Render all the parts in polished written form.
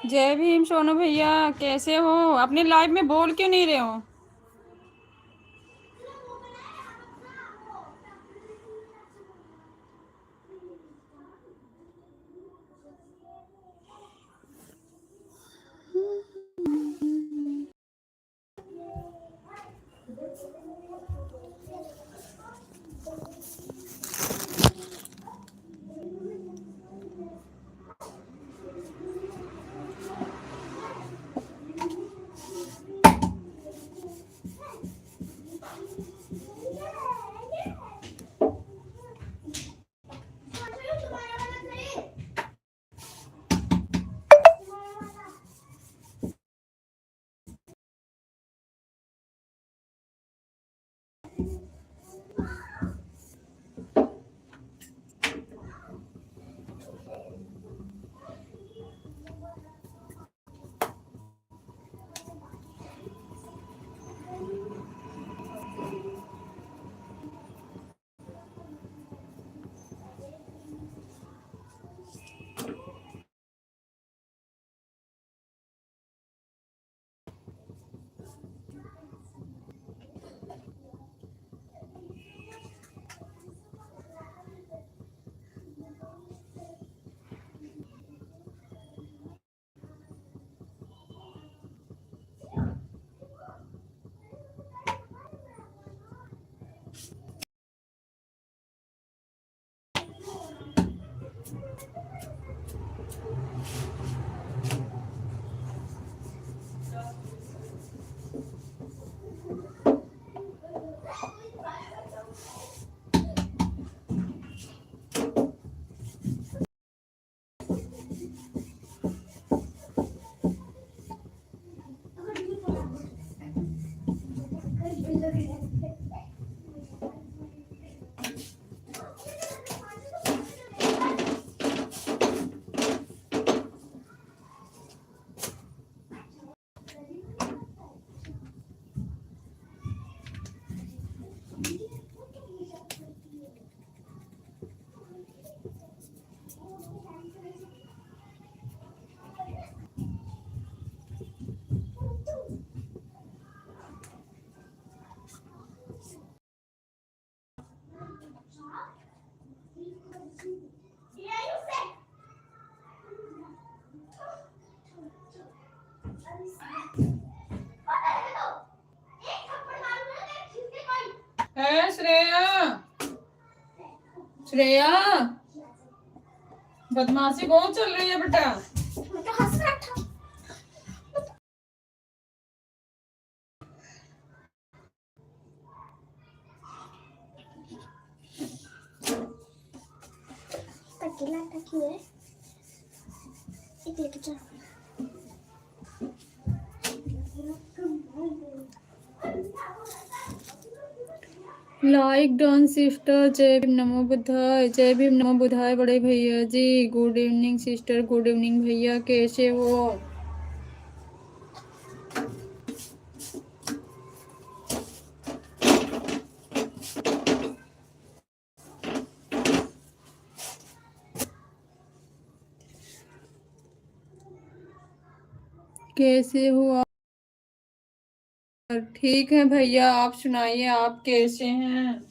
जय भीम सोनू भैया, कैसे हो? अपनी लाइव में बोल क्यों नहीं रहे हो? है श्रेया, श्रेया, बदमाशी कौन चल रही है बेटा? Like done sister. जय भीम नमो बुद्धाय, जय भीम नमो बुद्धाय बड़े भैया जी। Good evening sister, good evening भैया, कैसे हो? कैसे हो आप? ठीक है भैया, आप सुनाइए, आप कैसे हैं?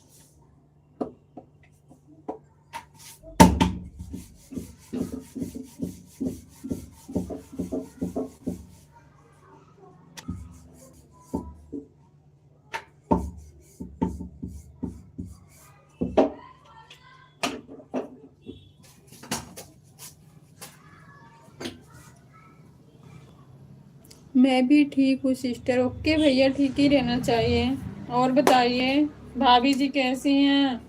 मैं भी ठीक हूँ सिस्टर। ओके भैया, ठीक ही रहना चाहिए। और बताइए, भाभी जी कैसी हैं?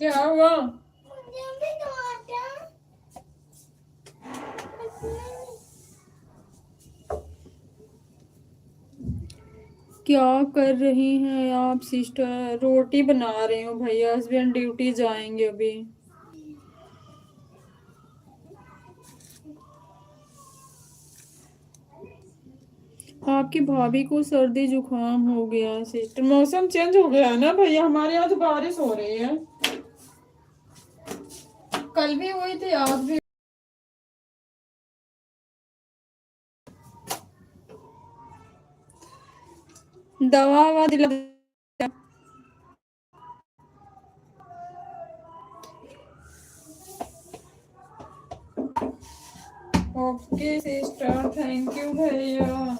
क्या हुआ? क्या कर रही हैं आप सिस्टर? रोटी बना रही हूँ भैया, हस्बैंड ड्यूटी जाएंगे अभी। आपकी भाभी को सर्दी जुकाम हो गया है सिस्टर। मौसम चेंज हो गया है ना भैया, हमारे यहाँ तो बारिश हो रही है। कल भी हुई थी, आज भी। दवा ववा दिला। ओके सिस्टर, थैंक यू भैया।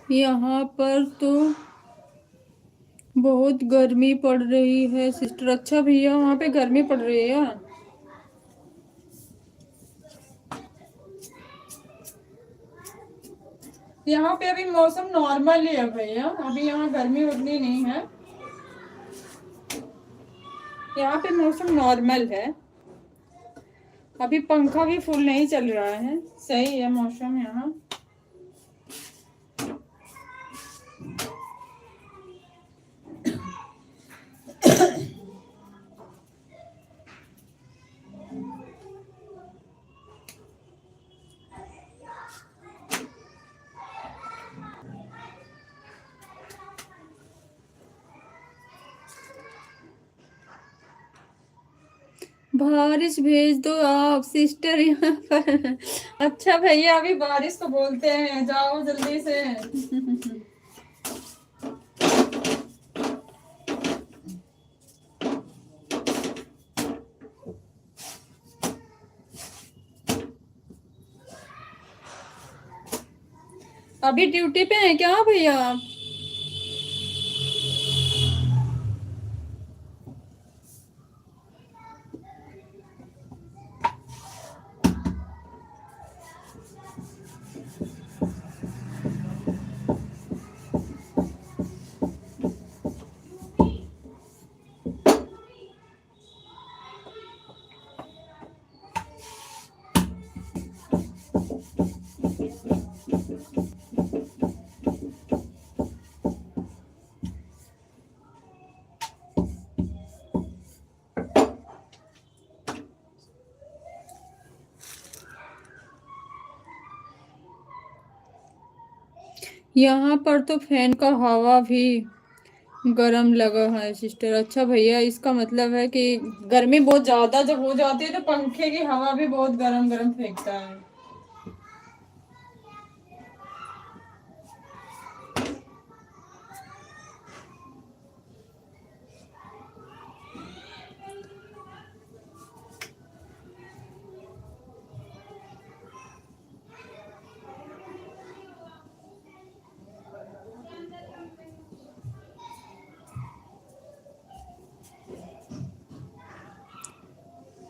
यहाँ पर तो बहुत गर्मी पड़ रही है सिस्टर। अच्छा भैया, वहाँ पे गर्मी पड़ रही है। यहाँ पे अभी मौसम नॉर्मल ही है भैया, अभी यहाँ गर्मी उतनी नहीं है। यहाँ पे मौसम नॉर्मल है, अभी पंखा भी फुल नहीं चल रहा है, सही है मौसम यहाँ। बारिश भेज दो आप सिस्टर यहाँ पर। अच्छा भैया, अभी बारिश को बोलते हैं, जाओ जल्दी से। अभी ड्यूटी पे हैं क्या भैया आप? यहाँ पर तो फैन का हवा भी गरम लगा है सिस्टर। अच्छा भैया, इसका मतलब है कि गर्मी बहुत ज्यादा जब हो जाती है तो पंखे की हवा भी बहुत गरम गरम फेंकता है।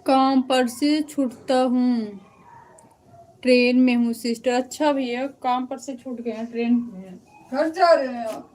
काम पर से छूटता हूँ, ट्रेन में हूँ सिस्टर। अच्छा भैया, काम पर से छूट गए हैं, ट्रेन में हैं। घर जा रहे हैं आप?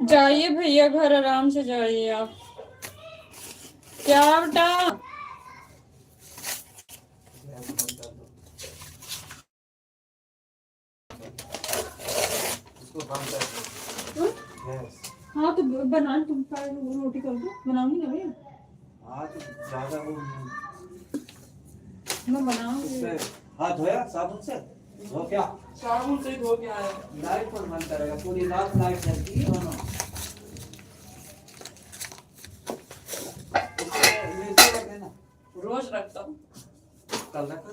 जाइए भैया, घर आराम से जाइए आप। क्या बेटा? हाँ तो बना, तुम रोटी कर दो, बनाऊंगी ना भैया। आज ज्यादा वो मैं बनाऊंगी। उससे हाथ धोया साबुन से? धो क्या? साबुन से धो के आया। लाइट पर मन करेगा, पूरी रात लाइट जलती है दोनों। उसमें नीचे रख देना। रोज रखता हूँ। कल रखा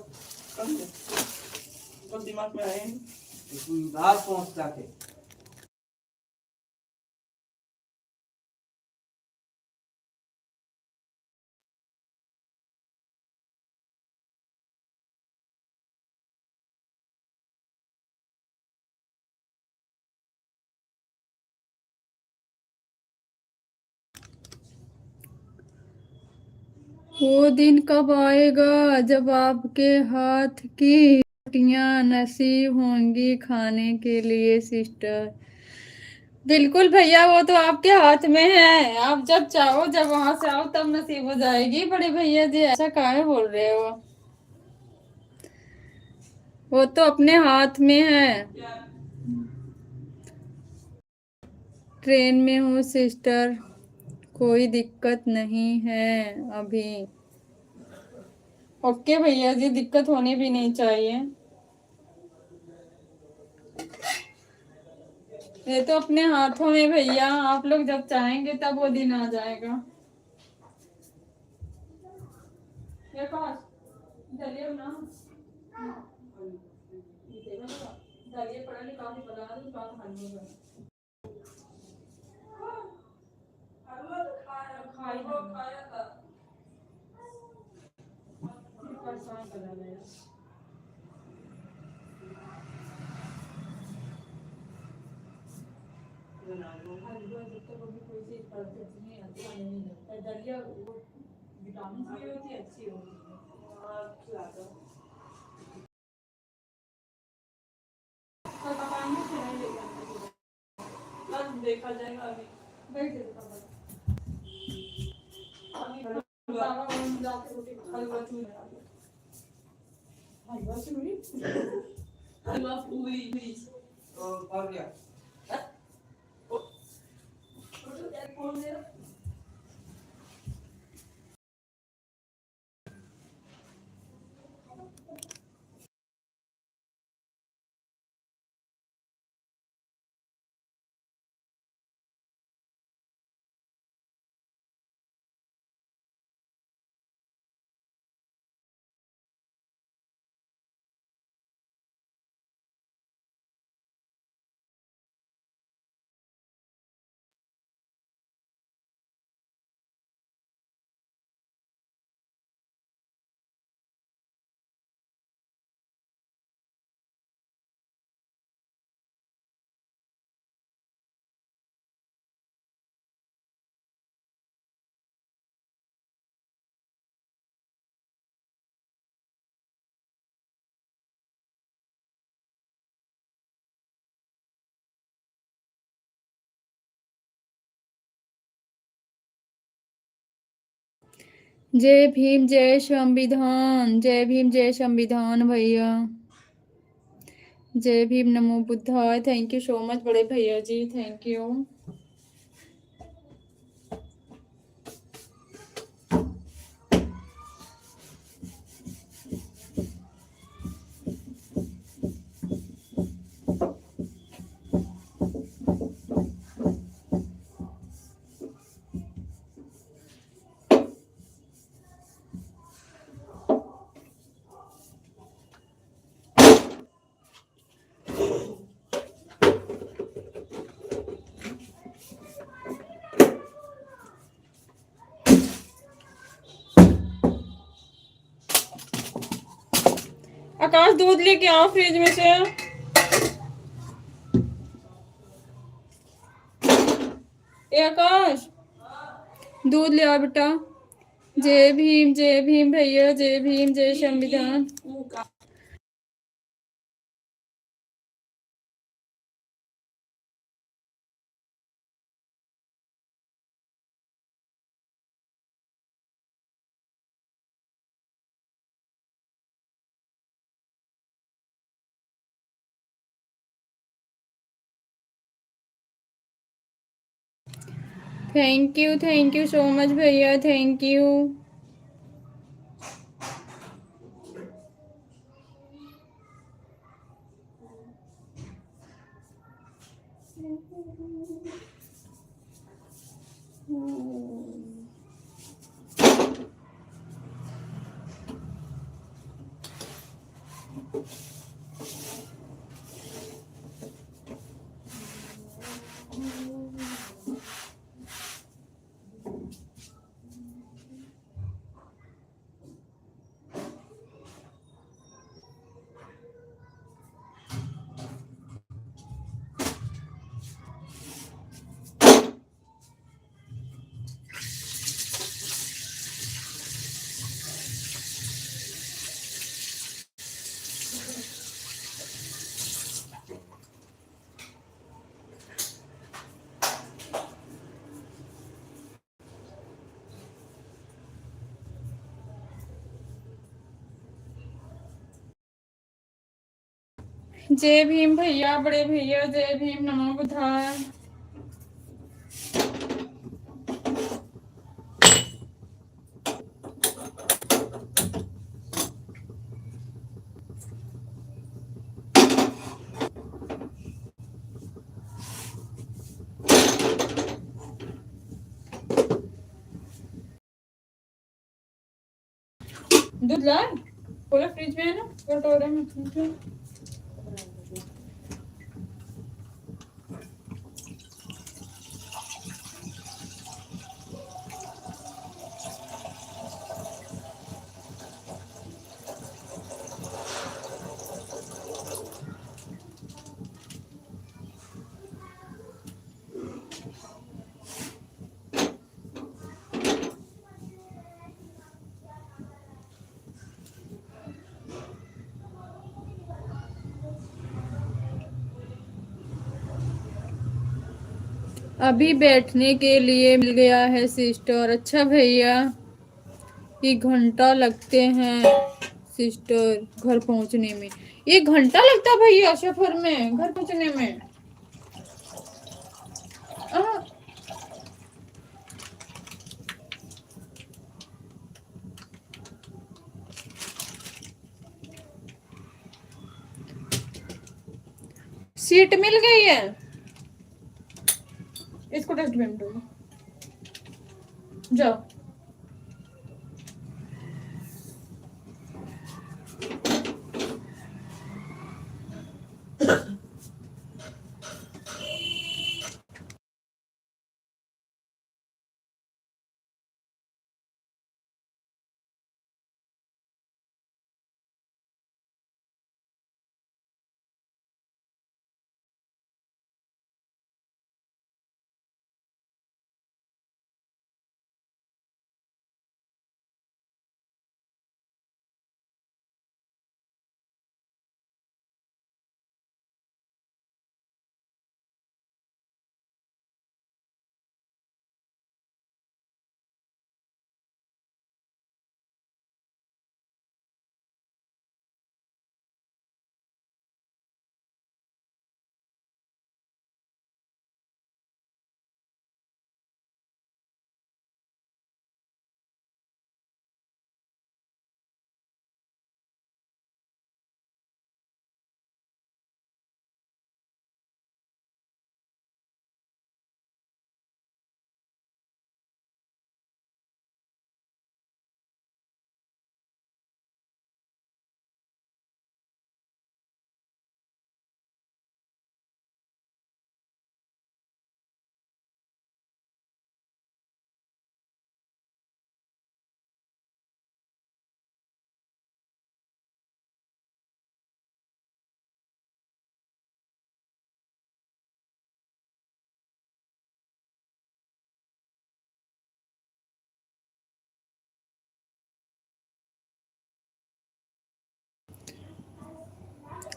कल से तो दिमाग में आए। इसमें बाहर पहुंच जाके। वो दिन कब आएगा जब आपके हाथ की रोटियां नसीब होंगी खाने के लिए सिस्टर। बिल्कुल भैया, वो तो आपके हाथ में है। आप जब चाहो, जब वहां से आओ तब नसीब हो जाएगी। बड़े भैया जी ऐसा काहे बोल रहे हो? वो तो अपने हाथ में है। ट्रेन में हूँ सिस्टर, कोई दिक्कत नहीं है अभी। ओके भैया जी, दिक्कत होनी भी नहीं चाहिए। ये तो अपने हाथों में भैया, आप लोग जब चाहेंगे तब वो दिन आ जाएगा। ये काश दलिया ना दलिया पड़ा नहीं, काफी बना दूं काफी खानी है। हलवा तो खाया था। परेशान कर रहा है। हलवा जब तक अभी कोई चीज परफेक्ट नहीं अच्छा नहीं लगता। दलिया वो विटामिन भी होती है, अच्छी होती है। खिला दो। कल पकाएंगे फिर नहीं लेकर कल देखा जाएगा। अभी बैठ जाएगा जाके रोटी हलवा चूरी बना लो। हलवा चूरी हलवा पूरी तो और क्या? जय भीम जय संविधान, जय भीम जय संविधान भैया। जय भीम, नमो बुद्धाय। थैंक यू सो मच बड़े भैया जी, थैंक यू। आकाश दूध लेके आओ फ्रिज में से। ए आकाश, दूध ले आओ बेटा। जय भीम भैया, जय भीम जय संविधान। थैंक यू सो मच भैया, थैंक यू। जय भीम भैया, बड़े भैया, जय भीम, नमो बुद्धाय। दूध लाए? पूरा फ्रिज में है ना, कटोरे में। अभी बैठने के लिए मिल गया है सिस्टर। अच्छा भैया, ये घंटा लगते हैं सिस्टर घर पहुंचने में। 1 घंटा लगता है भैया सफर में, घर पहुंचने में। आ, सीट मिल गई है, इसको डस्टबिन में डालो, जाओ।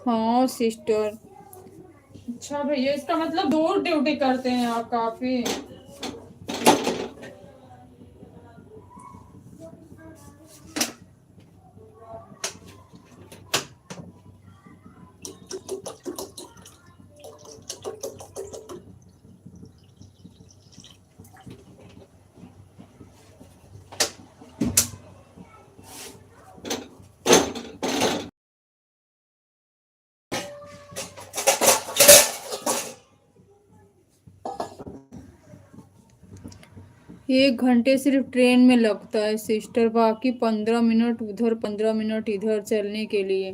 हाँ सिस्टर। अच्छा भैया, इसका मतलब दूर ड्यूटी करते हैं आप काफी। 1 घंटे सिर्फ ट्रेन में लगता है सिस्टर, बाकी 15 मिनट उधर 15 मिनट इधर चलने के लिए।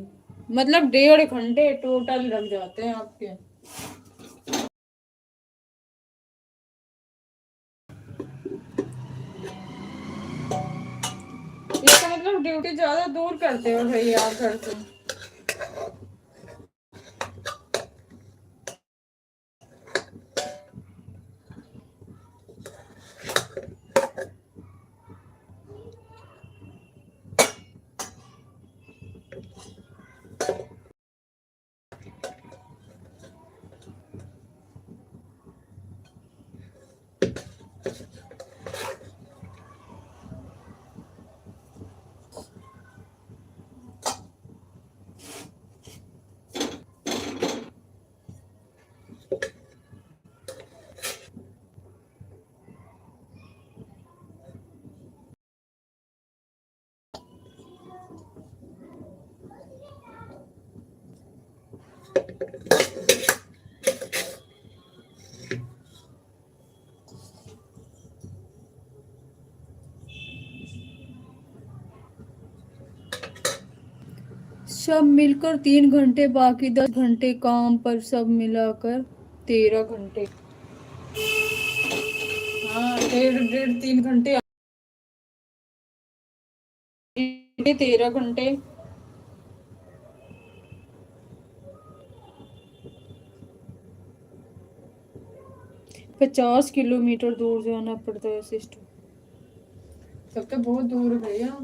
मतलब 1.5 घंटे टोटल लग जाते हैं आपके। इसका मतलब ड्यूटी ज्यादा दूर करते हो भैया आप घर से। सब मिलकर 3 घंटे, बाकी 10 घंटे काम पर, सब मिलाकर 13 घंटे। हाँ, डेढ़ डेढ़ 3 घंटे, 13 घंटे। 50 किलोमीटर दूर जाना पड़ता है सिस्टर। तब तो बहुत दूर है भैया।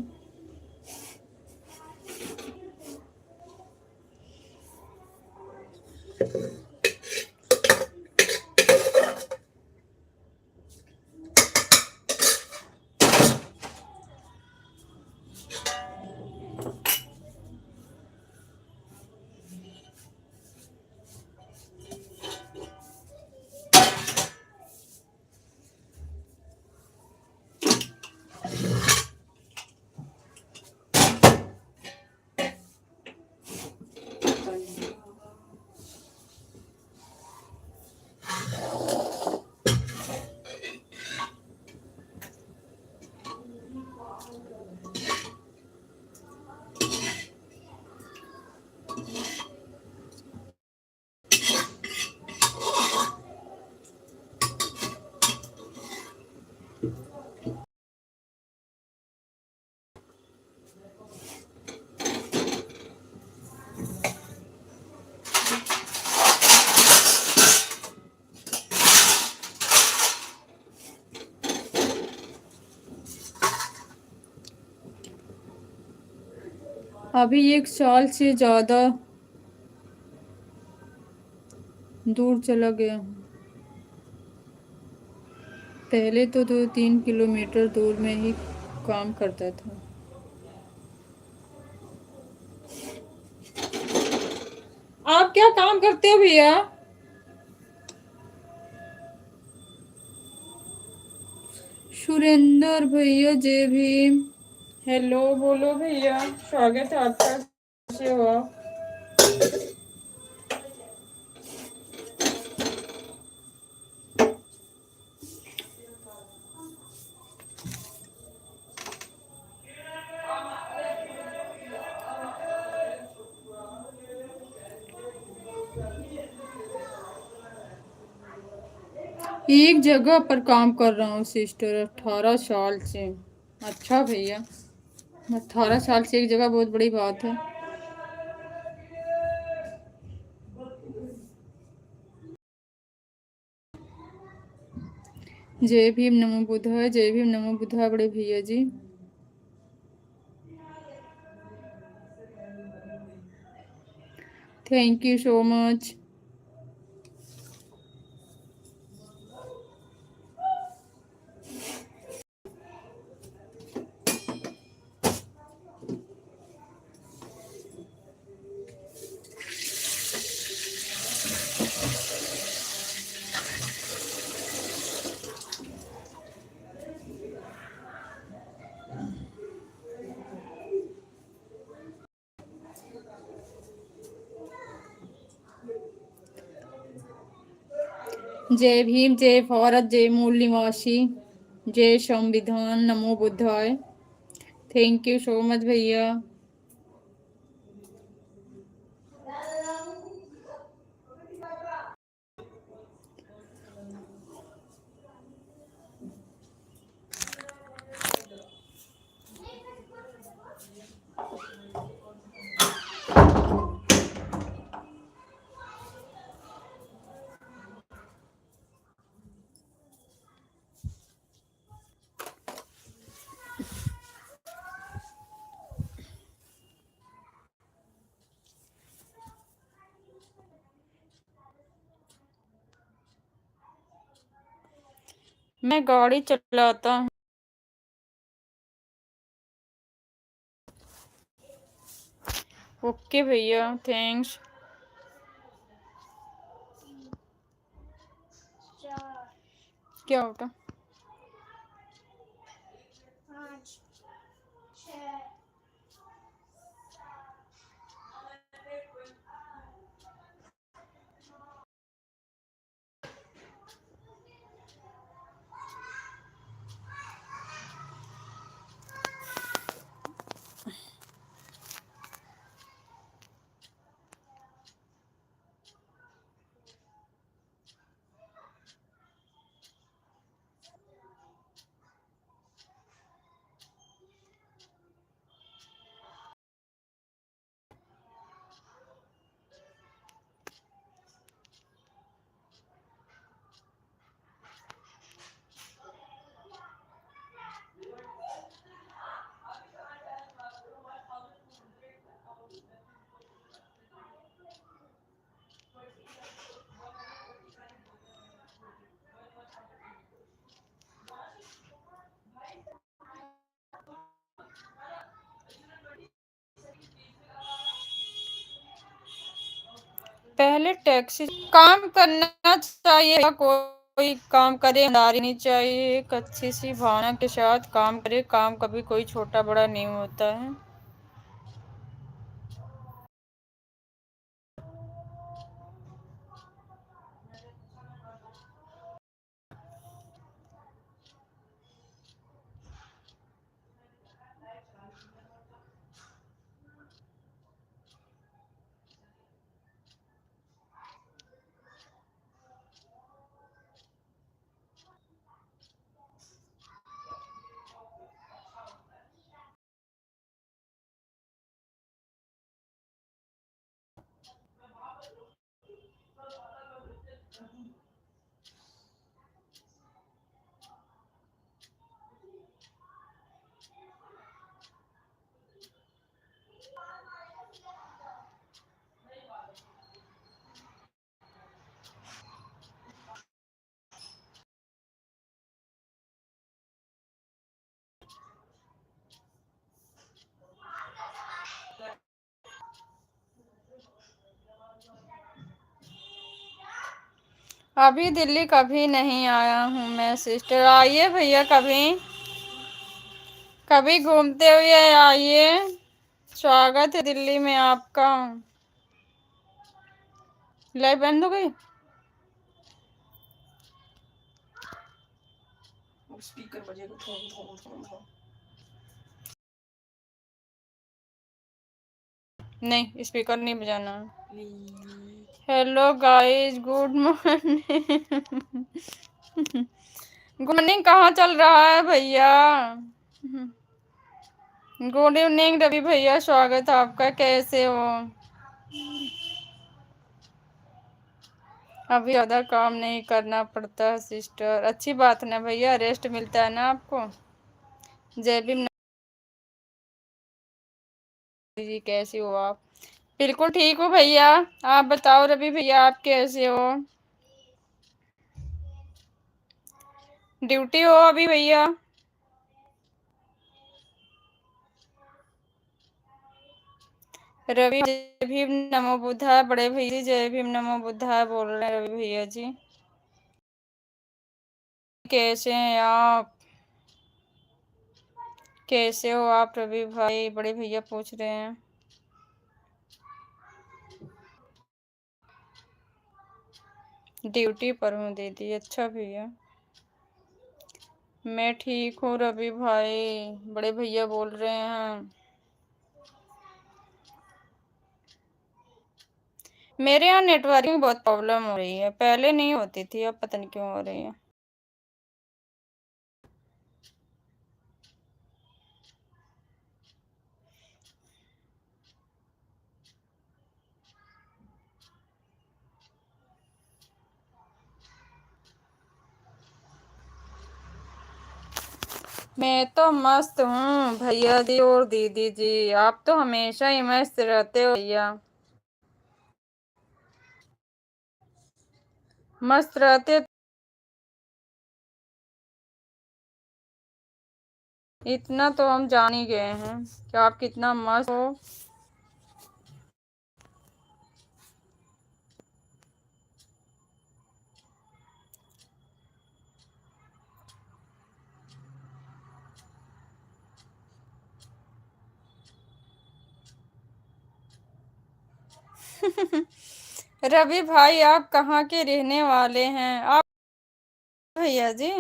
अभी 1 साल से ज्यादा दूर चला गया हूँ। पहले तो 2-3 किलोमीटर दूर में ही काम करता था। आप क्या काम करते हो भैया? सुरेंद्र भैया, जय भीम। हेलो बोलो भैया, स्वागत है आपका। कैसे हो आप? एक जगह पर काम कर रहा हूँ सिस्टर, 18 साल से। अच्छा भैया, 18 साल से एक जगह बहुत बड़ी बात है। जय भीम नमो बुद्धाय, जय भीम नमो बुद्धाय बड़े भैया जी। Thank you so much. जय भीम, जय भारत, जय मूल निवासी। जय संविधान, नमो बुद्धाय। थैंक यू सो मच भैया। मैं गाड़ी चलाता हूँ। ओके भैया, थैंक्स। क्या होगा? पहले टैक्सी काम करना चाहिए। कोई काम करे, ईमानदारी नहीं चाहिए, एक अच्छी सी भावना के साथ काम करे। काम कभी कोई छोटा बड़ा नहीं होता है। अभी दिल्ली कभी नहीं आया हूँ मैं सिस्टर। आइए भैया, कभी कभी घूमते हुए आइए। स्वागत है दिल्ली में आपका। लाइट बंद हो गई। स्पीकर बजेगा। नहीं, स्पीकर नहीं बजाना। Hello guys, good morning. Good morning कहाँ चल रहा है भैया? गुड इवनिंग रवि भैया, स्वागत है आपका। कैसे हो? अभी ज़्यादा काम नहीं करना पड़ता सिस्टर। अच्छी बात ना भैया, रेस्ट मिलता है ना आपको। जय भीम जी, कैसे हो आप? बिल्कुल ठीक हो भैया। आप बताओ रवि भैया, आप कैसे हो? ड्यूटी हो अभी भैया? रवि जय भीम नमो बुद्धाय। बड़े भैया जय भीम नमो बुद्धाय बोल रहे हैं रवि भैया जी। कैसे हैं आप? कैसे हो आप रवि भाई? बड़े भैया पूछ रहे हैं। ड्यूटी पर हूँ दीदी। अच्छा भैया। मैं ठीक हूँ रवि भाई, बड़े भैया बोल रहे हैं। मेरे यहाँ नेटवर्किंग बहुत प्रॉब्लम हो रही है, पहले नहीं होती थी, अब पता नहीं क्यों हो रही है। मैं तो मस्त हूँ भैया जी और दीदी जी, आप तो हमेशा ही मस्त रहते हो भैया। मस्त रहते, इतना तो हम जान ही गए हैं कि आप कितना मस्त हो। रवि भाई, आप कहाँ के रहने वाले हैं आप भैया जी?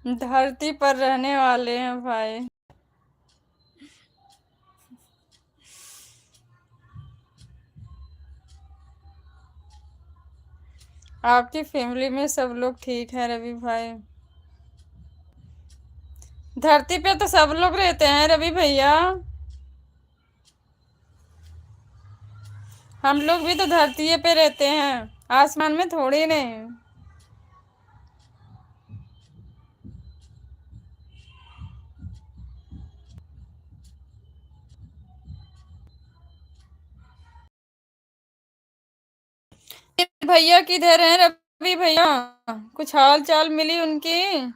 धरती पर रहने वाले हैं भाई। आपकी फैमिली में सब लोग ठीक है रवि भाई? धरती पे तो सब लोग रहते हैं रवि भैया, हम लोग भी तो धरती पे रहते हैं, आसमान में थोड़ी नहीं। भैया किधर हैं रवि भैया? कुछ हाल चाल मिली उनकी?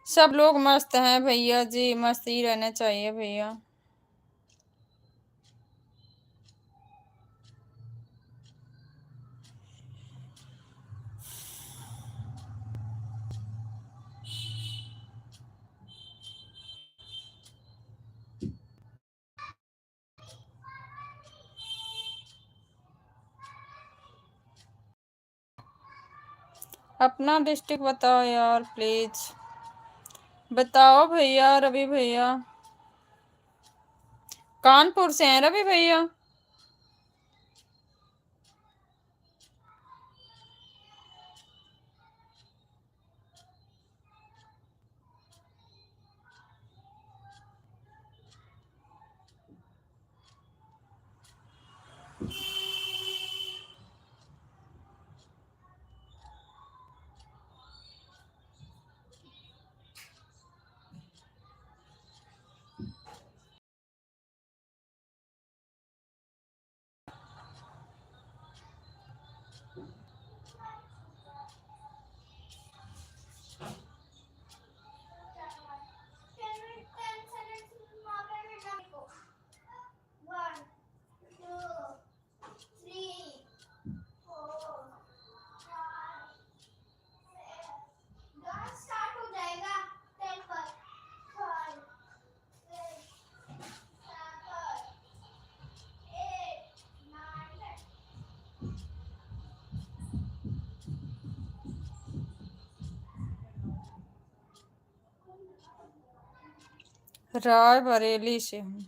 सब लोग मस्त हैं भैया जी, मस्त ही रहना चाहिए भैया। अपना डिस्ट्रिक्ट बताओ यार प्लीज, बताओ भैया रवि भैया। कानपुर से हैं रवि भैया? रायबरेली से हूँ।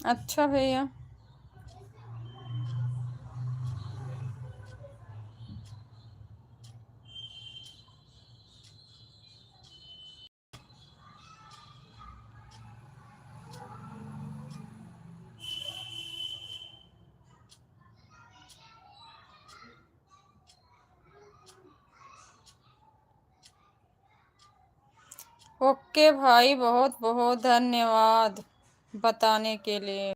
अच्छा भैया। ओके भाई, बहुत बहुत धन्यवाद बताने के लिए।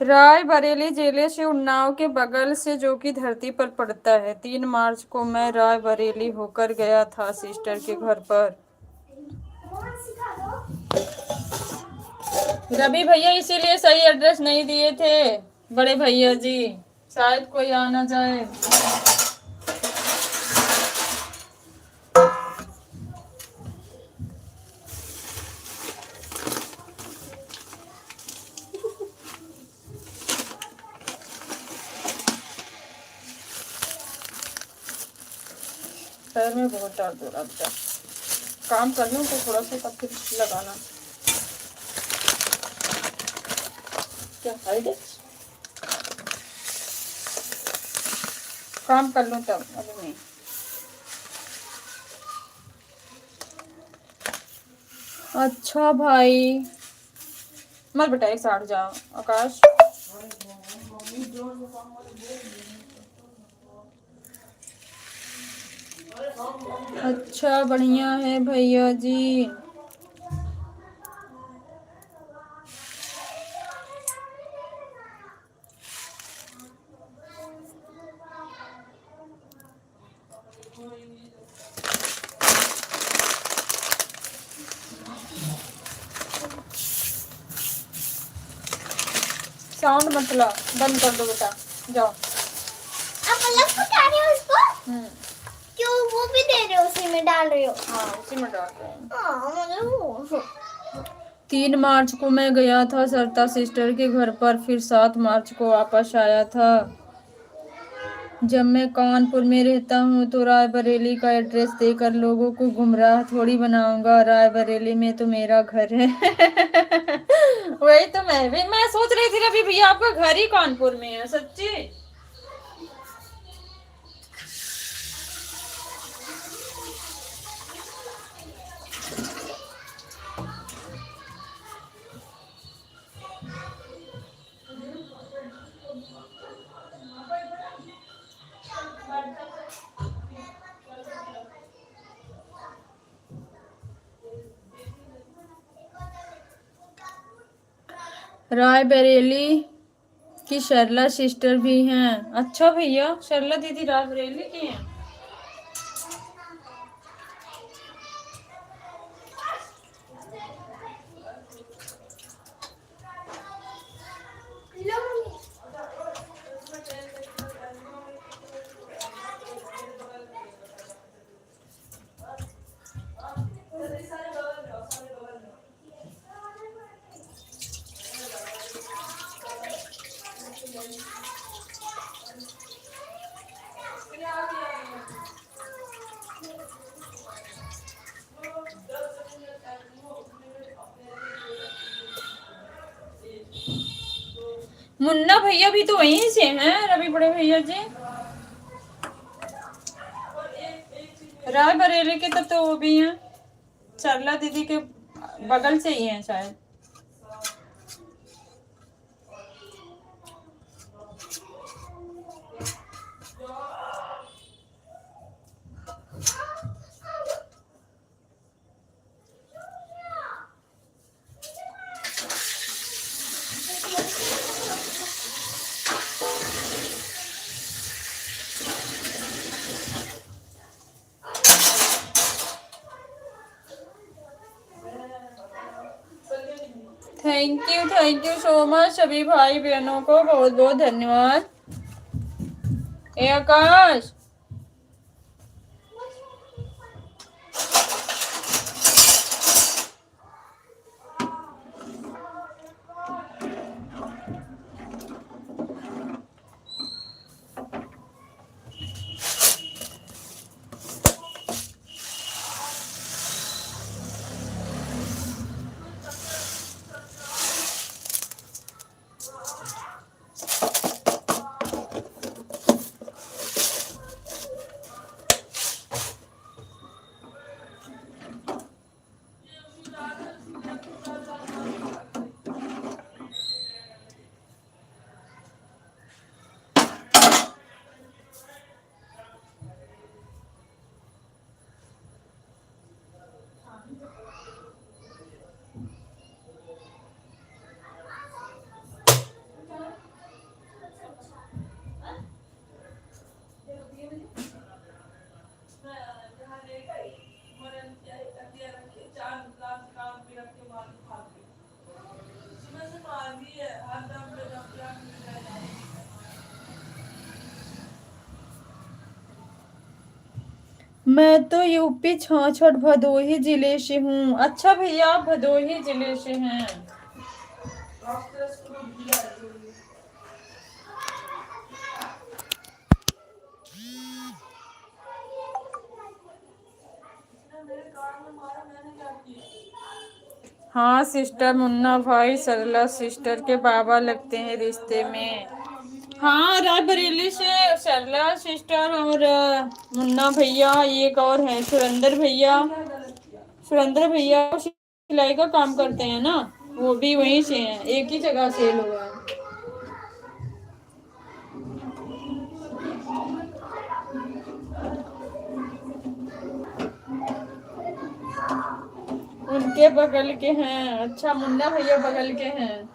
रायबरेली जिले से उन्नाव के बगल से जो कि धरती पर पड़ता है। 3 मार्च को मैं रायबरेली होकर गया था सिस्टर के घर पर। रवि भैया इसीलिए सही एड्रेस नहीं दिए थे बड़े भैया जी, शायद कोई आ ना जाए। पैर में बहुत दर्द हो रहा था, काम कर लूँ तो थोड़ा सा तब फिर लगाना। क्या हाइड है? काम कर लूँ तब, अभी नहीं। अच्छा भाई, मत बेटा एक साइड जाओ आकाश। अच्छा बढ़िया है भैया जी। साउंड मत ला, बंद कर दो बेटा, जाओ। आप अलग पका रहे हो उसको? क्यों वो भी दे रहे हो, उसी में डाल रहे हो? हाँ उसी में डाल रहे हैं। हाँ मुझे 3 मार्च को मैं गया था सरता सिस्टर के घर पर, फिर 7 मार्च को वापस आया था। जब मैं कानपुर में रहता हूँ तो रायबरेली का एड्रेस देकर लोगों को गुमराह थोड़ी बनाऊंगा। रायबरेली में तो मेरा घर है। वही तो मैं सोच रही थी रवि भैया आपका घर ही कानपुर में है, सच्ची। रायबरेली की शर्ला सिस्टर भी हैं। अच्छा भैया, शर्ला दीदी रायबरेली की हैं। मुन्ना भैया भी तो वहीं से हैं, रवि बड़े भैया जी। रायबरेली के तो वो भी हैं, सरला दीदी के बगल से ही हैं शायद। थैंक यू सो मच सभी भाई बहनों को, बहुत बहुत धन्यवाद। ए आकाश, मैं तो यूपी छाछठ भदोही जिले से हूँ। अच्छा भैया, आप भदोही जिले से हैं। हाँ सिस्टर, मुन्ना भाई सरला सिस्टर के बाबा लगते हैं रिश्ते में। हाँ, रायबरेली से सरला सिस्टर और मुन्ना भैया, एक और है सुरेंद्र भैया। सुरेंद्र भैया सिलाई का काम करते हैं ना, वो भी वहीं से हैं, एक ही जगह सेल हुआ है। उनके बगल के हैं। अच्छा, मुन्ना भैया बगल के हैं।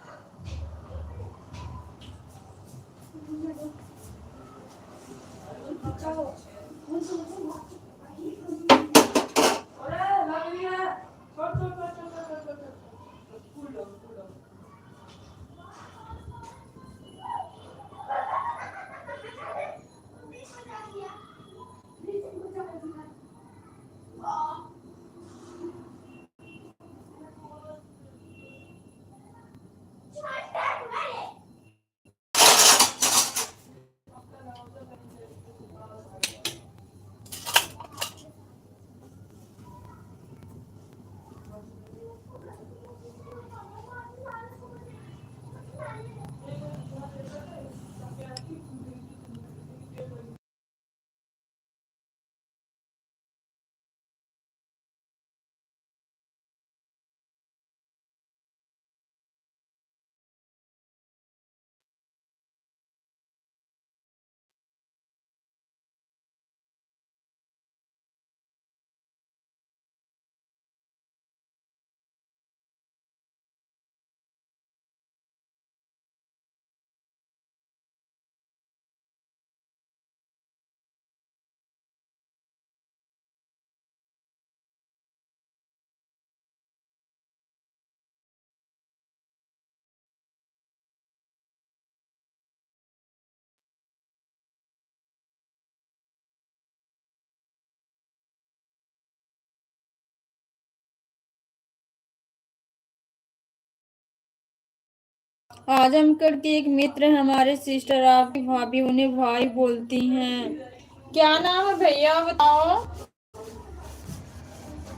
आजमगढ़ के एक मित्र हमारे सिस्टर, आपकी भाभी, उन्हें भाई बोलती हैं। क्या नाम है भैया, बताओ।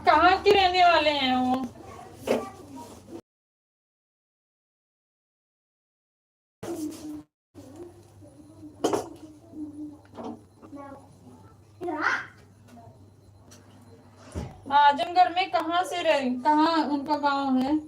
कहाँ के रहने वाले हैं वो? आजमगढ़ में कहाँ से रह, कहाँ उनका गांव है?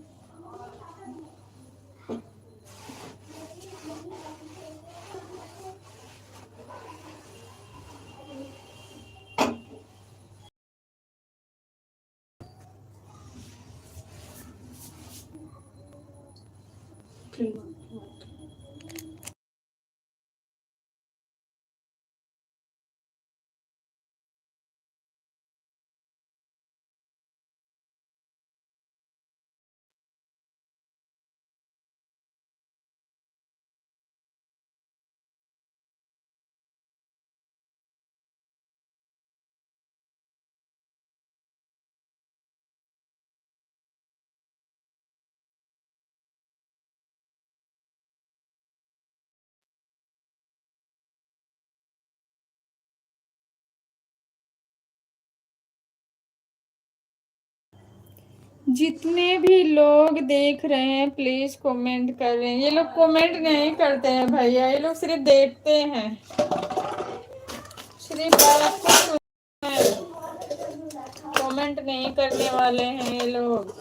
जितने भी लोग देख रहे हैं प्लीज कमेंट करें। ये लोग कमेंट नहीं करते हैं भैया, ये लोग सिर्फ देखते हैं, सिर्फ आपको सुनते हैं, कमेंट नहीं करने वाले हैं ये लोग।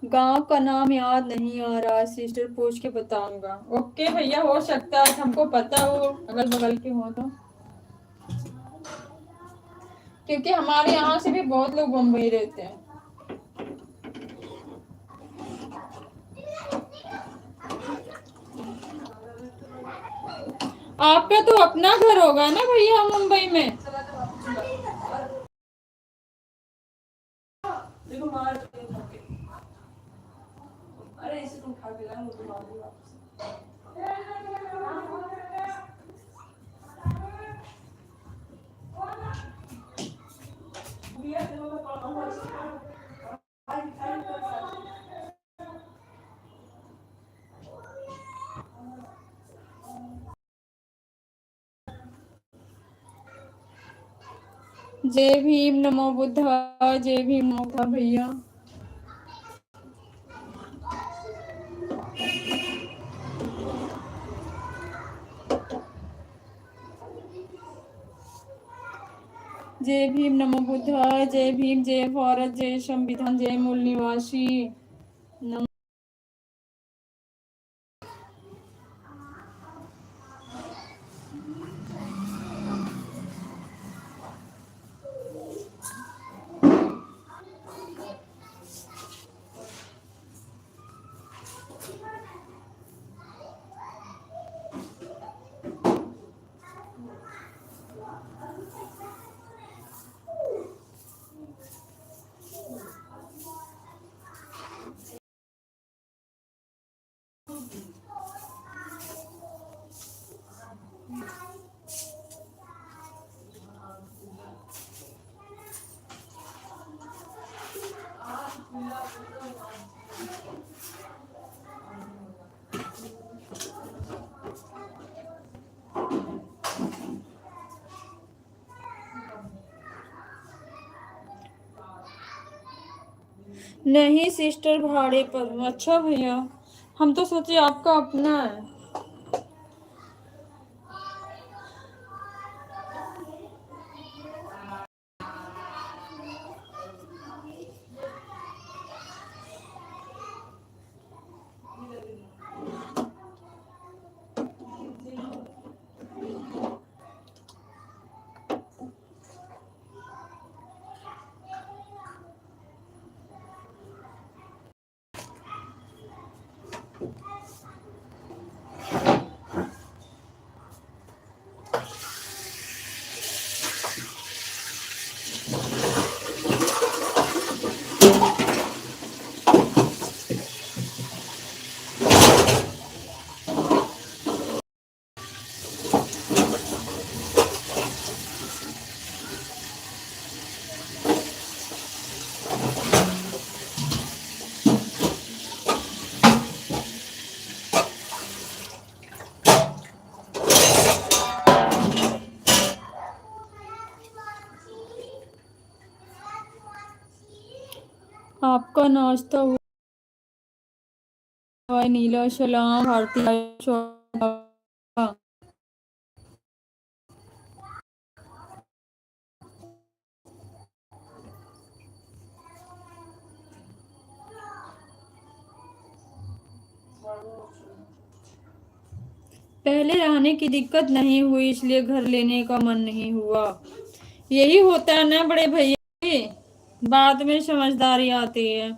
गांव का नाम याद नहीं आ रहा, सिस्टर पूछ के बताऊंगा। ओके भैया, हो सकता है हमको पता हो, अगल बगल के हो तो, क्योंकि हमारे यहाँ से भी बहुत लोग मुंबई रहते हैं। आपका तो अपना घर होगा ना भैया मुंबई में? अरे इसे तुम खा के लाओ, तो मांगू वापस। जय भीम, नमो बुद्धा, जय भीम, नमो बुद्धा भैया। जय भीम, नमो बुद्धा, जय भीम, जय भारत, जय संविधान, जय मूल निवासी। नमो नहीं सिस्टर, भाड़े पर हूँ। अच्छा भैया, हम तो सोचे आपका अपना है। आपका नाश्ता हुआ? नीला सलाम, भारतीय। पहले रहने की दिक्कत नहीं हुई, इसलिए घर लेने का मन नहीं हुआ। यही होता है ना बड़े भैया, बाद में समझदारी आती है।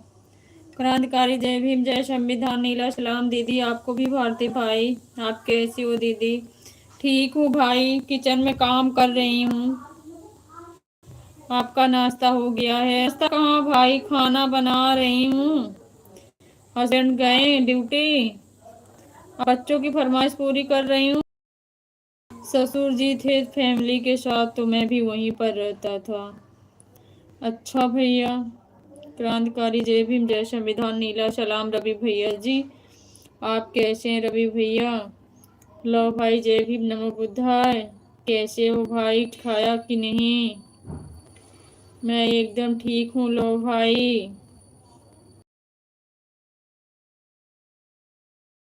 क्रांतिकारी, जय भीम, जय संविधान, नीला सलाम दीदी, आपको भी भारती भाई। आप कैसी हो दीदी? ठीक हूँ भाई, किचन में काम कर रही हूँ। आपका नाश्ता हो गया है? नाश्ता कहाँ भाई, खाना बना रही हूँ। हस्बैंड गए ड्यूटी, बच्चों की फरमाइश पूरी कर रही हूँ। ससुर जी थे फैमिली के साथ, तो मैं भी वहीं पर रहता था। अच्छा भैया, क्रांतिकारी जय भीम जय संविधान नीला सलाम रवि भैया जी, आप कैसे हैं रवि भैया? लो भाई जय भीम नमो बुद्धाय, कैसे हो भाई, खाया कि नहीं? मैं एकदम ठीक हूँ लो भाई,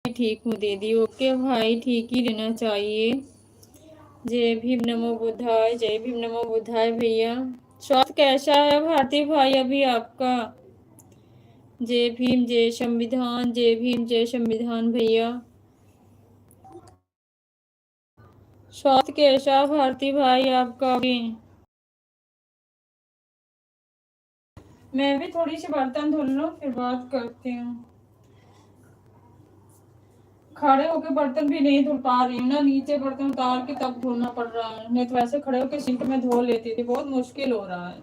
ठीक हूँ दीदी। ओके भाई, ठीक ही रहना चाहिए। जय भीम नमो बुद्धाय, जय भीम नमो बुद्धाय भैया। स्वास्थ्य कैसा है भारती भाई अभी आपका? जय भीम जय संविधान, जय भीम जय संविधान भैया। स्वास्थ्य कैसा भारती भाई आपका अभी? मैं भी थोड़ी सी बर्तन धुल लूं फिर बात करती हूँ। खड़े होके बर्तन भी नहीं धुल पा रही हूँ ना, नीचे बर्तन उतार के तब धोना पड़ रहा है, नहीं तो वैसे खड़े होके सिंक में धो लेती थी। बहुत मुश्किल हो रहा है।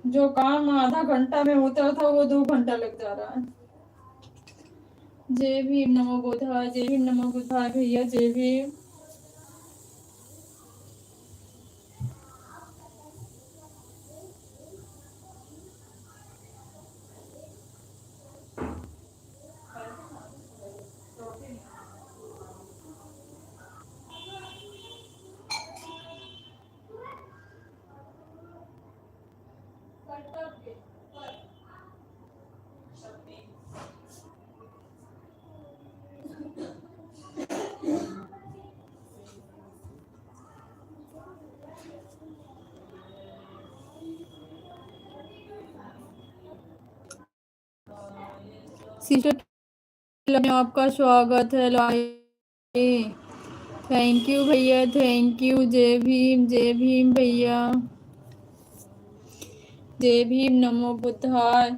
जो काम आधा घंटा में होता था वो 2 घंटा लग जा रहा है। जय भीम नमो बुद्धाय, जय भीम नमो बुद्धाय भैया, जय भीम। सिस्टर में आपका स्वागत है लाइव। थैंक यू भैया, थैंक यू। जय भीम भैया, जय भीम नमो बुद्धाय।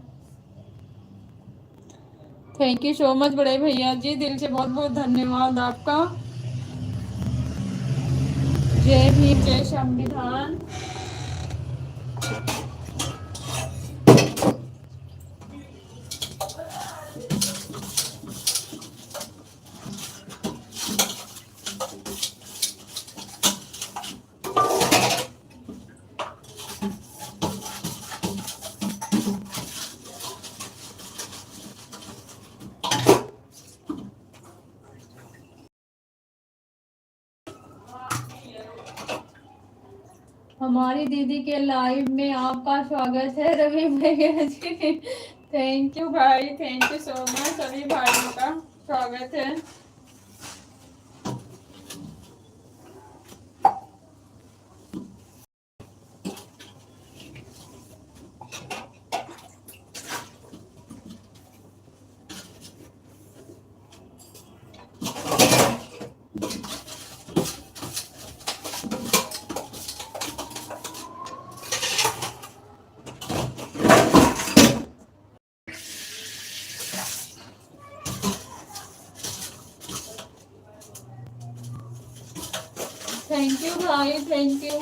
थैंक यू सो मच बड़े भैया जी, दिल से बहुत बहुत धन्यवाद आपका। जय भीम जय संविधान। हमारी दीदी के लाइव में आपका स्वागत है रवि भैया जी। थैंक यू भाई, थैंक यू सो मच। सभी भाइयों का स्वागत है। थैंक यू भाई, थैंक यू।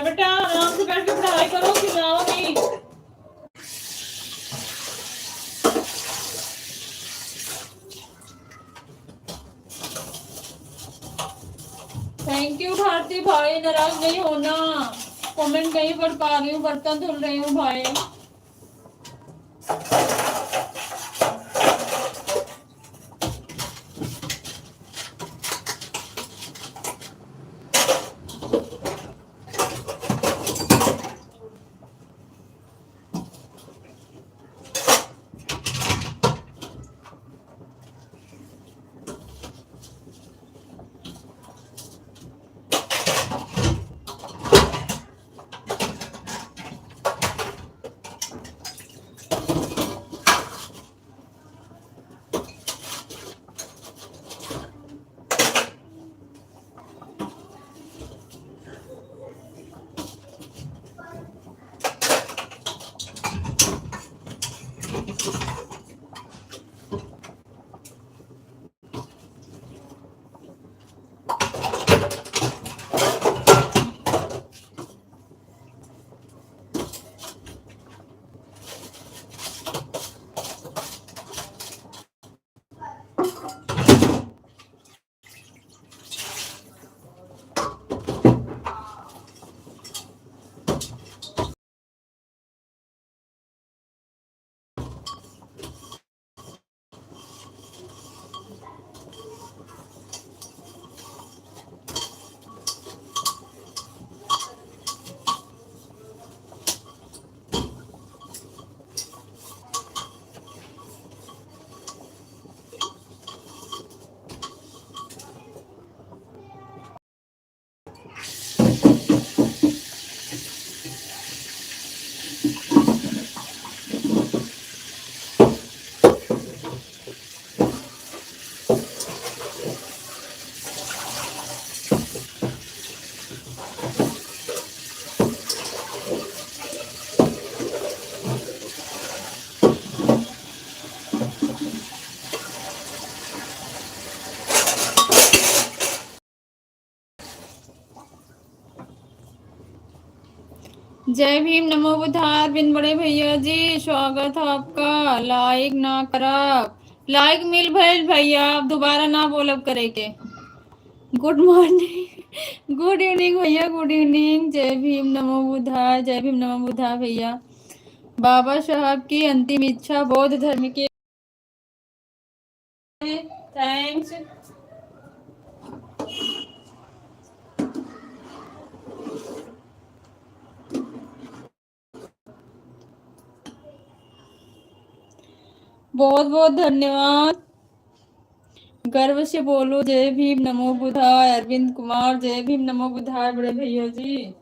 बेटा आराम से बैठ के पढ़ाई करो, खिलाओ नहीं। थैंक यू भारती भाई, नाराज नहीं होना। कमेंट नहीं पढ़ पा रही हूँ, बर्तन धुल रही हूँ भाई। जय भीम नमो बुद्धाय बिन बड़े भैया जी, स्वागत है आपका। लाइक ना करब, लाइक मिल भइल भैया, अब दोबारा ना बोलब करे के। गुड मॉर्निंग, गुड इवनिंग भैया, गुड इवनिंग। जय भीम नमो बुद्धाय, जय भीम नमो बुद्धाय भैया। बाबा साहब की अंतिम इच्छा बौद्ध धर्म के। थैंक्स। बहुत बहुत धन्यवाद। गर्व से बोलो जय भीम नमो बुद्धाय। अरविंद कुमार, जय भीम नमो बुद्धाय बड़े भैया जी।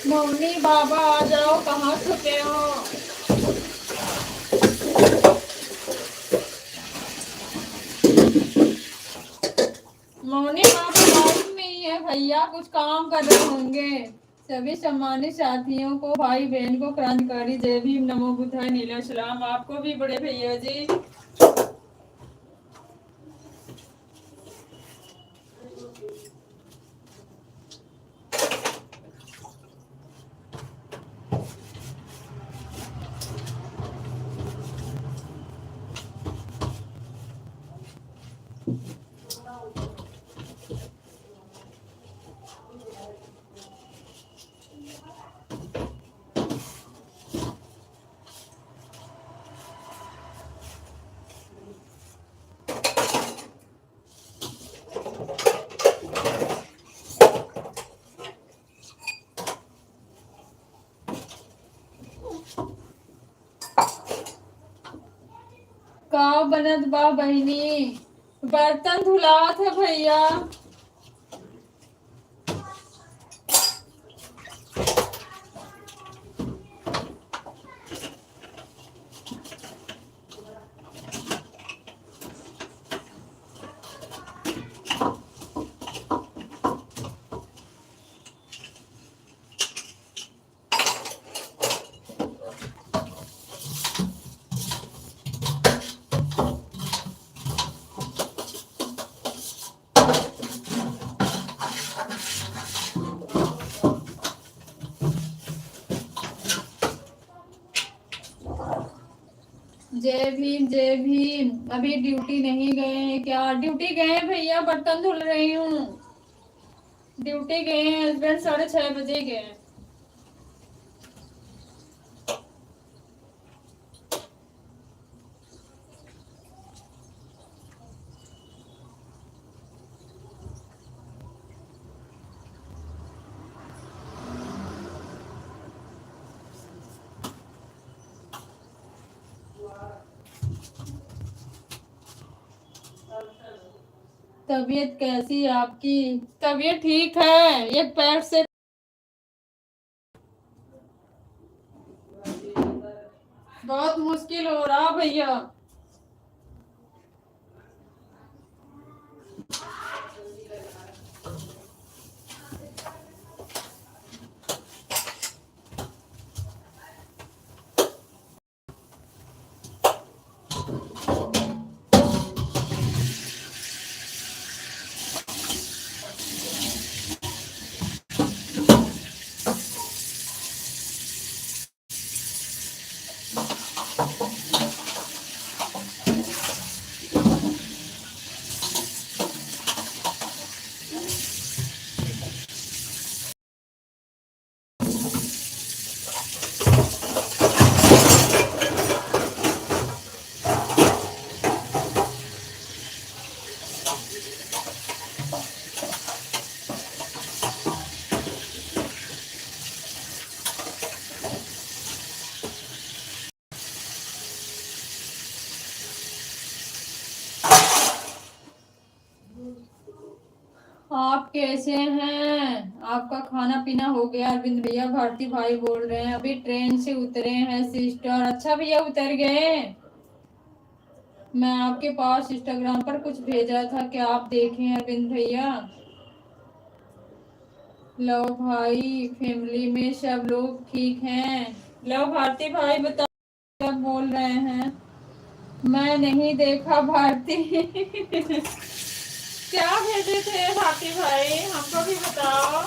मौनी बाबा आ जाओ, कहाँ छुपे हो। मौनी बाबा लाइव में ही है भैया, कुछ काम कर रहे होंगे। सभी सम्मानित साथियों को, भाई बहन को क्रांतिकारी जय भीम नमो बुद्धाय नीला सलाम। आपको भी बड़े भैया जी। का बनत बा बहिनी, बर्तन धुलात है भैया। जय भीम जय भीम। अभी ड्यूटी नहीं गए हैं क्या? ड्यूटी गए हैं भैया, बर्तन धुल रही हूँ। ड्यूटी गए हैं, हस्बैंड 6:30 बजे गए हैं। तबीयत कैसी है आपकी? तबीयत ठीक है, एक पैर से बहुत मुश्किल हो रहा भैया। आप कैसे हैं? आपका खाना पीना हो गया? अरविंद भैया भारती भाई बोल रहे हैं, अभी ट्रेन से उतरे हैं सिस्टर। अच्छा भैया उतर गए। मैं आपके पास इंस्टाग्राम पर कुछ भेजा था, क्या आप देखें अरविंद भैया? लो भाई, फैमिली में सब लोग ठीक हैं? लो भारती भाई बताओ क्या बोल रहे हैं। मैं नहीं देखा भारती। क्या भेजे थे भारती भाई, हमको भी बताओ।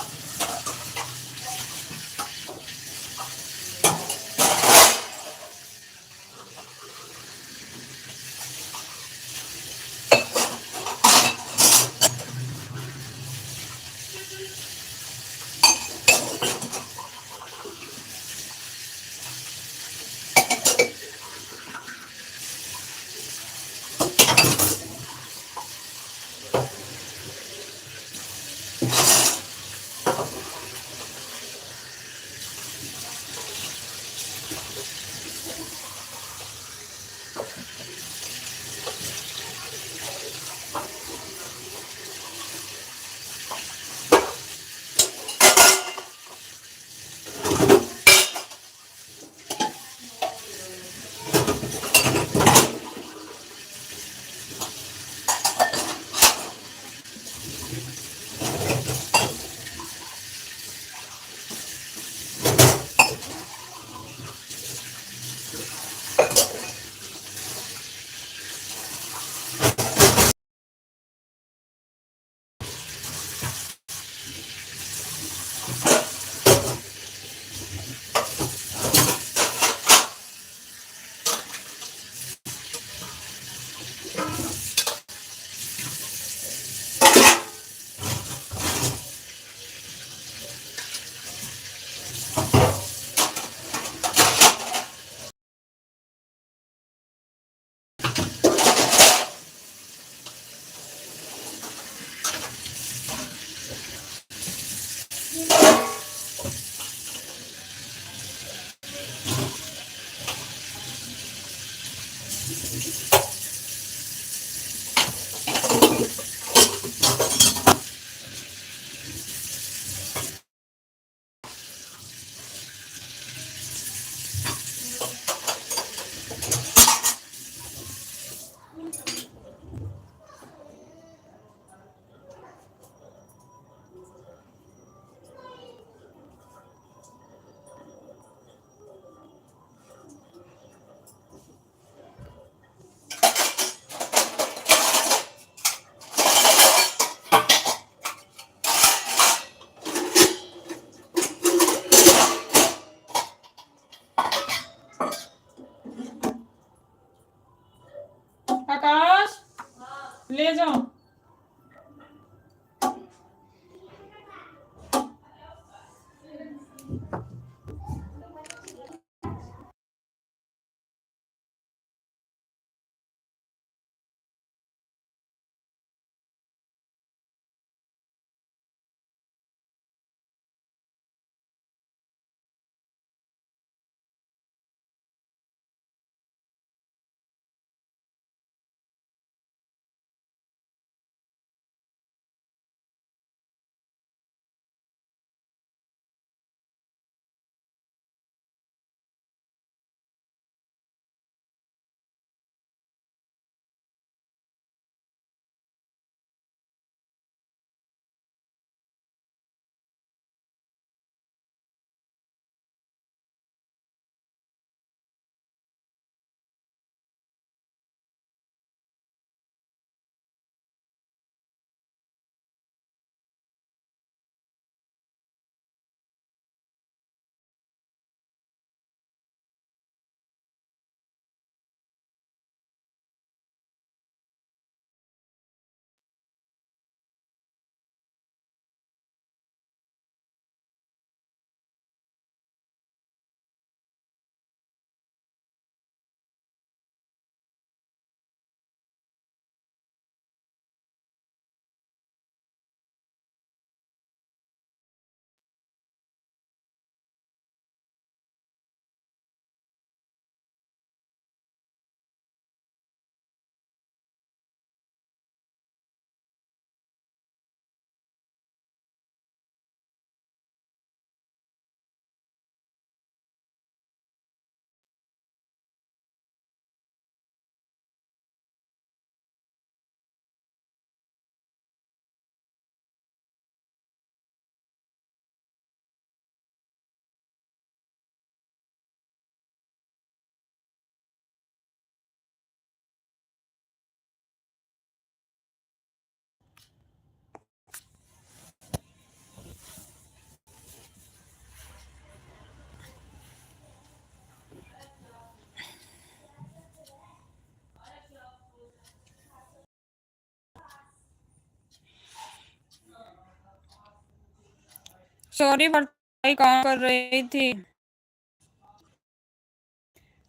सॉरी भाई, काम कर रही थी,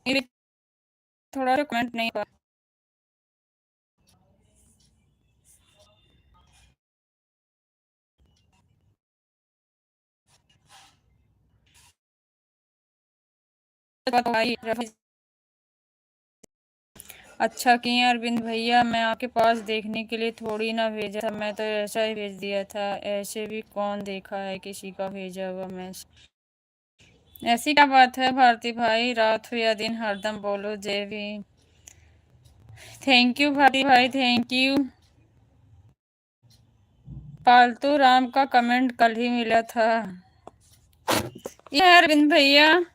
मेरी थोड़ा सा कमेंट नहीं कर। भाई अच्छा किए अरविंद भैया, मैं आपके पास देखने के लिए थोड़ी ना भेजा था, मैं तो ऐसा ही भेज दिया था। ऐसे भी कौन देखा है किसी का भेजा हुआ मैसेज। ऐसी क्या बात है भारती भाई, रात हो या दिन हरदम बोलो जय भीम। थैंक यू भारती भाई, थैंक यू। पालतू राम का कमेंट कल ही मिला था। ये है अरविंद भैया,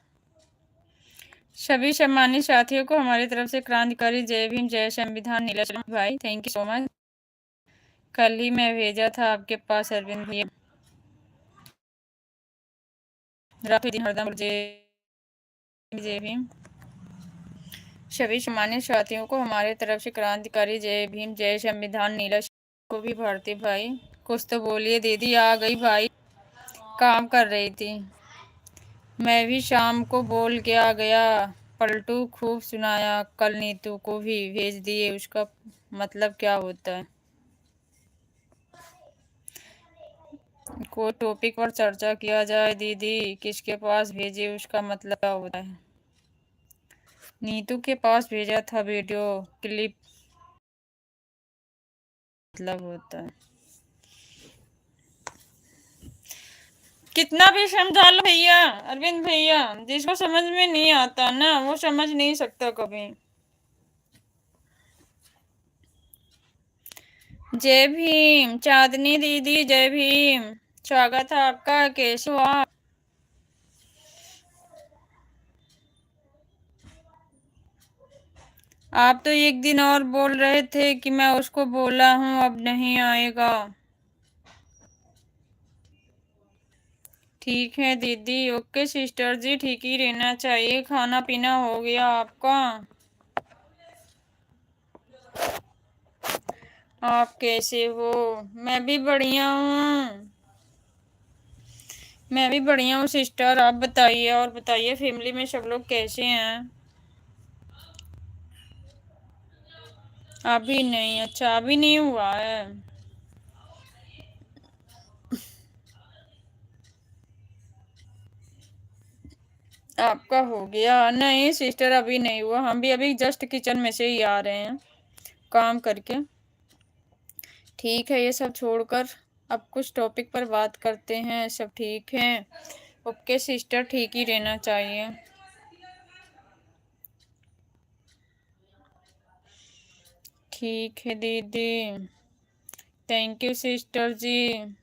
सभी सम्मानित साथियों को हमारी तरफ से क्रांतिकारी जय भीम, जय संविधान। नीलम भाई थैंक यू सो मच, कल ही मैं भेजा था आपके पास अरविंद भैया। रात दिन हरदम जय जय भीम, सभी सम्मानित साथियों को हमारे तरफ से क्रांतिकारी जय भीम, जय संविधान। नीला को भी भारती भाई कुछ तो बोलिए। दीदी आ गई भाई, काम कर रही थी, मैं भी शाम को बोल के आ गया। पलटू खूब सुनाया, कल नीतू को भी भेज दिए, उसका मतलब क्या होता है। कोई टॉपिक पर चर्चा किया जाए दीदी, किसके पास भेजे उसका मतलब क्या होता है। नीतू के पास भेजा था वीडियो क्लिप, मतलब होता है। कितना भी समझा लो भैया, अरविंद भैया, जिसको समझ में नहीं आता ना वो समझ नहीं सकता कभी। जय भीम चांदनी दीदी, जय भीम, स्वागत है आपका, कैसे हो आप। आप तो एक दिन और बोल रहे थे कि मैं उसको बोला हूँ अब नहीं आएगा। ठीक है दीदी, ओके सिस्टर जी, ठीक ही रहना चाहिए। खाना पीना हो गया आपका। आप कैसे हो। मैं भी बढ़िया हूँ, मैं भी बढ़िया हूँ सिस्टर, आप बताइए। और बताइए फैमिली में सब लोग कैसे हैं। अभी नहीं, अच्छा अभी नहीं हुआ है। आपका हो गया। नहीं सिस्टर अभी नहीं हुआ, हम भी अभी जस्ट किचन में से ही आ रहे हैं काम करके। ठीक है, ये सब छोड़कर अब कुछ टॉपिक पर बात करते हैं। सब ठीक है, ओके सिस्टर, ठीक ही रहना चाहिए। ठीक है दीदी, थैंक यू सिस्टर जी।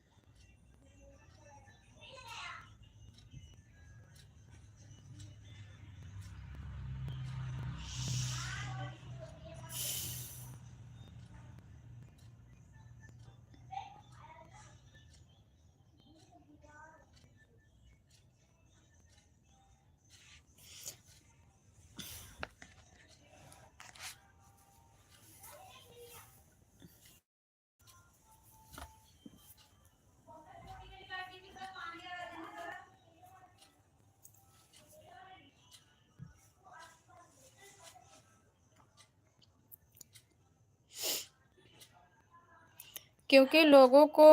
क्योंकि लोगों को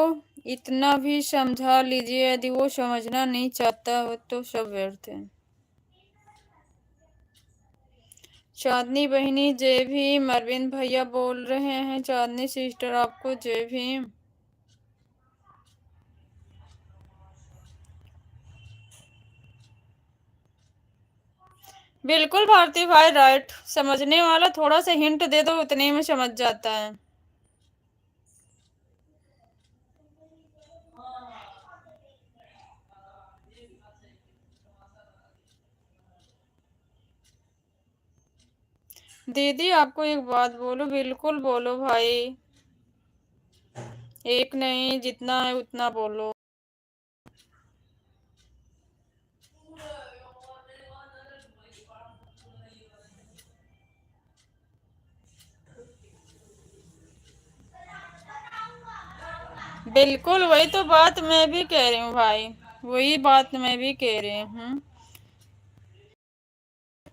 इतना भी समझा लीजिए, यदि वो समझना नहीं चाहता हो तो सब व्यर्थ है। चांदनी बहिनी जय भीम, अरविंद भैया बोल रहे हैं चांदनी सिस्टर आपको जय भीम। बिल्कुल भारती भाई राइट, समझने वाला थोड़ा सा हिंट दे दो उतने में समझ जाता है। दीदी आपको एक बात बोलो, बिल्कुल बोलो भाई, एक नहीं जितना है उतना बोलो। बिल्कुल वही तो बात मैं भी कह रही हूँ भाई, वही बात मैं भी कह रही हूँ।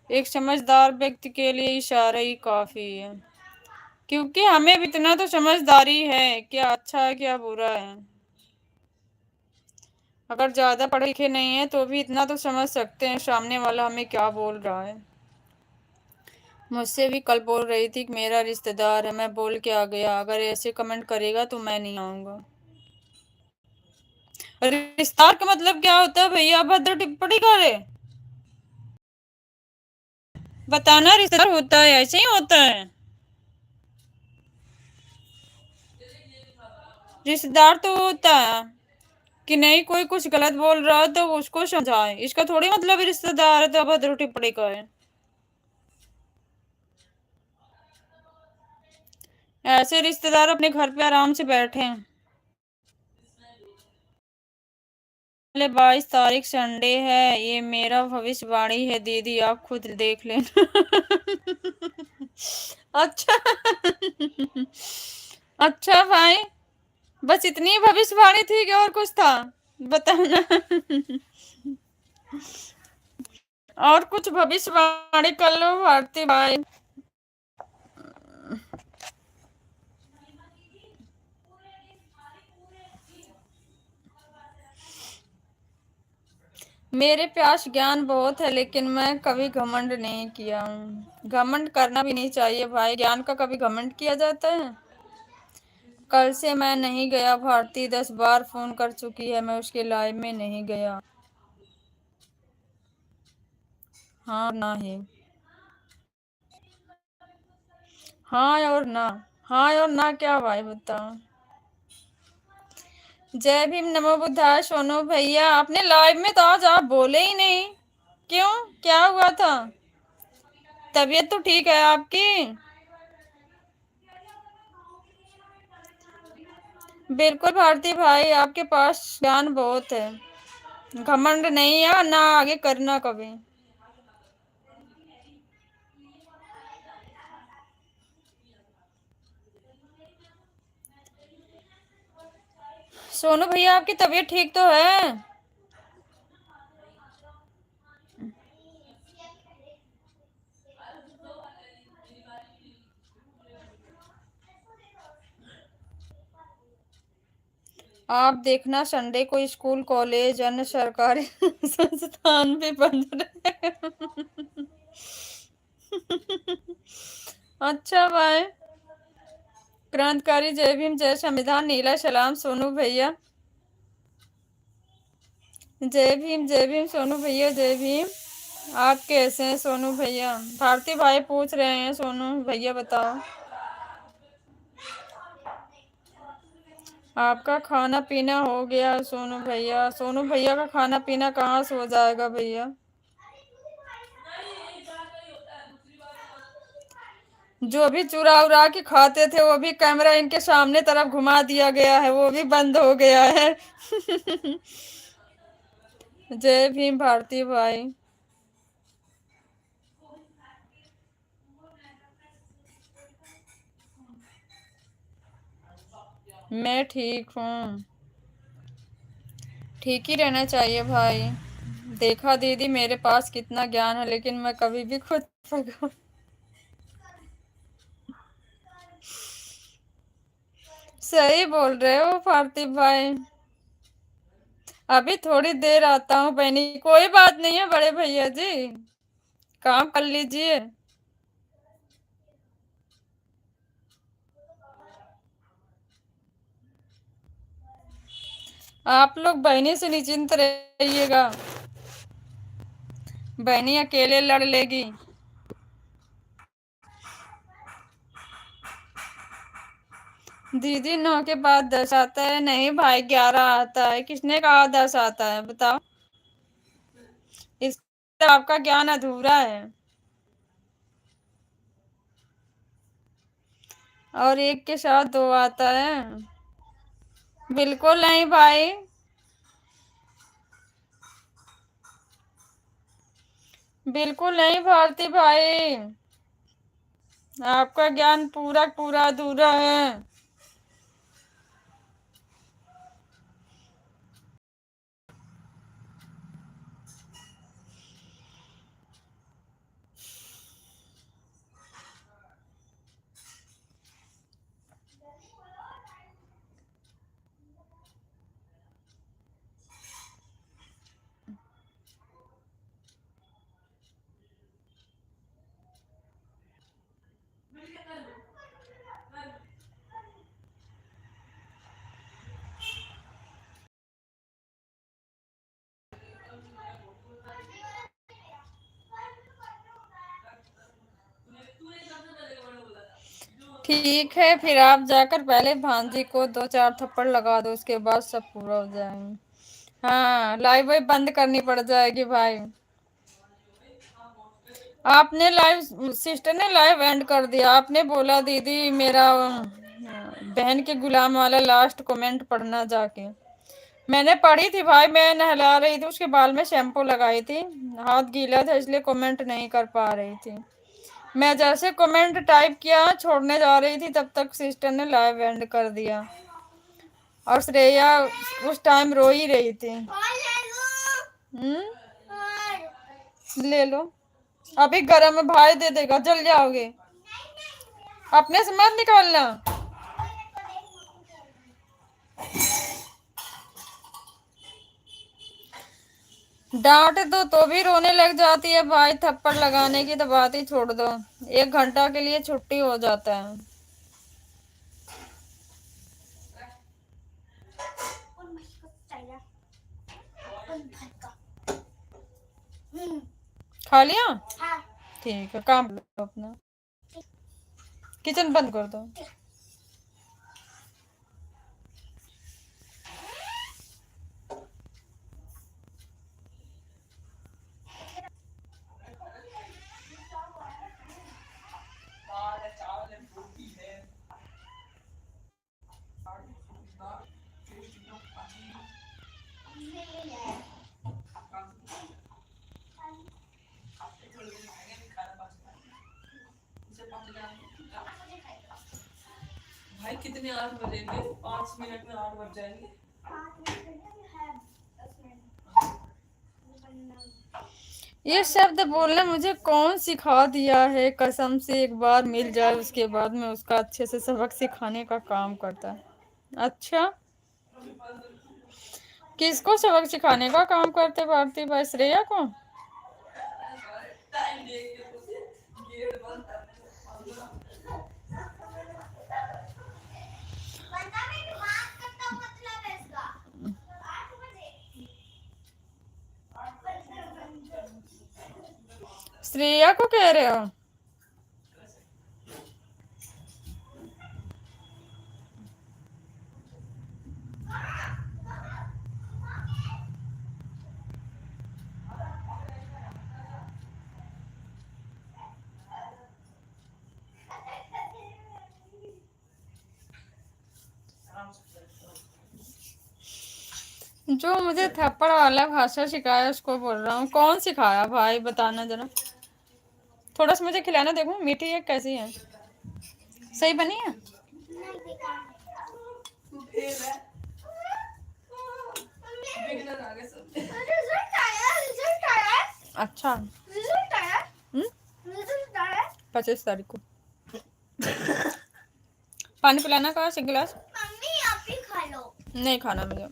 एक समझदार व्यक्ति के लिए इशारा ही काफी है, क्योंकि हमें भी इतना तो समझदारी है क्या अच्छा है क्या बुरा है। अगर ज्यादा पढ़े लिखे नहीं है तो भी इतना तो समझ सकते हैं सामने वाला हमें क्या बोल रहा है। मुझसे भी कल बोल रही थी कि मेरा रिश्तेदार है, मैं बोल के आ गया अगर ऐसे कमेंट करेगा तो मैं नहीं आऊंगा। रिश्तेदार का मतलब क्या होता है भैया? अभद्र टिप्पणी करे बताना। रिश्तेदार होता है ऐसे ही होता है। रिश्तेदार तो होता है कि नहीं, कोई कुछ गलत बोल रहा है तो उसको समझाए, इसका थोड़ी मतलब रिश्तेदार है तो अभद्र टिप्पणी करे। ऐसे रिश्तेदार अपने घर पे आराम से बैठे हैं। 22 तारीख संडे है, ये मेरा भविष्यवाणी है दीदी, आप खुद देख लेना। अच्छा। अच्छा भाई, बस इतनी भविष्यवाणी थी कि और कुछ था? बताना। और कुछ भविष्यवाणी कर लो भारती भाई। मेरे पास ज्ञान बहुत है लेकिन मैं कभी घमंड नहीं किया हूँ। घमंड करना भी नहीं चाहिए भाई, ज्ञान का कभी घमंड किया जाता है? कल से मैं नहीं गया, भारती 10 बार फोन कर चुकी है, मैं उसके लाइव में नहीं गया। हाँ ना ही। हाँ और ना। हाँ और ना क्या भाई बताओ। जय भीम, नमो बुद्धाय। सोनू भैया आपने लाइव में तो आज आप बोले ही नहीं, क्यों? क्या हुआ था? तबीयत तो ठीक है आपकी? बिल्कुल भारती भाई, आपके पास ज्ञान बहुत है, घमंड नहीं है ना आगे करना कभी। सोनू भैया आपकी तबीयत ठीक तो है? आप देखना संडे को स्कूल कॉलेज अन्य सरकारी संस्थान भी बंद रहे। अच्छा भाई। क्रांतिकारी जय भीम, जय संविधान, नीला सलाम सोनू भैया। जय भीम जय भीम सोनू भैया, जय भीम। आप कैसे हैं सोनू भैया? भारती भाई पूछ रहे हैं सोनू भैया बताओ। आपका खाना पीना हो गया सोनू भैया? सोनू भैया का खाना पीना कहाँ से हो जाएगा भैया? जो भी चुरा उरा के खाते थे वो भी कैमरा इनके सामने तरफ घुमा दिया गया है, वो भी बंद हो गया है। जय भीम भारती भाई। मैं ठीक हूँ। ठीक ही रहना चाहिए भाई। देखा दीदी मेरे पास कितना ज्ञान है, लेकिन मैं कभी भी खुद सही बोल रहे हो भारती भाई। अभी थोड़ी देर आता हूँ बहनी। कोई बात नहीं है बड़े भैया जी, काम कर लीजिए। आप लोग बहनी से निश्चिंत रहिएगा, बहनी अकेले लड़ लेगी। दीदी 9 के बाद 10 आता है? नहीं भाई 11 आता है। किसने कहा 10 आता है बताओ? इस आपका ज्ञान अधूरा है। और एक के साथ 2 आता है? बिल्कुल नहीं भाई, बिल्कुल नहीं भारती भाई, आपका ज्ञान पूरा पूरा अधूरा है। ठीक है, फिर आप जाकर पहले भांजी को 2-4 थप्पड़ लगा दो, उसके बाद सब पूरा हो जाएगा। हाँ, लाइव वाइव बंद करनी पड़ जाएगी भाई। आपने लाइव, सिस्टर ने लाइव एंड कर दिया। आपने बोला दीदी मेरा बहन के गुलाम वाला लास्ट कमेंट पढ़ना जाके। मैंने पढ़ी थी भाई, मैं नहला रही थी, उसके बाल में शैम्पू लगाई थी, हाथ गीला था इसलिए कमेंट नहीं कर पा रही थी। मैं जैसे कमेंट टाइप किया छोड़ने जा रही थी, तब तक सिस्टर ने लाइव एंड कर दिया। और श्रेया उस टाइम रो ही रही थी। ले लो, अभी गर्म है भाई, दे देगा, जल जाओगे। अपने से मत निकालना। डांट दो तो भी रोने लग जाती है भाई, थप्पड़ लगाने की तो बात ही छोड़ दो। 1 घंटा के लिए छुट्टी हो जाता है। खा लिया? ठीक है, काम लो अपना, किचन बंद कर दो। भाई कितने 8 बजेंगे? 5 मिनट में 8 बज जाएंगे। ये शब्द बोलना मुझे कौन सिखा दिया है? कसम से एक बार मिल जाए उसके बाद में उसका अच्छे से सबक सिखाने का काम करता है। अच्छा, किसको सबक सिखाने का काम करते भारती भाई? श्रेया को? श्रेया को कह रहे हो? जो मुझे थप्पड़ वाला भाषा सिखाया उसको बोल रहा हूँ। कौन सिखाया भाई, बताना जरा। थोड़ा सा मुझे खिलाना, देखूं मीठी है कैसी है, सही बनी है? अच्छा, 25 तारीख को। पानी पिलाना का 1 गिलास। मम्मी आप ही खा लो। नहीं खाना मुझे।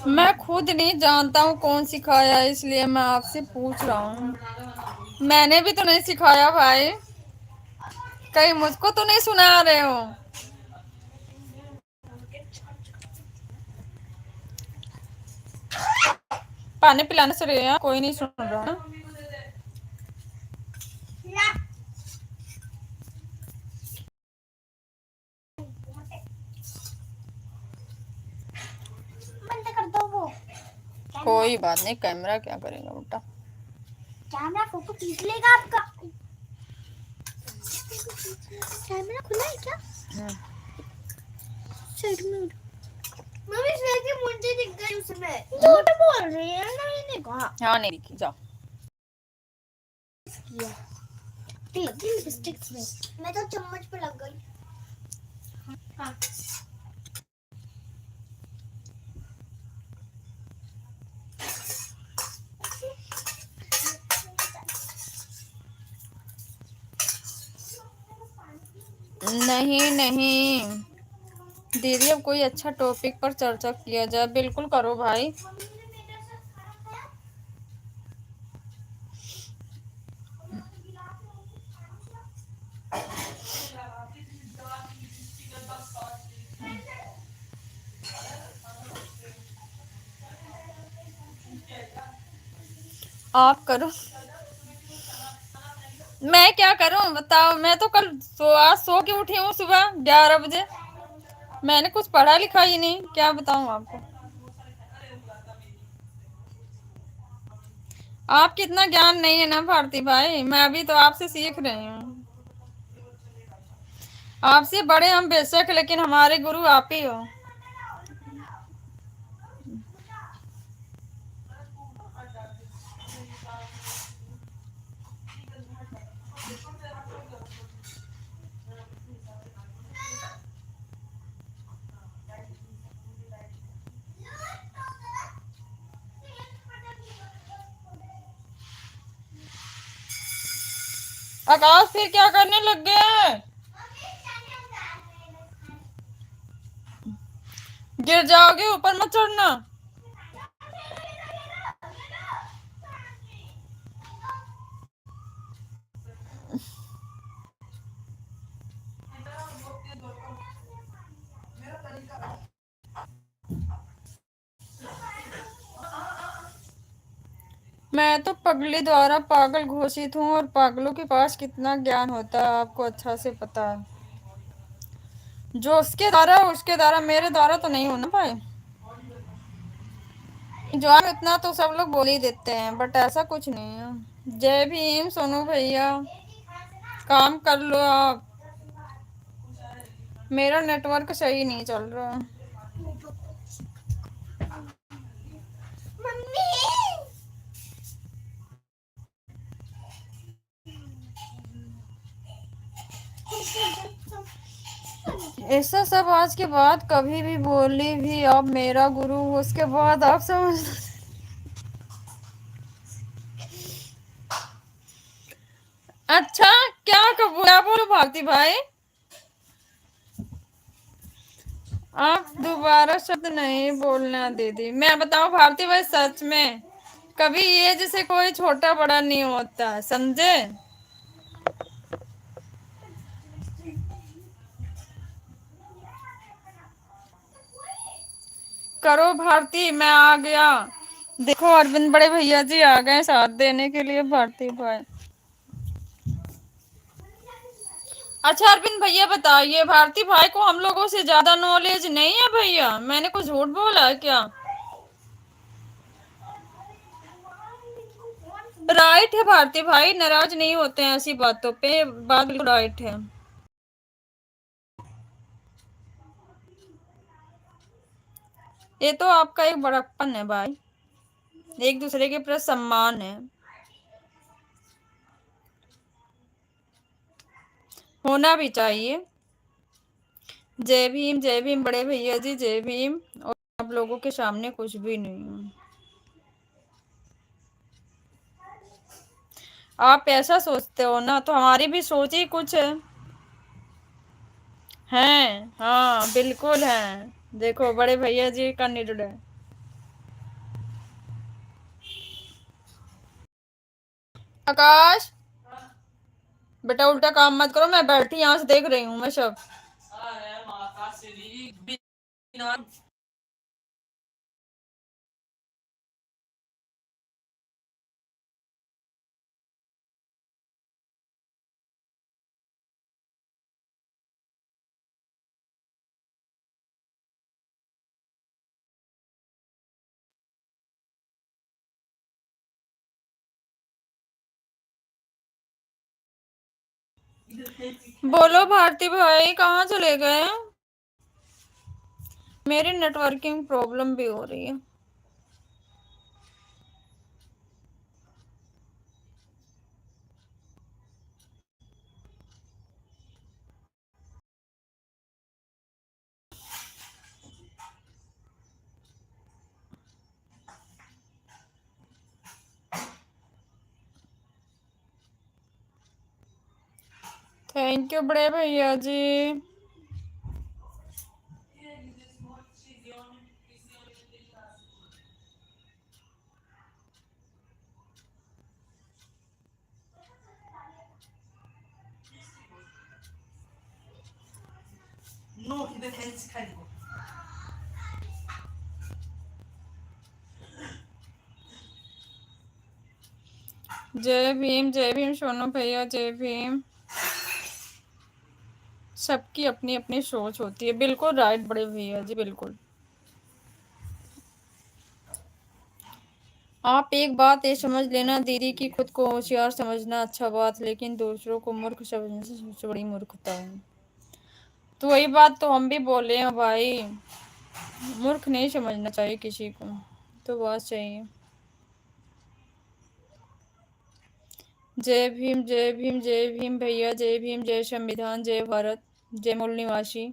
मैं खुद नहीं जानता हूँ कौन सिखाया, इसलिए मैं आपसे पूछ रहा हूँ। मैंने भी तो नहीं सिखाया भाई, कहीं मुझको तो नहीं सुना रहे हो? पानी पिलाने से रहे हैं, कोई नहीं सुन रहा। बंद कर दो वो। कोई बात नहीं, कैमरा क्या करेगा बेटा? कैमरा फोटो खींच लेगा आपका। कैमरा खुला है क्या? साइड में। मम्मी सर की मुंडी दिख गई उसमें। झूठ बोल रही है ना, मैंने कहा। हाँ नहीं दिखी, जाओ। लिपस्टिक में मैं तो चम्मच पे लग गई। हाँ। नहीं नहीं, दीदी अब कोई अच्छा टॉपिक पर चर्चा किया जाए। बिल्कुल करो भाई। मम्मी ने मेरा सर खा लिया। आप करो। मैं क्या करूं बताओ। मैं तो कल आज सो के उठी हूँ सुबह 11 बजे। मैंने कुछ पढ़ा लिखा ही नहीं, क्या बताऊं आपको। आपकी इतना ज्ञान नहीं है ना भारती भाई, मैं अभी तो आपसे सीख रही हूँ। आपसे बड़े हम बेशक, लेकिन हमारे गुरु आप ही हो। आकाश फिर क्या करने लग गए? गिर जाओगे, ऊपर मत चढ़ना। मैं तो पगली द्वारा पागल घोषित हूँ, और पागलों के पास कितना ज्ञान होता है आपको अच्छा से पता है। जो उसके द्वारा मेरे द्वारा तो नहीं होना भाई। ज्वान इतना तो सब लोग बोल ही देते हैं, बट ऐसा कुछ नहीं है। जय भीम सोनू भैया, काम कर लो आप। मेरा नेटवर्क सही नहीं चल रहा। मम्मी ऐसा सब आज के बाद कभी भी बोली भी आप मेरा गुरु हो, उसके बाद आप समझ। अच्छा, क्या बोलो भारती भाई। आप दोबारा शब्द नहीं बोलना दीदी। मैं बताऊं भारती भाई, सच में कभी ये जैसे कोई छोटा बड़ा नहीं होता, समझे। करो भारती, मैं आ गया। देखो अरविंद बड़े भैया जी आ गए साथ देने के लिए भारती भाई। अच्छा अरविंद भैया बताइए, भारती भाई को हम लोगों से ज्यादा नॉलेज नहीं है भैया? मैंने कुछ झूठ बोला है क्या? राइट है भारती भाई, नाराज नहीं होते हैं ऐसी बातों पे, बात बिल्कुल राइट है। ये तो आपका एक बड़प्पन है भाई, एक दूसरे के प्रति सम्मान है, होना भी चाहिए। जय भीम बड़े भैया जी, जय भीम। और आप लोगों के सामने कुछ भी नहीं हूँ। आप ऐसा सोचते हो ना, तो हमारी भी सोच ही कुछ है। हैं, हाँ बिल्कुल है। देखो बड़े भैया जी का निर्णय। आकाश बेटा उल्टा काम मत करो, मैं बैठी यहाँ से देख रही हूँ मैं सब। बोलो भारती भाई, कहाँ चले गए? मेरी नेटवर्किंग प्रॉब्लम भी हो रही है। थैंक यू बड़े भैया जी। जय भीम सोनू भैया, जय भीम। सबकी अपनी अपनी सोच होती है, बिल्कुल राइट बड़े भैया जी, बिल्कुल। आप एक बात ये समझ लेना दीदी कि खुद को होशियार समझना अच्छा बात, लेकिन दूसरों को मूर्ख समझने से सबसे बड़ी मूर्खता है। तो वही बात तो हम भी बोले हैं भाई, मूर्ख नहीं समझना चाहिए किसी को, तो बात चाहिए। जय भीम जय भीम जय भीम भैया, जय भीम, जय संविधान, जय भारत, जय मूल निवासी।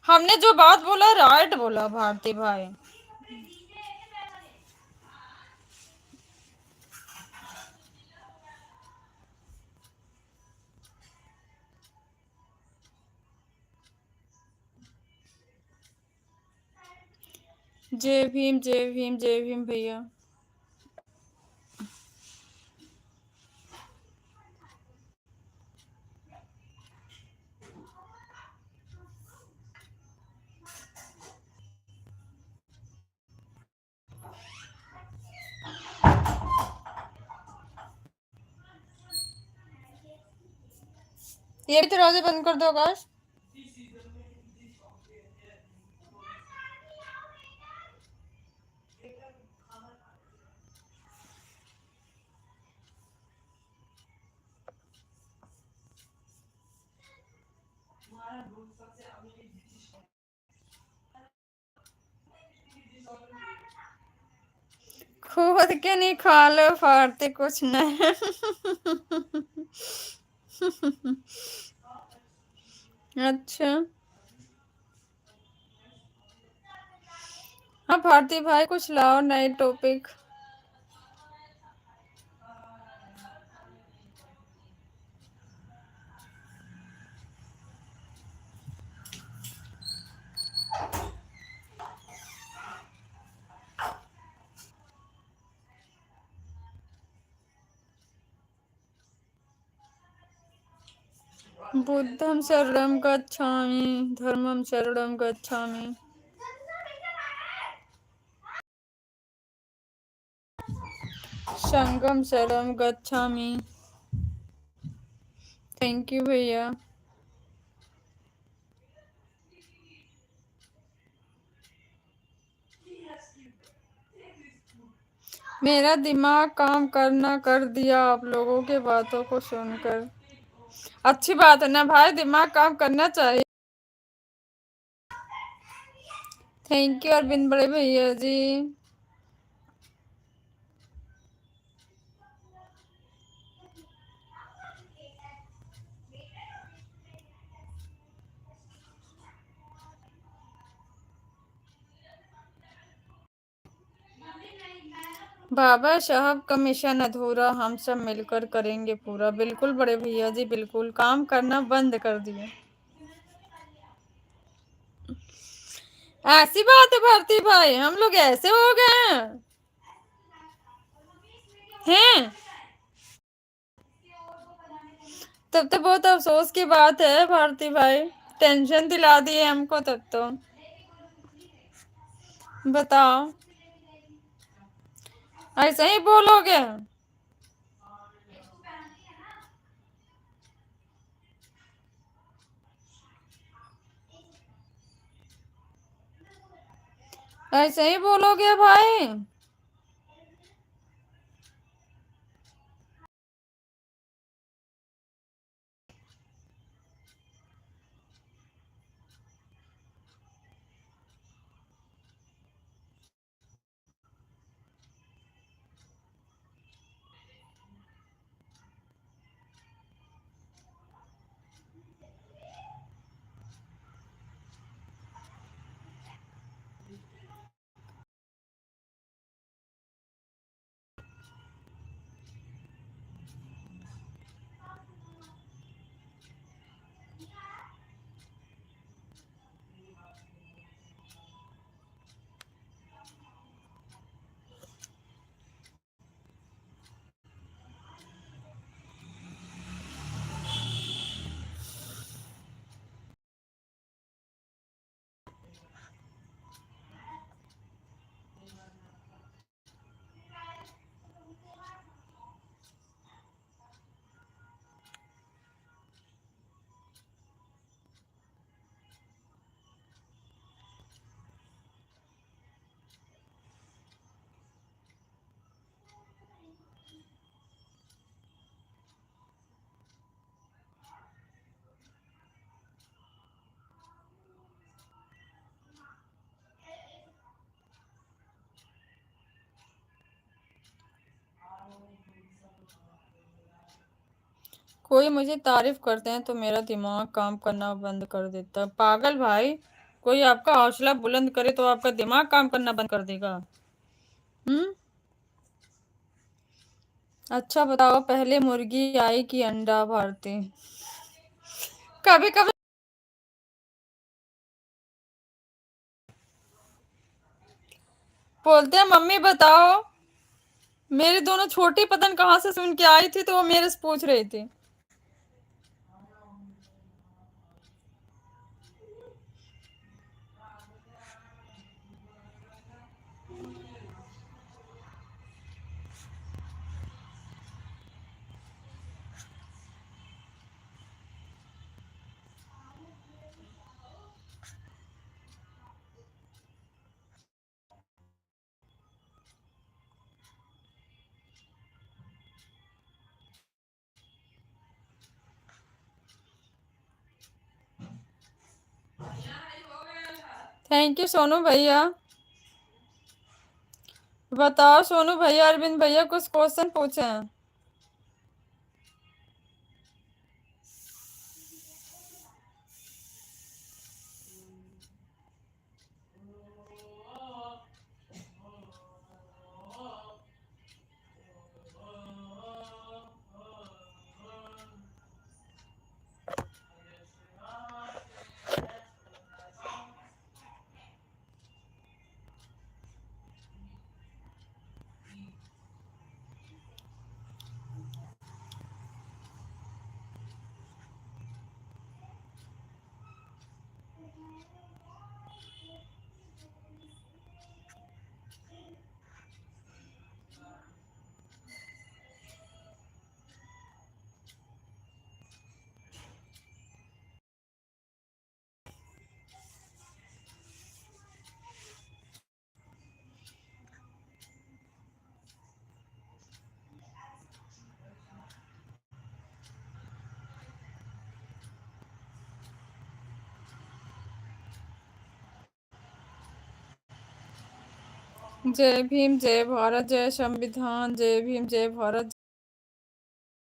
हमने जो बात बोला राइट बोला भारती भाई। जय भीम जय भीम जय भीम भैया। ये भी दरवाजे बंद कर दो आकाश। खुद के नहीं खा लो फाड़ते कुछ नहीं। अच्छा हाँ भारती भाई, कुछ लाओ नए टॉपिक। बुद्धं शरणं गच्छामि, धर्मं शरणं गच्छामि, संघं शरणं गच्छामि। थैंक यू भैया। मेरा दिमाग काम करना कर दिया आप लोगों के बातों को सुनकर। अच्छी बात है ना भाई, दिमाग काम करना चाहिए। थैंक यू अरविंद बड़े भैया जी। बाबा साहब का मिशन अधूरा, हम सब मिलकर करेंगे पूरा। बिल्कुल बड़े भैया जी, बिल्कुल काम करना बंद कर दिए। ऐसी बात है भारती भाई, हम लोग ऐसे हो गए हैं। तब तो बहुत अफसोस की बात है भारती भाई, टेंशन दिला दिए हमको तब तो। बताओ, ऐसे ही बोलोगे? ऐसे ही बोलोगे भाई? कोई मुझे तारीफ करते हैं तो मेरा दिमाग काम करना बंद कर देता है। पागल भाई, कोई आपका हौसला बुलंद करे तो आपका दिमाग काम करना बंद कर देगा। हम्म। अच्छा बताओ, पहले मुर्गी आई कि अंडा भारती? कभी कभी बोलते हैं मम्मी बताओ, मेरी दोनों छोटी पतन कहाँ से सुन के आई थी तो वो मेरे से पूछ रही थी। थैंक यू सोनू भैया। बताओ सोनू भैया, अरविंद भैया कुछ क्वेश्चन पूछे हैं। जय भीम, जय भारत, जय संविधान, जय भीम, जय भारत।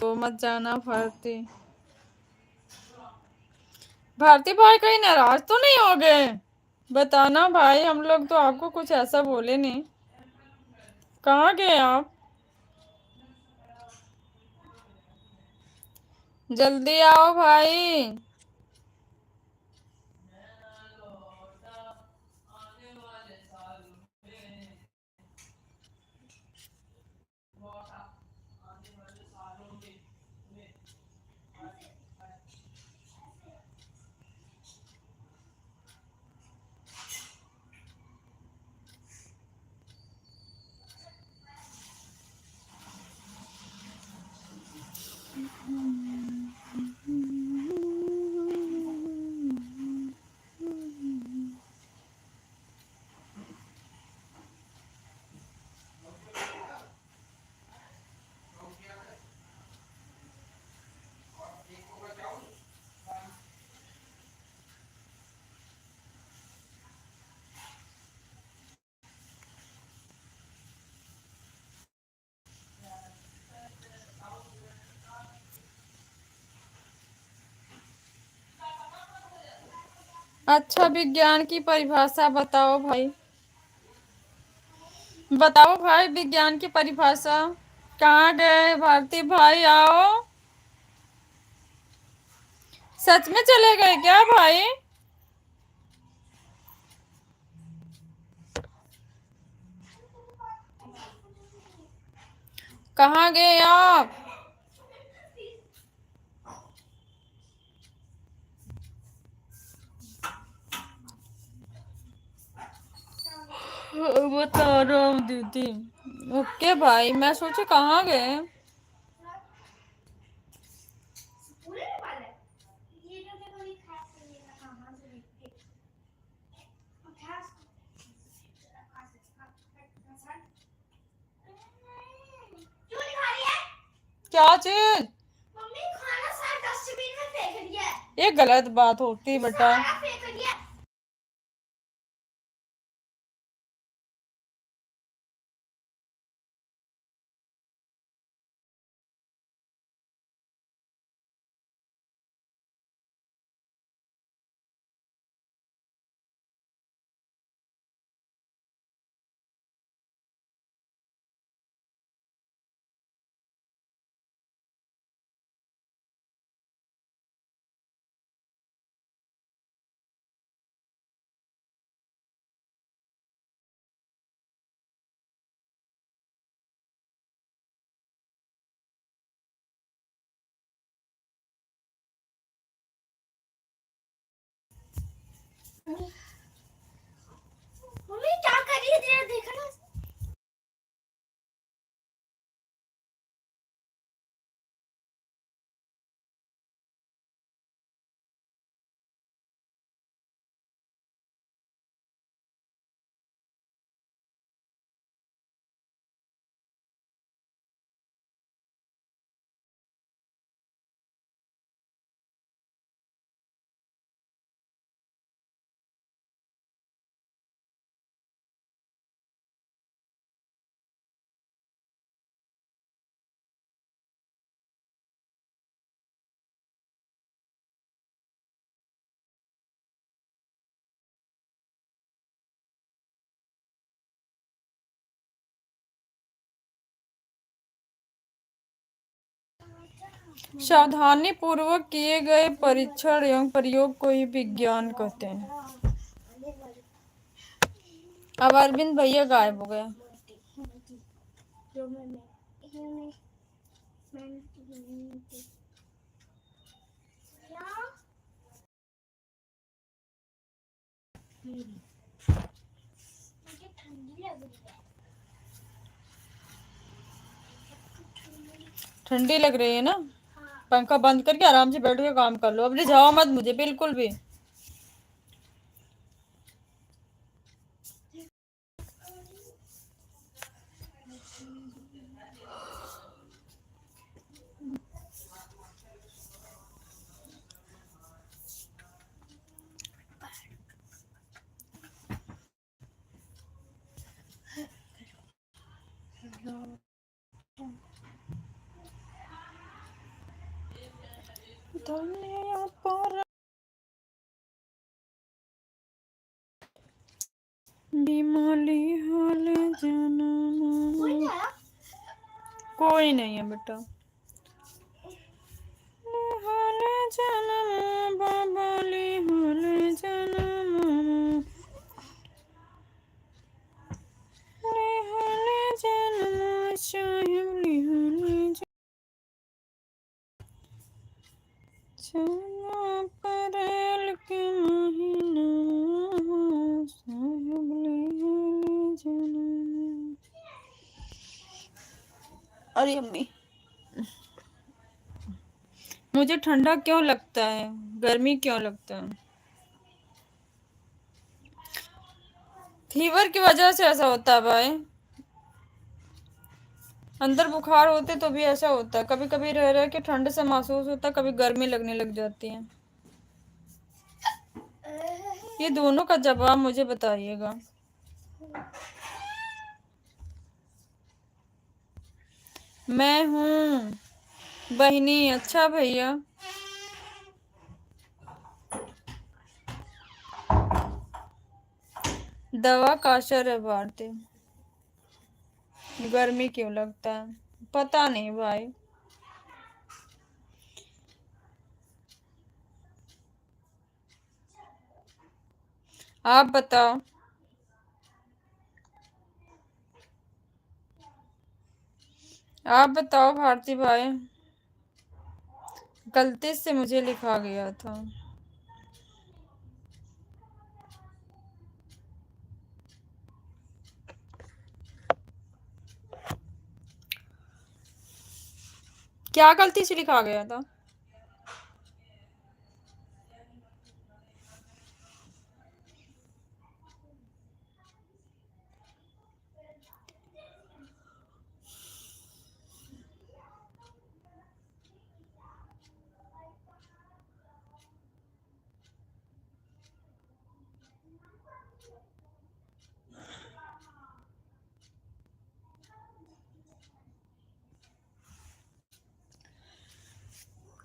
तो मत जाना भारती। भारती भाई कहीं नाराज तो नहीं हो गए? बताना भाई, हम लोग तो आपको कुछ ऐसा बोले नहीं। कहाँ गए आप? जल्दी आओ भाई। अच्छा, विज्ञान की परिभाषा बताओ भाई। बताओ भाई विज्ञान की परिभाषा। कहाँ गए भारती भाई, आओ। सच में चले गए क्या भाई? कहाँ गए आप? बता रहा हूँ दीदी। ओके भाई, मैं सोचे कहाँ गए। पूरे में वाला है। ये जो देखो ये खास है, ये कहाँ से देखते खास क्यों नहीं खा रही है? क्या चीज? मम्मी खाना सारा डस्टबिन में फेंक दिया है। ये गलत बात होती है बेटा। सारा फेंक दिया। मम्मी क्या कर रही है, तेरा देखा ना। सावधानी पूर्वक किए गए परीक्षण एवं प्रयोग को ही विज्ञान कहते हैं। अब अरविंद भैया गायब हो गए। मुझे ठंडी लग रही है। ठंडी लग रही है ना? हाँ। पंखा बंद करके आराम से बैठ के काम कर लो, अब रिझाओ मत मुझे बिल्कुल भी। दुनिया पर बिमली हाल जन्म। कोई नहीं आया? कोई नहीं है बेटा। हाल जन्म बबली हाल जन्म, हाल जन्म साहिबली हाल चलो अप्रैल के महीना साहिबली हाल जन्म। अरे अम्मी, मुझे ठंडा क्यों लगता है, गर्मी क्यों लगता है? फीवर की वजह से ऐसा होता है भाई। अंदर बुखार होते तो भी ऐसा होता है, कभी कभी रह रह के ठंड से महसूस होता है, कभी गर्मी लगने लग जाती है। ये दोनों का जवाब मुझे बताइएगा। मैं हूँ बहिनी। अच्छा भैया, दवा का असर है भारती। गर्मी क्यों लगता है पता नहीं भाई। आप बताओ। आप बताओ भारती भाई, गलती से मुझे लिखा गया था। क्या गलती से लिखा गया था?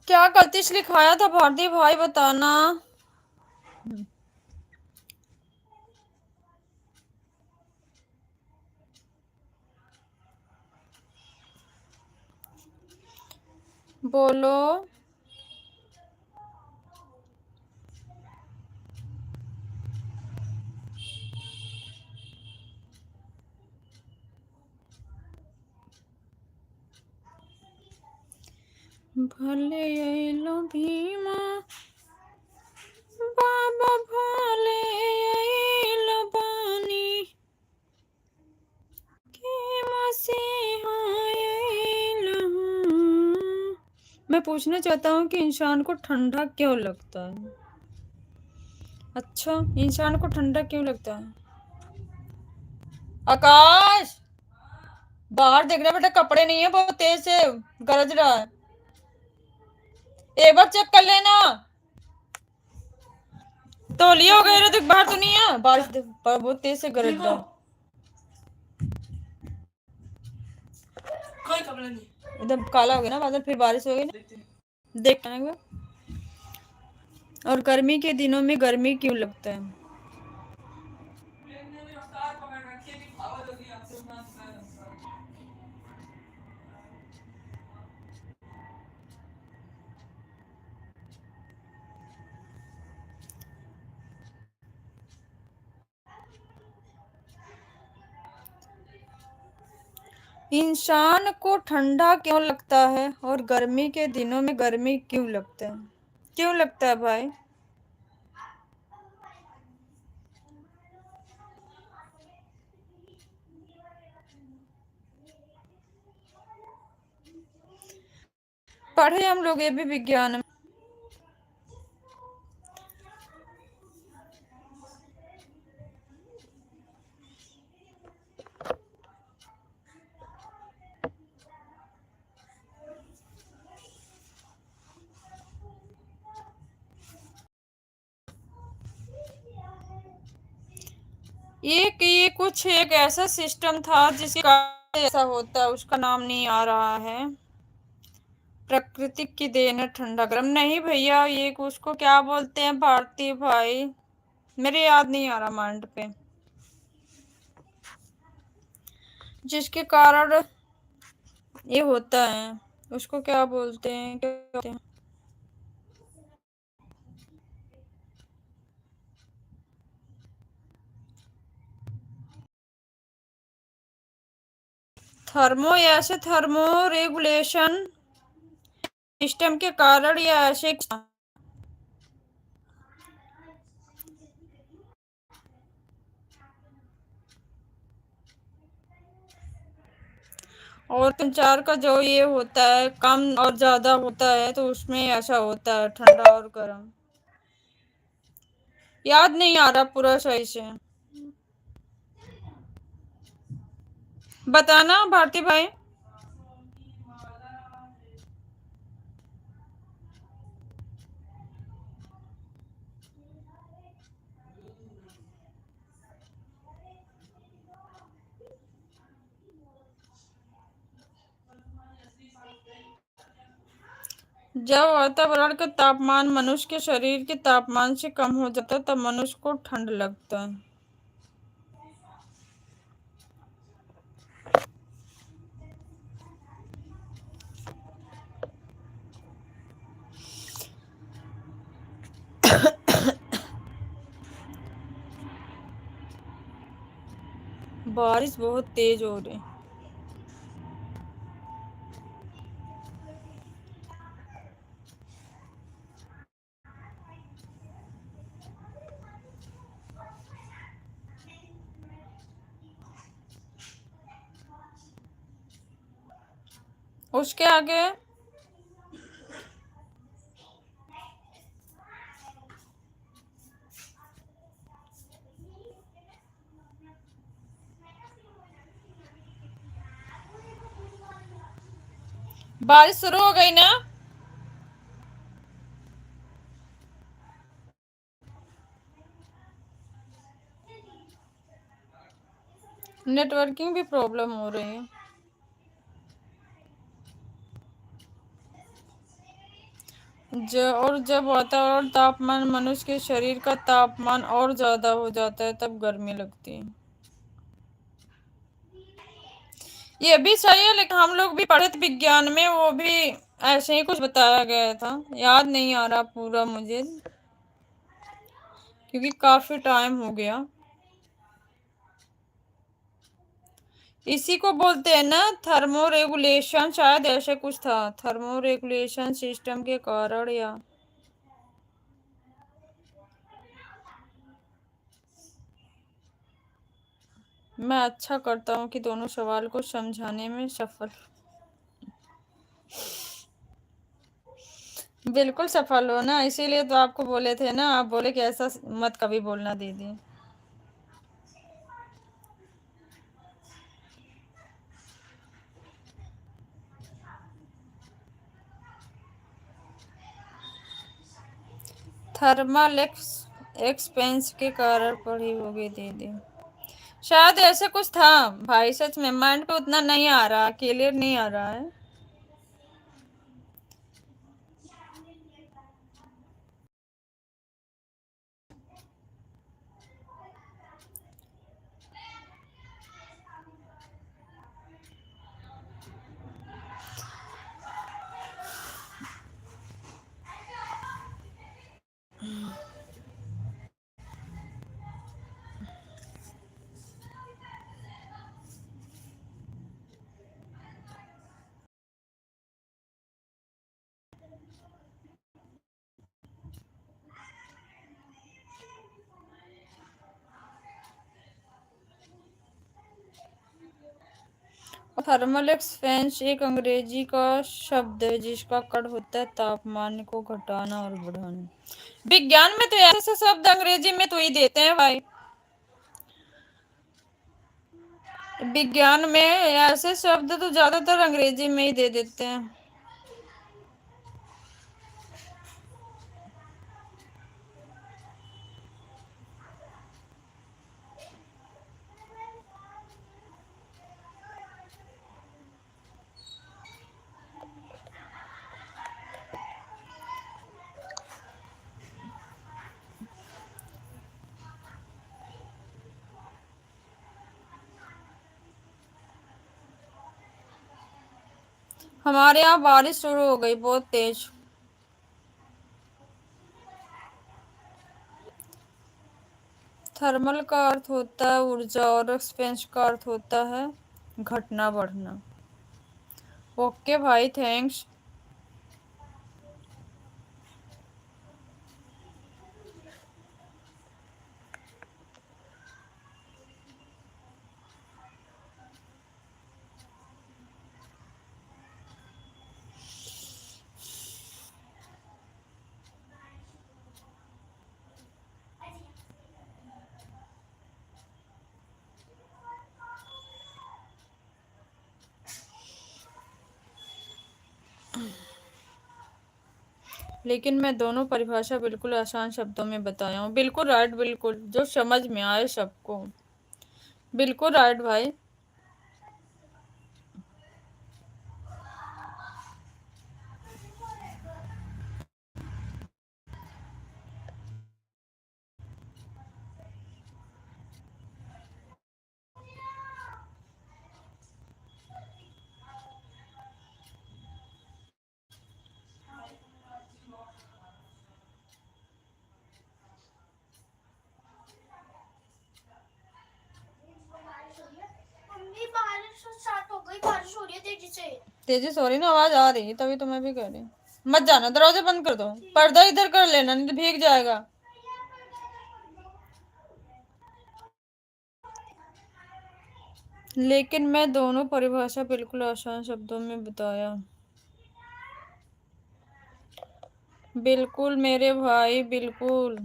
क्या गलती से लिखाया था भारती भाई, बताना। बोलो। भले अइलो भीमा बाबा भले मैं पूछना चाहता हूँ कि इंसान को ठंडा क्यों लगता है? अच्छा, इंसान को ठंडा क्यों लगता है? आकाश, बाहर देख रहा बेटा, कपड़े नहीं है, बहुत तेज से गरज रहा है। एक बार चेक कर लेना। तौलिया हो गया, देख बाहर तो नहीं है, बारिश बहुत तेज से गरज रहा है। कोई कपड़ा नहीं, एकदम काला हो गया ना बादल, फिर बारिश हो गई ना, देख एक बार। और गर्मी के दिनों में गर्मी क्यों लगता है? इंसान को ठंडा क्यों लगता है और गर्मी के दिनों में गर्मी क्यों लगता है? क्यों लगता है भाई? पढ़े हम लोग ये भी विज्ञान में। ये कुछ एक ऐसा सिस्टम था जिसके कारण ऐसा होता है, उसका नाम नहीं आ रहा है। प्रकृति की देन है ठंडा गर्म। नहीं भैया, ये उसको क्या बोलते हैं भारती भाई, मेरे याद नहीं आ रहा माइंड पे। जिसके कारण ये होता है उसको क्या बोलते हैं, क्या बोलते हैं? थर्मो, या ऐसे थर्मो रेगुलेशन सिस्टम के कारण, या ऐसे और संचार का जो ये होता है कम और ज्यादा होता है, तो उसमें ऐसा होता है ठंडा और गर्म। याद नहीं आ रहा पूरा सही से, बताना भारती भाई। जब वातावरण का तापमान मनुष्य के शरीर के तापमान से कम हो जाता है तब मनुष्य को ठंड लगता है। बारिश बहुत तेज हो रही है। उसके आगे बारिश शुरू हो गई ना। नेटवर्किंग भी प्रॉब्लम हो रही है। जब वातावरण तापमान मनुष्य के शरीर का तापमान और ज्यादा हो जाता है तब गर्मी लगती है। ये भी सही है, लेकिन हम लोग भी पढ़े थे विज्ञान में, वो भी ऐसे ही कुछ बताया गया था। याद नहीं आ रहा पूरा मुझे, क्योंकि काफी टाइम हो गया। इसी को बोलते हैं ना थर्मो रेगुलेशन, शायद ऐसे कुछ था, थर्मो रेगुलेशन सिस्टम के कारण। या मैं अच्छा करता हूँ कि दोनों सवाल को समझाने में सफल। बिल्कुल सफल हो ना, इसीलिए तो आपको बोले थे ना, आप बोले कि ऐसा मत कभी बोलना दीदी। थर्मल एक्सपेंस के कारण पड़ी होगी दीदी, शायद ऐसे कुछ था। भाई सच में माइंड पे उतना नहीं आ रहा, क्लियर नहीं आ रहा है। और थर्मल एक्सपेंस एक अंग्रेजी का शब्द है जिसका अर्थ होता है तापमान को घटाना और बढ़ाना। विज्ञान में तो ऐसे शब्द अंग्रेजी में तो ही देते हैं भाई, विज्ञान में ऐसे शब्द तो ज्यादातर अंग्रेजी में ही दे देते हैं। हमारे यहाँ बारिश शुरू हो गई बहुत तेज। थर्मल का अर्थ होता है ऊर्जा और एक्सपेंस का अर्थ होता है घटना बढ़ना। ओके भाई, थैंक्स। लेकिन मैं दोनों परिभाषा बिल्कुल आसान शब्दों में बताया हूँ। बिल्कुल राइट, बिल्कुल जो समझ में आए सबको। बिल्कुल राइट भाई। मम्मी बारिश स्टार्ट हो गई, बारिश हो रही है तेजी से। तेजी सॉरी ना, आवाज आ रही है तभी तो मैं भी कह रही हूँ। मत जाना, दरवाजा बंद कर दो, पर्दा इधर कर लेना नहीं तो भीग जाएगा। लेकिन मैं दोनों परिभाषा बिल्कुल आसान शब्दों में बताया। बिल्कुल मेरे भाई, बिल्कुल।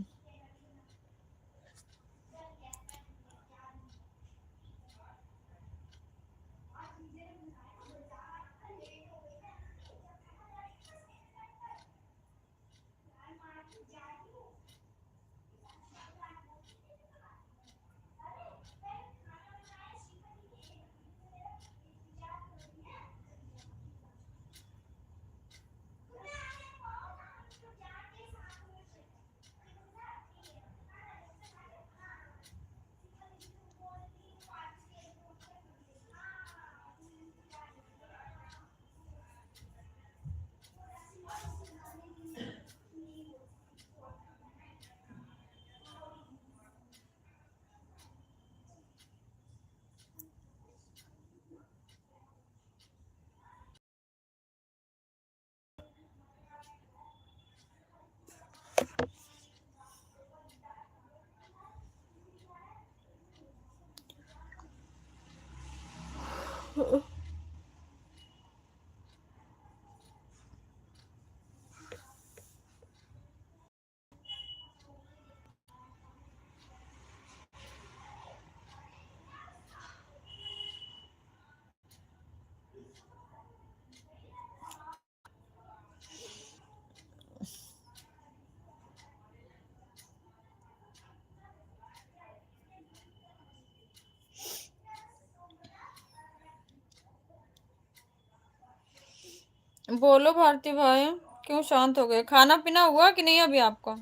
बोलो भारती भाई, क्यों शांत हो गए? खाना पीना हुआ कि नहीं अभी आपको?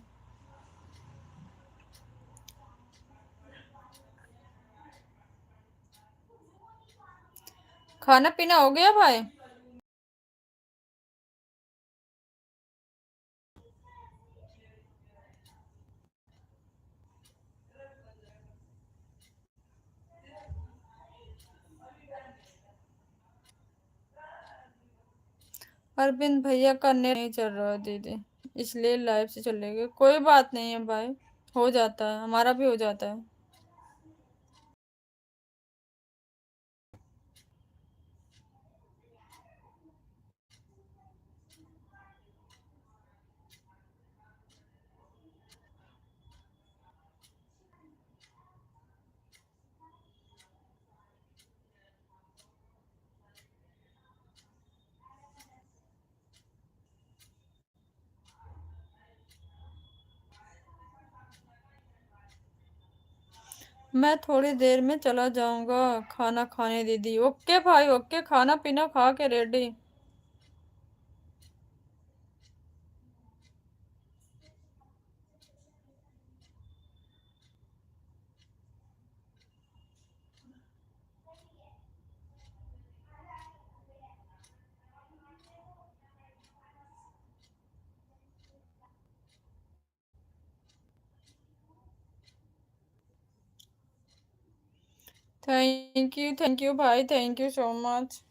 खाना पीना हो गया भाई? अरविंद भैया का नेट नहीं चल रहा है दीदी, इसलिए लाइव से चले गए। कोई बात नहीं है भाई, हो जाता है, हमारा भी हो जाता है। मैं थोड़ी देर में चला जाऊंगा खाना खाने दीदी। ओके भाई, ओके, खाना पीना खा के रेडी। थैंक यू भाई, थैंक यू सो मच।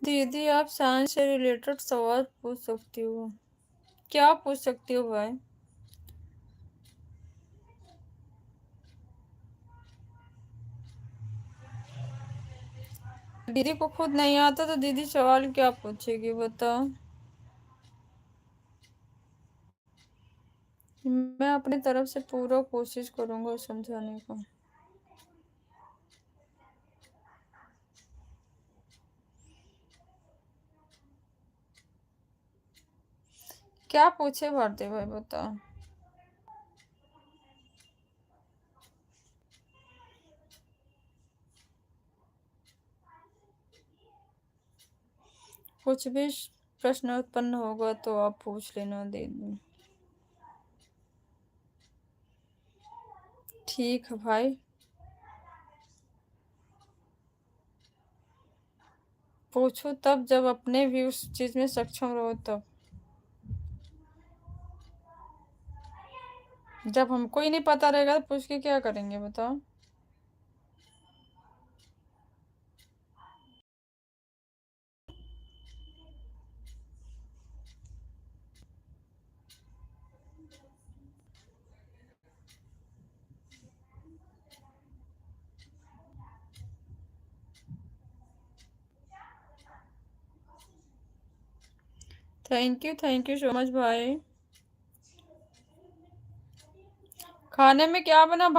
दीदी आप साइंस से रिलेटेड सवाल पूछ सकती हो। क्या पूछ सकती हो भाई? दीदी को खुद नहीं आता तो दीदी सवाल क्या पूछेगी बताओ? मैं अपनी तरफ से पूरा कोशिश करूंगा समझाने का। क्या पूछे भारती भाई बताओ? कुछ भी प्रश्न उत्पन्न होगा तो आप पूछ लेना दीदी। ठीक है भाई। पूछो तब, जब अपने भी उस चीज में सक्षम रहो तब। जब हमको ही नहीं पता रहेगा तो पूछ के क्या करेंगे बताओ? थैंक यू सो मच भाई। खाने में क्या बना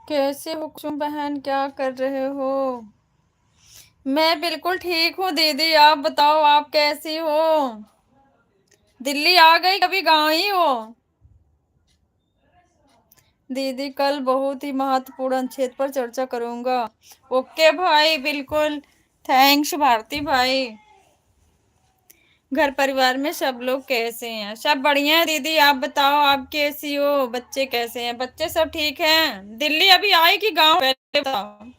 कैसे हो कुसुम बहन, क्या कर रहे हो? मैं बिल्कुल ठीक हूँ दीदी, आप बताओ आप कैसी हो? दिल्ली आ गई कभी गाँव ही हो? दीदी कल बहुत ही महत्वपूर्ण अनुच्छेद पर चर्चा करूंगा। ओके भाई, बिल्कुल। थैंक्स भारती भाई। घर परिवार में सब लोग कैसे हैं? सब बढ़िया है दीदी, आप बताओ आप कैसी हो? बच्चे कैसे हैं? बच्चे सब ठीक हैं? दिल्ली अभी आए कि गांव, पहले बताओ।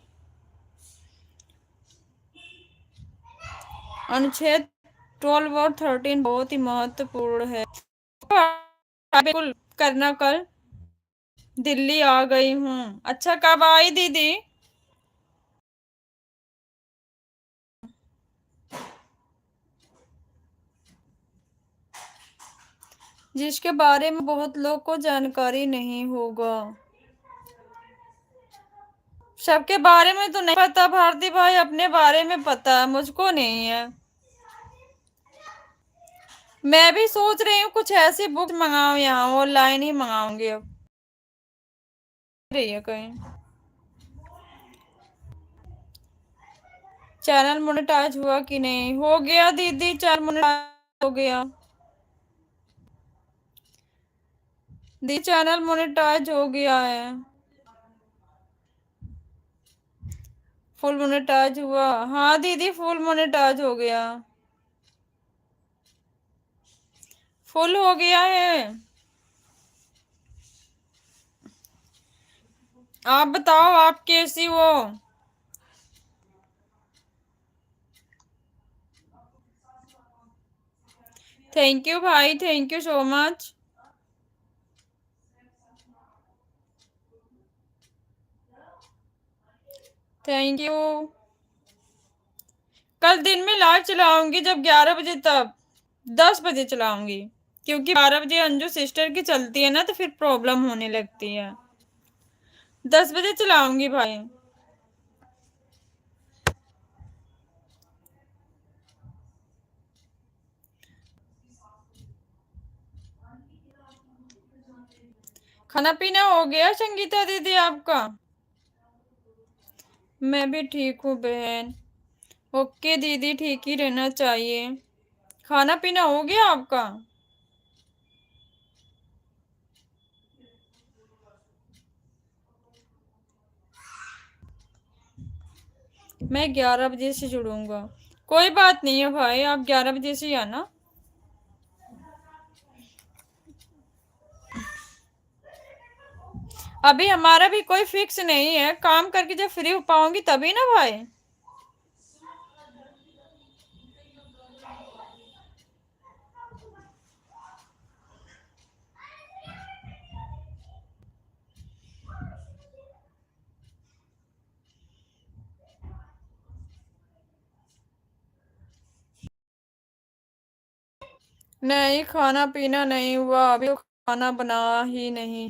अनुच्छेद 12 और 13 बहुत ही महत्वपूर्ण है। बिल्कुल करना कल। दिल्ली आ गई हूँ। अच्छा, कब आई दीदी? जिसके बारे में बहुत लोग को जानकारी नहीं होगा। सबके बारे में तो नहीं पता भारती भाई, अपने बारे में पता है, मुझको नहीं है। मैं भी सोच रही हूँ कुछ ऐसी बुक मंगाऊं, यहाँ ऑनलाइन ही मंगाऊंगी अब। रही है कहीं। चैनल मोनेटाइज हुआ कि नहीं? हो गया दीदी, चैनल मोनेटाइज हो गया। दी चैनल मोनेटाइज हो गया है। फुल मोनेटाइज हुआ? हाँ दीदी, फुल मोनेटाइज हो गया। फुल हो गया है। आप बताओ आप कैसी हो? थैंक यू भाई, thank you so much. Thank you. कल दिन में लाइव चलाऊंगी जब 11 बजे, तब 10 बजे चलाऊंगी, क्योंकि 12 बजे अंजू सिस्टर की चलती है ना, तो फिर प्रॉब्लम होने लगती है। 10 बजे चलाऊंगी भाई। खाना पीना हो गया संगीता दीदी आपका? मैं भी ठीक हूँ बहन। ओके दीदी, ठीक ही रहना चाहिए। खाना पीना हो गया आपका? मैं 11 बजे से जुड़ूंगा। कोई बात नहीं है भाई, आप 11 बजे से ही आना। अभी हमारा भी कोई फिक्स नहीं है, काम करके जब फ्री हो पाऊंगी तभी ना भाई। नहीं, खाना पीना नहीं हुआ अभी, तो खाना बना ही नहीं,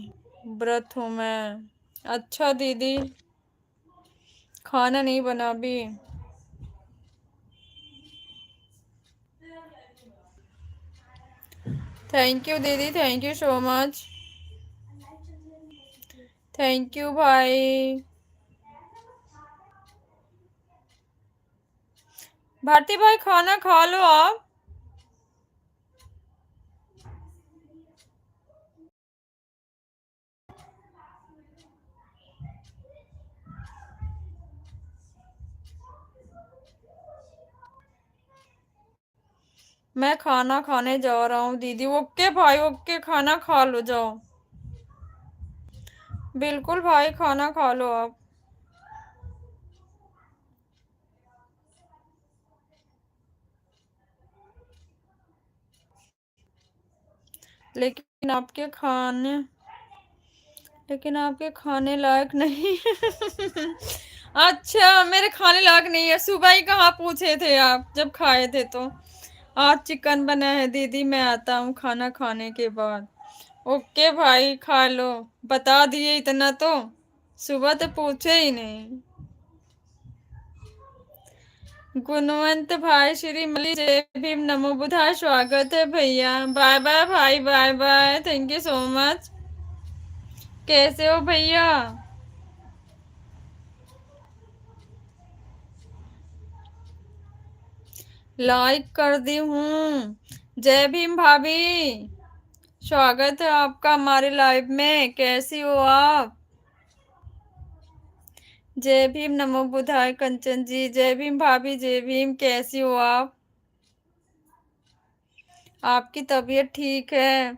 व्रत हूँ मैं। अच्छा दीदी, खाना नहीं बना अभी। थैंक यू दीदी, thank you so much. Thank you भाई। भारती भाई खाना खा लो आप। मैं खाना खाने जा रहा हूँ दीदी। ओके भाई, ओके, खाना खा लो, जाओ। बिल्कुल भाई, खाना खा लो आप। लेकिन आपके खाने लेकिन आपके खाने लायक नहीं। अच्छा, मेरे खाने लायक नहीं है? सुबह ही कहाँ पूछे थे आप जब खाए थे तो? आज चिकन बना है दीदी, मैं आता हूँ खाना खाने के बाद। ओके भाई, खा लो। बता दिए इतना तो, सुबह तो पूछे ही नहीं। गुणवंत भाई, श्री मली, जय भीम, नमो बुधाय, स्वागत है भैया। बाय बाय भाई, bye bye, thank you so much. कैसे हो भैया? लाइक कर दी हूँ। जय भीम भाभी, स्वागत है आपका हमारे लाइव में। कैसी हो आप? जय भीम, नमो बुधाय कंचन जी। जय भीम भाभी, जय भीम। कैसी हो आप? आपकी तबीयत ठीक है?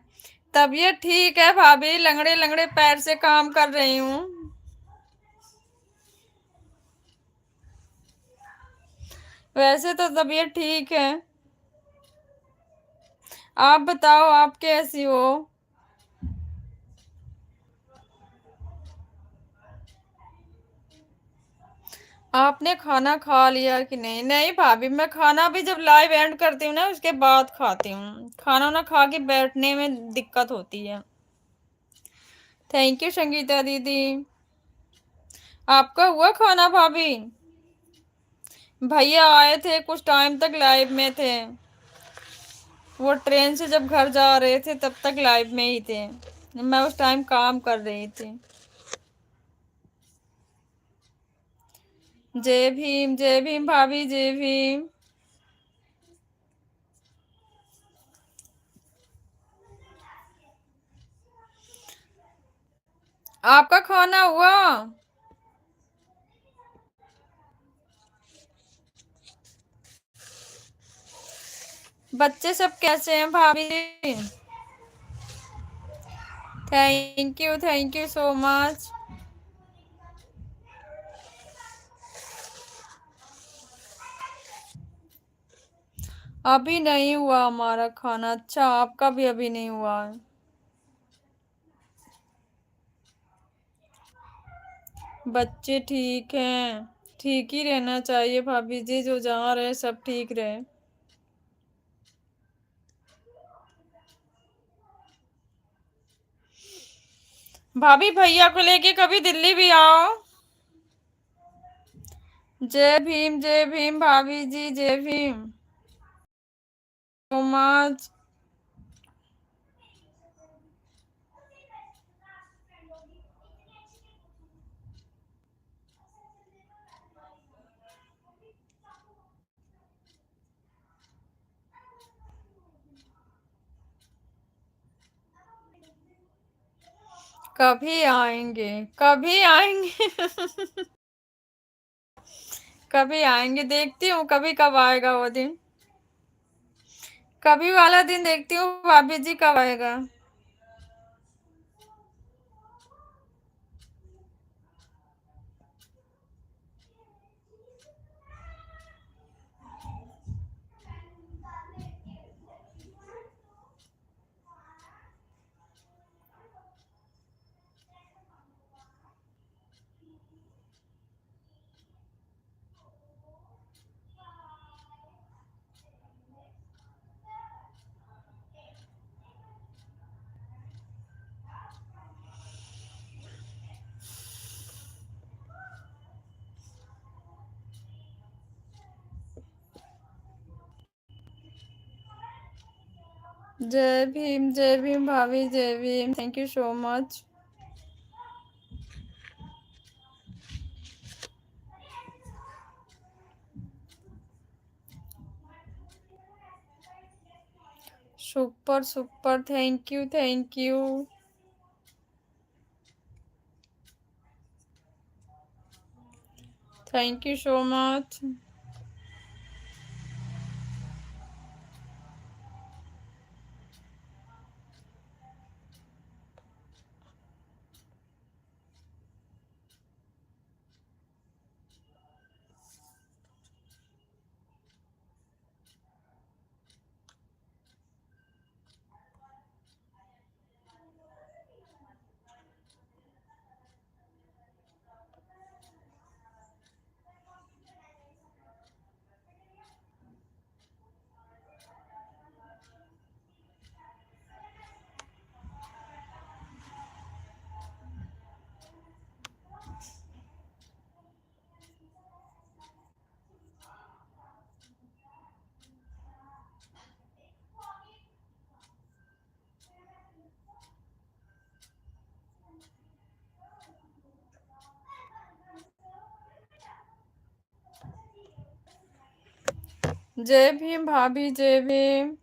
तबीयत ठीक है भाभी, लंगड़े लंगड़े पैर से काम कर रही हूँ। वैसे तो तबीयत ठीक है। आप बताओ, आप कैसी हो? आपने खाना खा लिया कि नहीं? नहीं भाभी, मैं खाना भी जब लाइव एंड करती हूँ ना उसके बाद खाती हूँ। खाना ना खा के बैठने में दिक्कत होती है। थैंक यू संगीता दीदी। आपका हुआ खाना भाभी? भैया आए थे, कुछ टाइम तक लाइव में थे। वो ट्रेन से जब घर जा रहे थे तब तक लाइव में ही थे। मैं उस टाइम काम कर रही थी। जय भीम भाभी, जय भीम। आपका खाना हुआ? बच्चे सब कैसे हैं भाभी? Thank you so much. अभी नहीं हुआ हमारा खाना। अच्छा, आपका भी अभी नहीं हुआ है? बच्चे ठीक हैं? ठीक ही रहना चाहिए भाभी जी, जो जहाँ रहे सब ठीक रहे। भाभी, भैया को लेके कभी दिल्ली भी आओ। जय भीम भाभी जी, जय भीम सो मच। कभी आएंगे, कभी आएंगे। कभी आएंगे, देखती हूँ कभी कब आएगा वो दिन। कभी वाला दिन देखती हूँ भाभी जी, कब आएगा। जय भीम भाभी, जय Bhim. Thank you so much. Super super, thank you thank you. Thank you so much. जय भीम भाभी, जय भीम।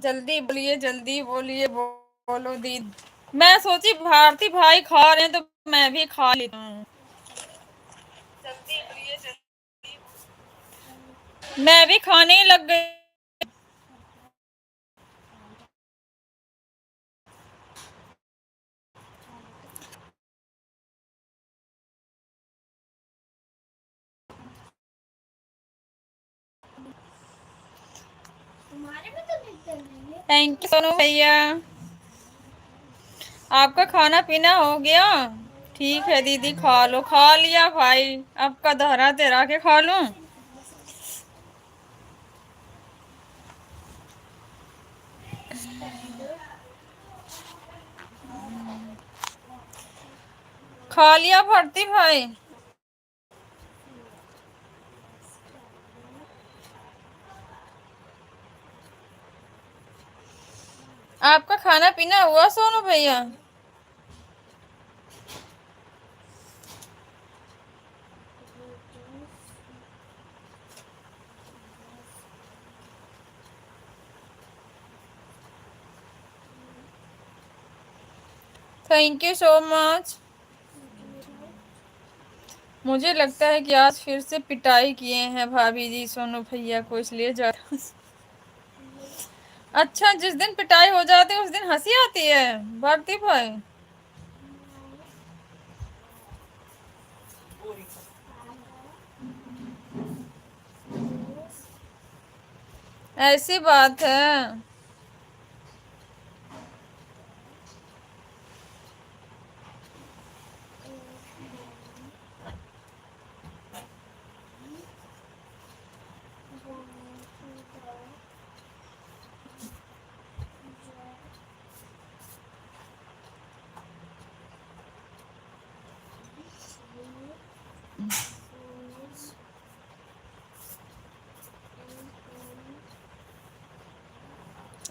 जल्दी बोलिए बोलो दीदी। मैं सोची भारती भाई खा रहे हैं तो मैं भी खा लेती हूँ। जल्दी बोलिए जल्दी। मैं भी खाने ही लग गई। तुम्हारे में तो दिखते नहीं है। थैंक यू सोनू भैया। आपका खाना पीना हो गया? ठीक है दीदी, खा लो। खा लिया भाई, आपका दोहरा तेरा के खा लूं। खा लिया भारती भाई? आपका खाना पीना हुआ सोनू भैया? Thank you so much. मुझे लगता है कि आज फिर से पिटाई किए हैं भाभी जी सोनू भैया को, इसलिए जा। अच्छा, जिस दिन पिटाई हो जाती है उस दिन हंसी आती है भारती भाई? ऐसी बात है।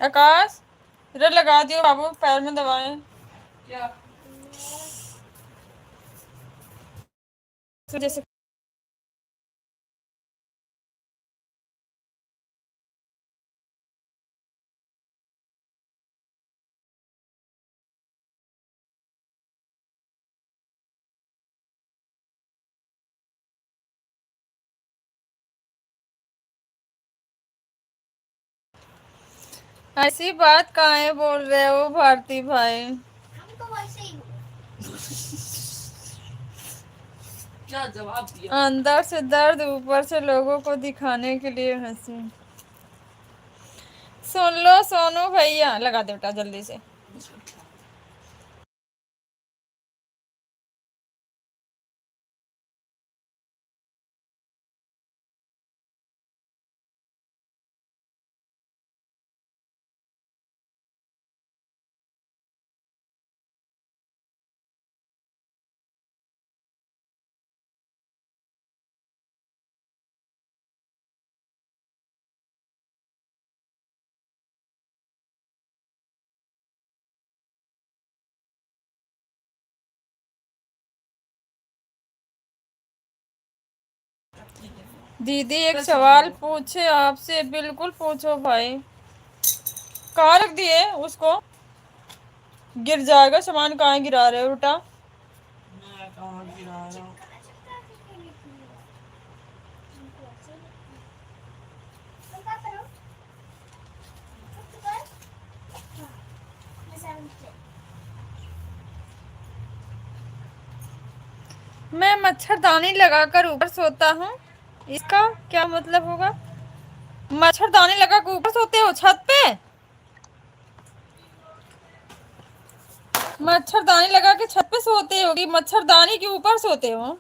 आकाश, इधर लगा दियो बाबू, पैर में दबाए। क्या? जैसे ऐसी बात काहे बोल रहे हो भारती भाई? हम तो वैसे ही क्या जवाब दिया? अंदर से दर्द, ऊपर से लोगों को दिखाने के लिए हंसी। सुन लो सोनू भैया, लगा दे बेटा जल्दी से। दीदी एक सवाल पूछे आपसे? बिल्कुल पूछो भाई। कहाँ रख दिए उसको? गिर जाएगा सामान, कहाँ गिरा रहे हो बेटा? मैं कहाँ गिरा रहा हूँ? मैं मच्छरदानी लगाकर ऊपर सोता हूँ, इसका क्या मतलब होगा? मच्छरदानी लगा के ऊपर सोते हो छत पे? मच्छरदानी लगा के छत पे सोते हो कि मच्छरदानी के ऊपर सोते हो?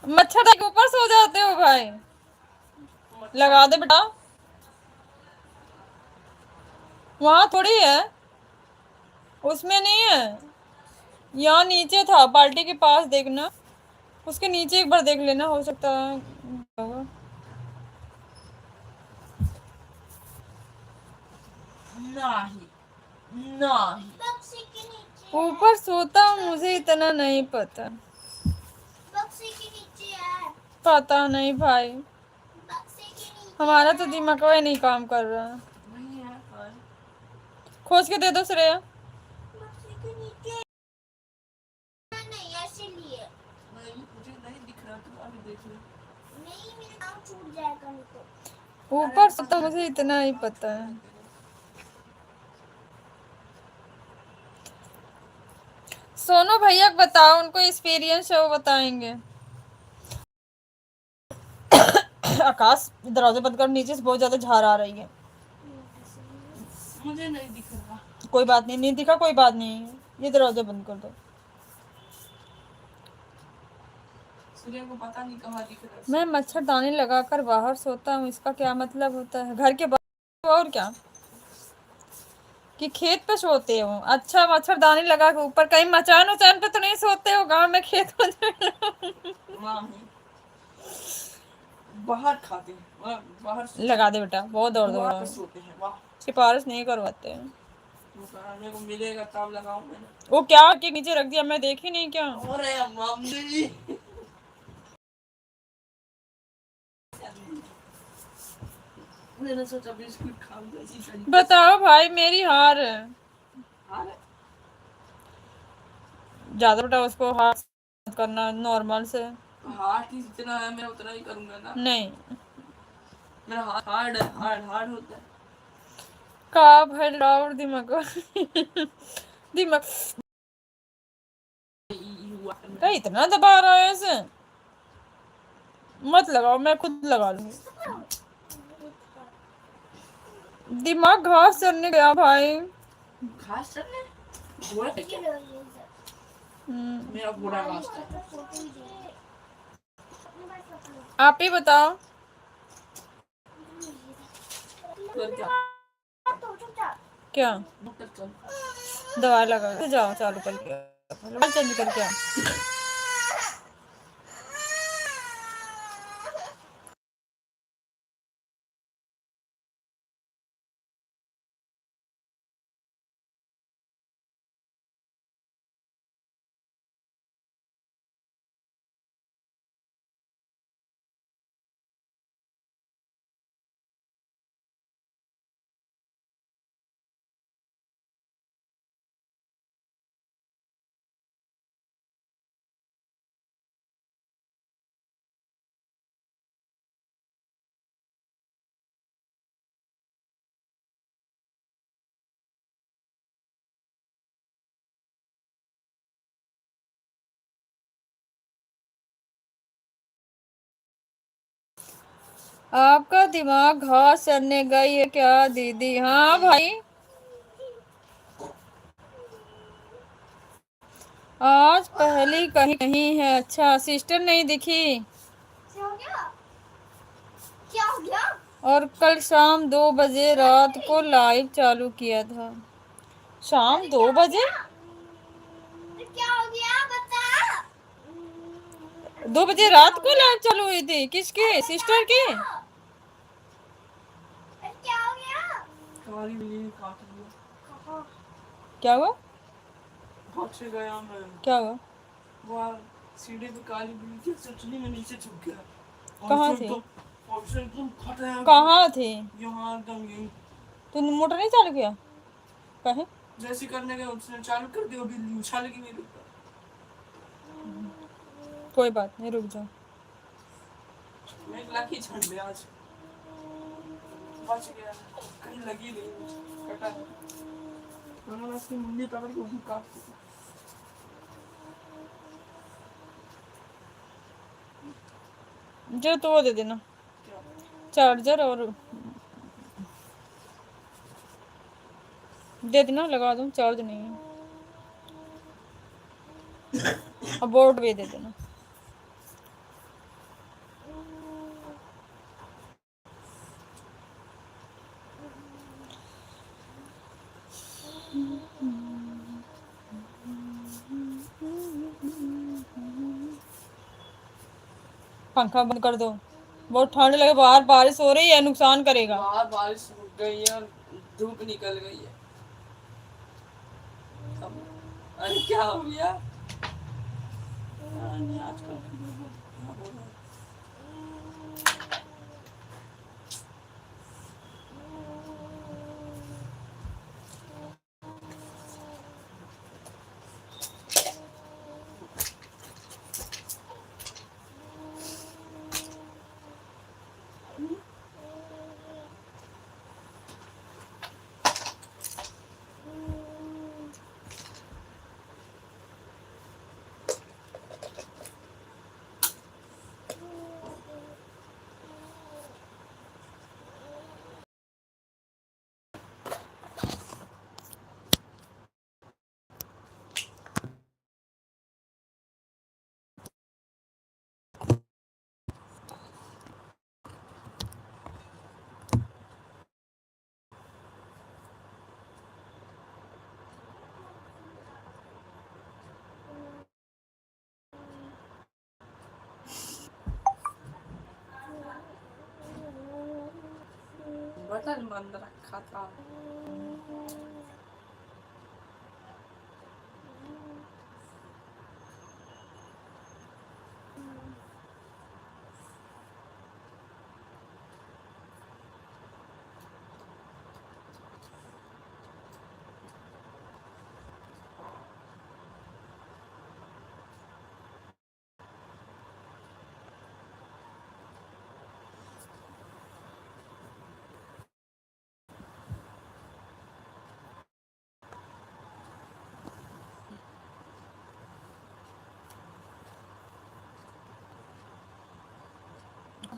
मच्छरदानी के ऊपर सो जाते हो भाई? लगा दे बेटा। वहां थोड़ी है, उसमें नहीं है। यहाँ नीचे था, बाल्टी के पास देखना, उसके नीचे एक बार देख लेना, हो सकता है। नहीं, नहीं। बक्से के नीचे ऊपर सोता हूँ, मुझे इतना नहीं पता। बक्से के नीचे है। पता नहीं भाई, बक्से के नीचे हमारा तो दिमाग ही नहीं काम कर रहा है। नहीं है कार। खोज के दे दो श्रेया। बक्से के नीचे नहीं, ऐसे लिए नहीं मुझे नहीं दिख रहा, तू अभी देख ले। नहीं, मेरा काम छूट जाएगा नहीं तो। ऊपर से तो मुझे इतना ही पता है। सोनू भैया को बताओ, उनको एक्सपीरियंस है, वो बताएंगे। आकाश दरवाजे बंद कर, नीचे से बहुत ज्यादा झार आ रही है। मुझे नहीं दिख रहा। कोई बात नहीं, नहीं दिखा कोई बात नहीं, ये दरवाजा बंद कर दो। सूर्य को पता नहीं कहाँ दिख रहा है। मैं मच्छरदानी लगाकर बाहर सोता हूँ, इसका क्या मतलब होता है? घर के बाहर और क्या, कि खेत पे सोते हो? अच्छा, मच्छरदानी लगा के ऊपर, कहीं मचान उचान पे तो नहीं सोते हो? गांव में खेत हो नहीं, बाहर खाते हैं, बाहर लगा दे बेटा, बहुत दौड़ दौड़ बाहर सोते हैं। वाह, सिफारिश नहीं करवाते हैं। मेरे को मिलेगा तब लगाऊं मैंने। वो क्या के नीचे रख दिया, मैं देखी नहीं क्या? अरे मम्मी, मैंने सोचा बिस्कुट खाऊं तो इसी तरीके से। बताओ भाई, मेरी हार है। अरे ज्यादा बेटा उसको हार मत करना, नॉर्मल से। हार्ड ही जितना है मैं उतना ही करूंगा ना। नहीं, मेरा हार्ड है, हार्ड होता है। का भाई और दिमाग दिमाग का इतना दबा रहा है ऐसे? मत लगाओ, मैं खुद लगा लूंगी। दिमाग घास चढ़ने गया भाई। घास चढ़ने घोड़ा है क्या? मेरा घोड़ा घास था। आप ही बताओ। कर क्या? क्या डॉक्टर चल। दवा लगा के जाओ, चालू करके चेंज करके आओ। आपका दिमाग घास चढ़ने गई है क्या दीदी? हाँ भाई, आज पहली कहीं कहीं है। अच्छा, सिस्टर नहीं दिखी? क्या हो गया? क्या हो गया? और कल शाम 2 बजे रात को लाइव चालू किया था। शाम 2 बजे? क्या हो गया बता। 2 बजे रात को लाइव चालू हुई थी? किसकी? सिस्टर की? क्या हो गया? काली बिल्ली काट लिया। क्या हुआ? भाग से गया मैं। क्या हुआ? वहाँ सीढ़ी पे काली बिल्ली थी, सोचने में नीचे छुप गया। कहाँ और थी? से एकदम खड़ा। कहाँ थी? यहाँ एकदम यहीं। तूने मोटर नहीं चालू किया? कहे जैसे करने गया उसने चालू कर दिया, बिल्ली उछालेगी मेरे ऊपर। कोई बात नहीं, रुक जाओ। मैं एक लाठी छंड दिया आज, बच गया, कहीं लगी नहीं मुझे, कटा नहीं। मैंने उसकी मुंडी पकड़ के उसको काट दिया। जो तो वो दे देना, क्या? चार्जर, और दे देना, लगा दूं, चार्ज नहीं है। अब बोर्ड भी दे देना। पंखा बंद कर दो, बहुत ठंड लगे, बाहर बारिश हो रही है, नुकसान करेगा। बाहर बारिश रुक गई है और धूप निकल गई है। अरे क्या हो गया? नहीं, आजकल बोतल बंद रखा था।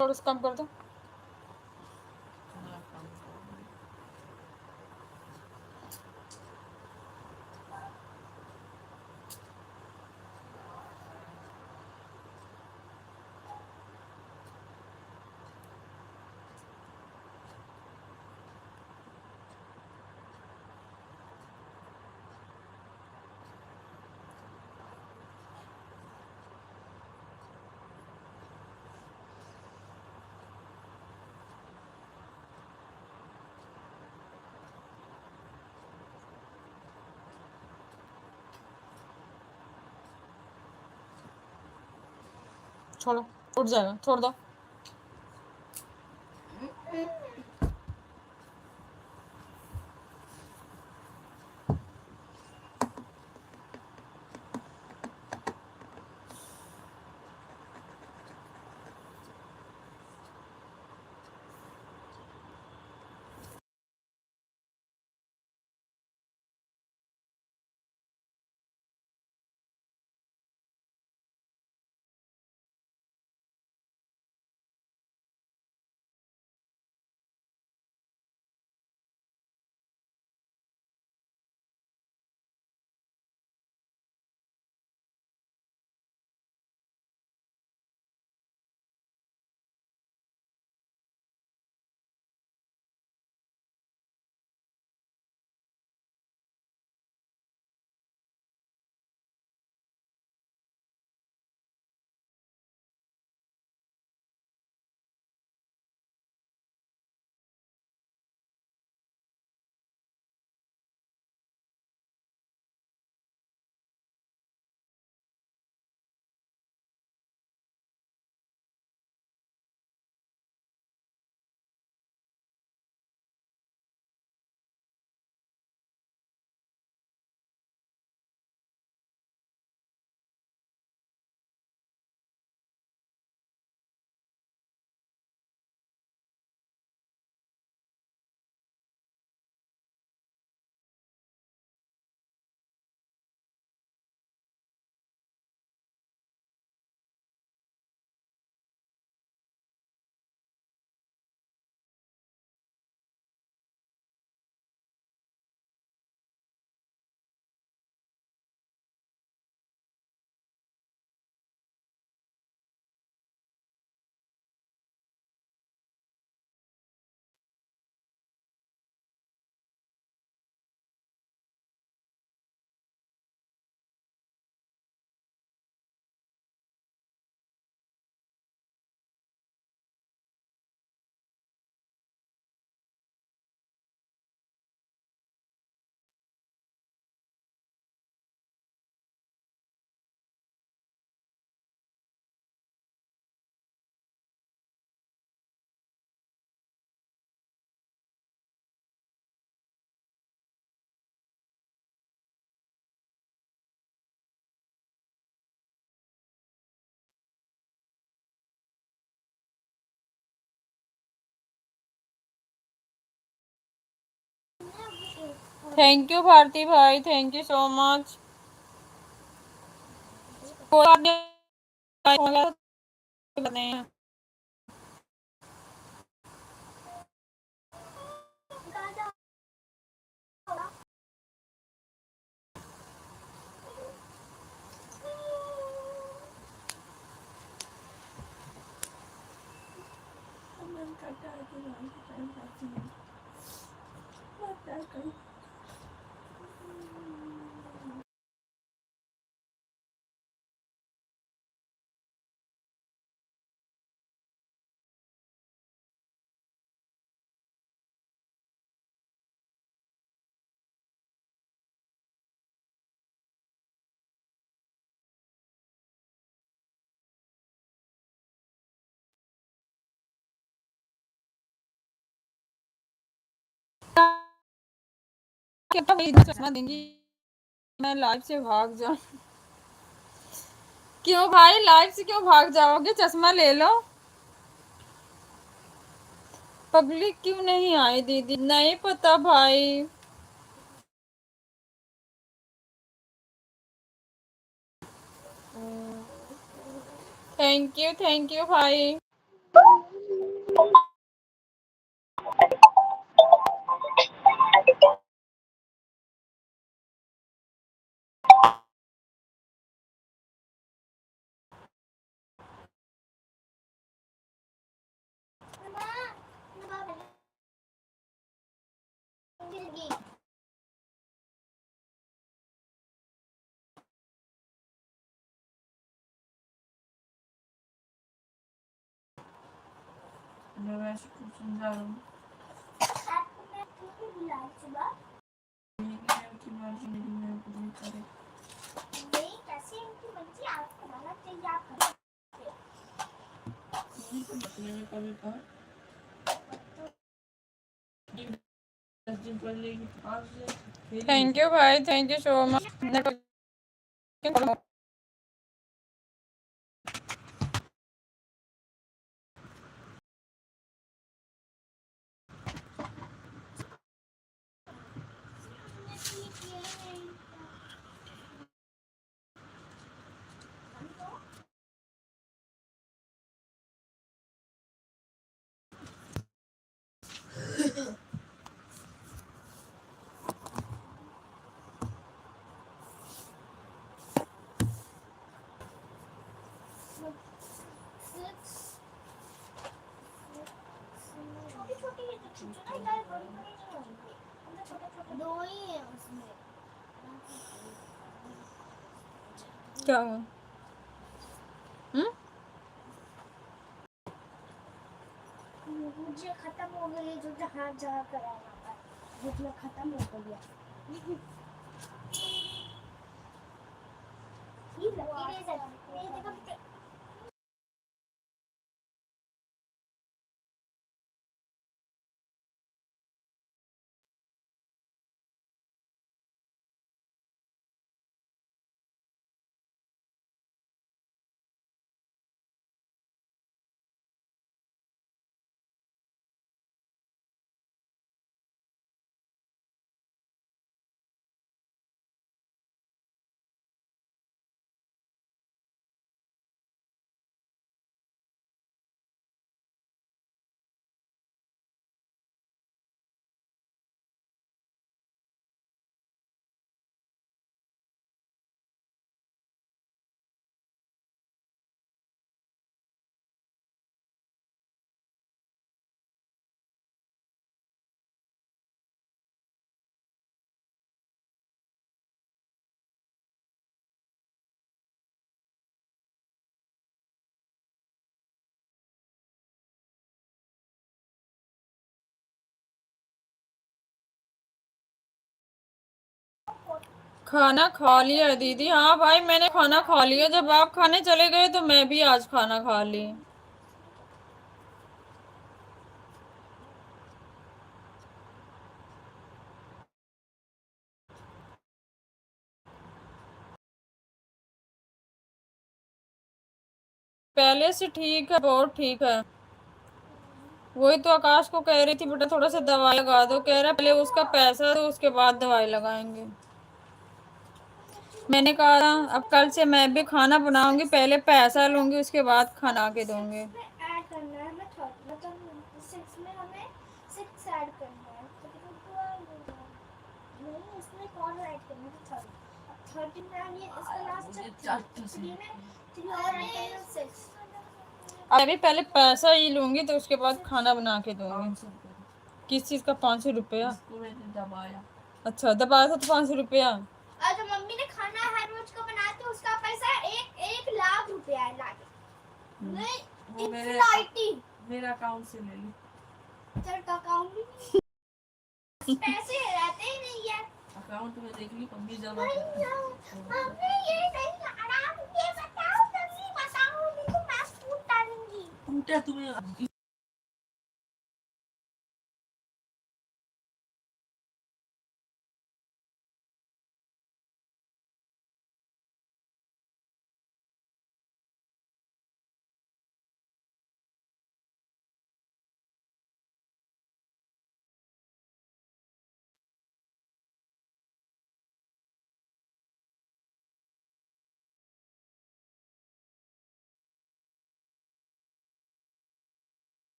थोड़ा सा कम कर दो। छोड़ो, उठ जाएगा, छोड़ दो। थैंक यू भारती भाई, थैंक यू सो मच। कोई बात नहीं। क्या पता चश्मा देंगी, मैं लाइफ से भाग जाऊं। क्यों भाई, लाइफ से क्यों भाग जाओगे, चश्मा ले लो। पब्लिक क्यों नहीं आई दीदी, नहीं पता भाई। थैंक यू भाई। मैं समझा रहा हूँ आपको मैं क्यों नहीं बुलाई सुबह? कि मर्जी मेरी, मैं कुछ नहीं करे। नहीं, कैसे इनकी मर्जी, आपको बनाना चाहिए, आप करो। मैंने कभी कहा 10 दिन पहले आज से थैंक यू भाई, थैंक यू सो मच। छोटी-छोटी है तो चुना ही डाल, बड़ी-बड़ी नहीं होंगी। मतलब छोटे-छोटे दो ही है उसमें। क्या हुआ? मुझे खत्म हो गई जो जहाँ जहाँ कराना था, जितना खत्म हो गया। ये इरेजर, ये देखो कितने खाना खा लिया दीदी, हाँ भाई मैंने खाना खा लिया, जब आप खाने चले गए तो मैं भी आज खाना खा ली। पहले से ठीक है, बहुत ठीक है। वही तो आकाश को कह रही थी, बेटा थोड़ा सा दवाई लगा दो, कह रहा पहले उसका पैसा दो उसके बाद दवाई लगाएंगे। मैंने कहा था अब कल से मैं भी खाना बनाऊंगी, पहले पैसा लूंगी उसके बाद खाना के दूंगी। ऐड करना है, मतलब 6 में हमें 6 ऐड करना है, नहीं इसमें कौन ऐड करना है, 13 में आनी है, इसका लास्ट 3 में 3 और ऐड करना है 6। अब मैं पहले पैसा ही लूंगी तो उसके बाद खाना बना के दूंगी। 500 रुपये किस चीज का 500 रुपया? इसको मैंने दबाया। अच्छा दबाया था तो 500 रुपया। और जो मम्मी ने खाना हर रोज का बनाती है उसका पैसा 1 लाख रुपया है, लाख नहीं, वो मेरे मेरा अकाउंट से ले ली। सर का अकाउंट भी नहीं पैसे रहते ही नहीं है अकाउंट में देख ली, मम्मी जमा मम्मी ये नहीं आराम, ये बताओ जल्दी बताओ, नहीं तो मैं फूट डालूंगी। टूटा तुम्हें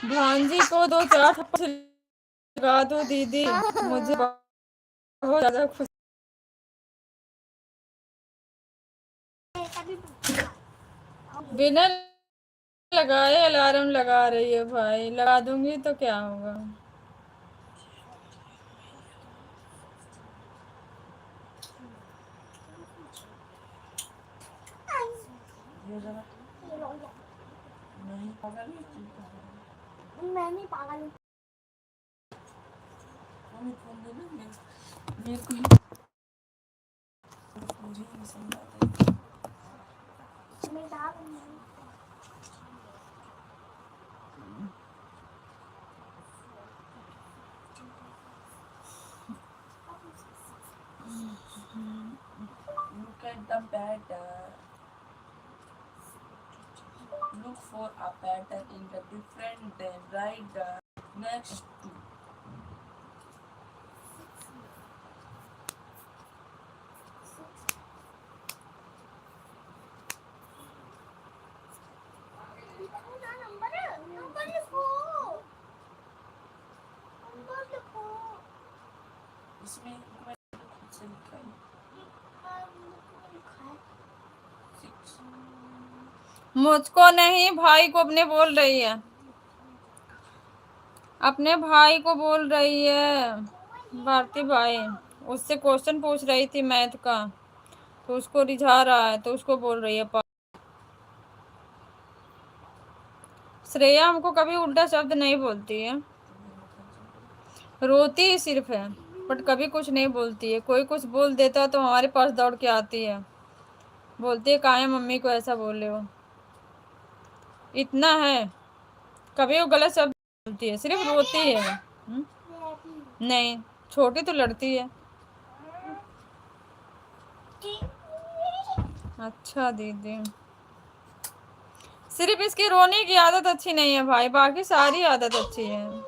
भांजी को दो चार थप्पड़ लगा दो दीदी, मुझे बहुत ज्यादा खुश। बिना लगाए अलार्म लगा रही है भाई, लगा दूंगी तो क्या होगा। ये जरा नहीं पागल है, तू पागल है। मैं नहीं पागल हूँ। मम्मी फोन दे ना, मेरे को मुझे नहीं समझ आता। मैं पागल नहीं। Look at the pattern. Look for a pattern in the different, then write the next two. लिखो ना नंबर, नंबर लिखो, नंबर लिखो। इसमें मैंने खुद से लिखा है लिखा है 6। मुझको नहीं, भाई को अपने बोल रही है, अपने भाई को बोल रही है, भारती भाई। उससे क्वेश्चन पूछ रही थी मैथ का, तो उसको रिझा रहा है, तो उसको बोल रही है श्रेया हमको कभी उल्टा शब्द नहीं बोलती है, रोती ही सिर्फ है, बट कभी कुछ नहीं बोलती है। कोई कुछ बोल देता है तो हमारे पास दौड़ के आती है, बोलती है काहे मम्मी को ऐसा बोल रहे हो। इतना है, कभी वो गलत शब्द बोलती है, सिर्फ रोती है। नहीं, छोटी तो लड़ती है। अच्छा दीदी, सिर्फ इसकी रोने की आदत अच्छी नहीं है भाई, बाकी सारी आदत अच्छी है।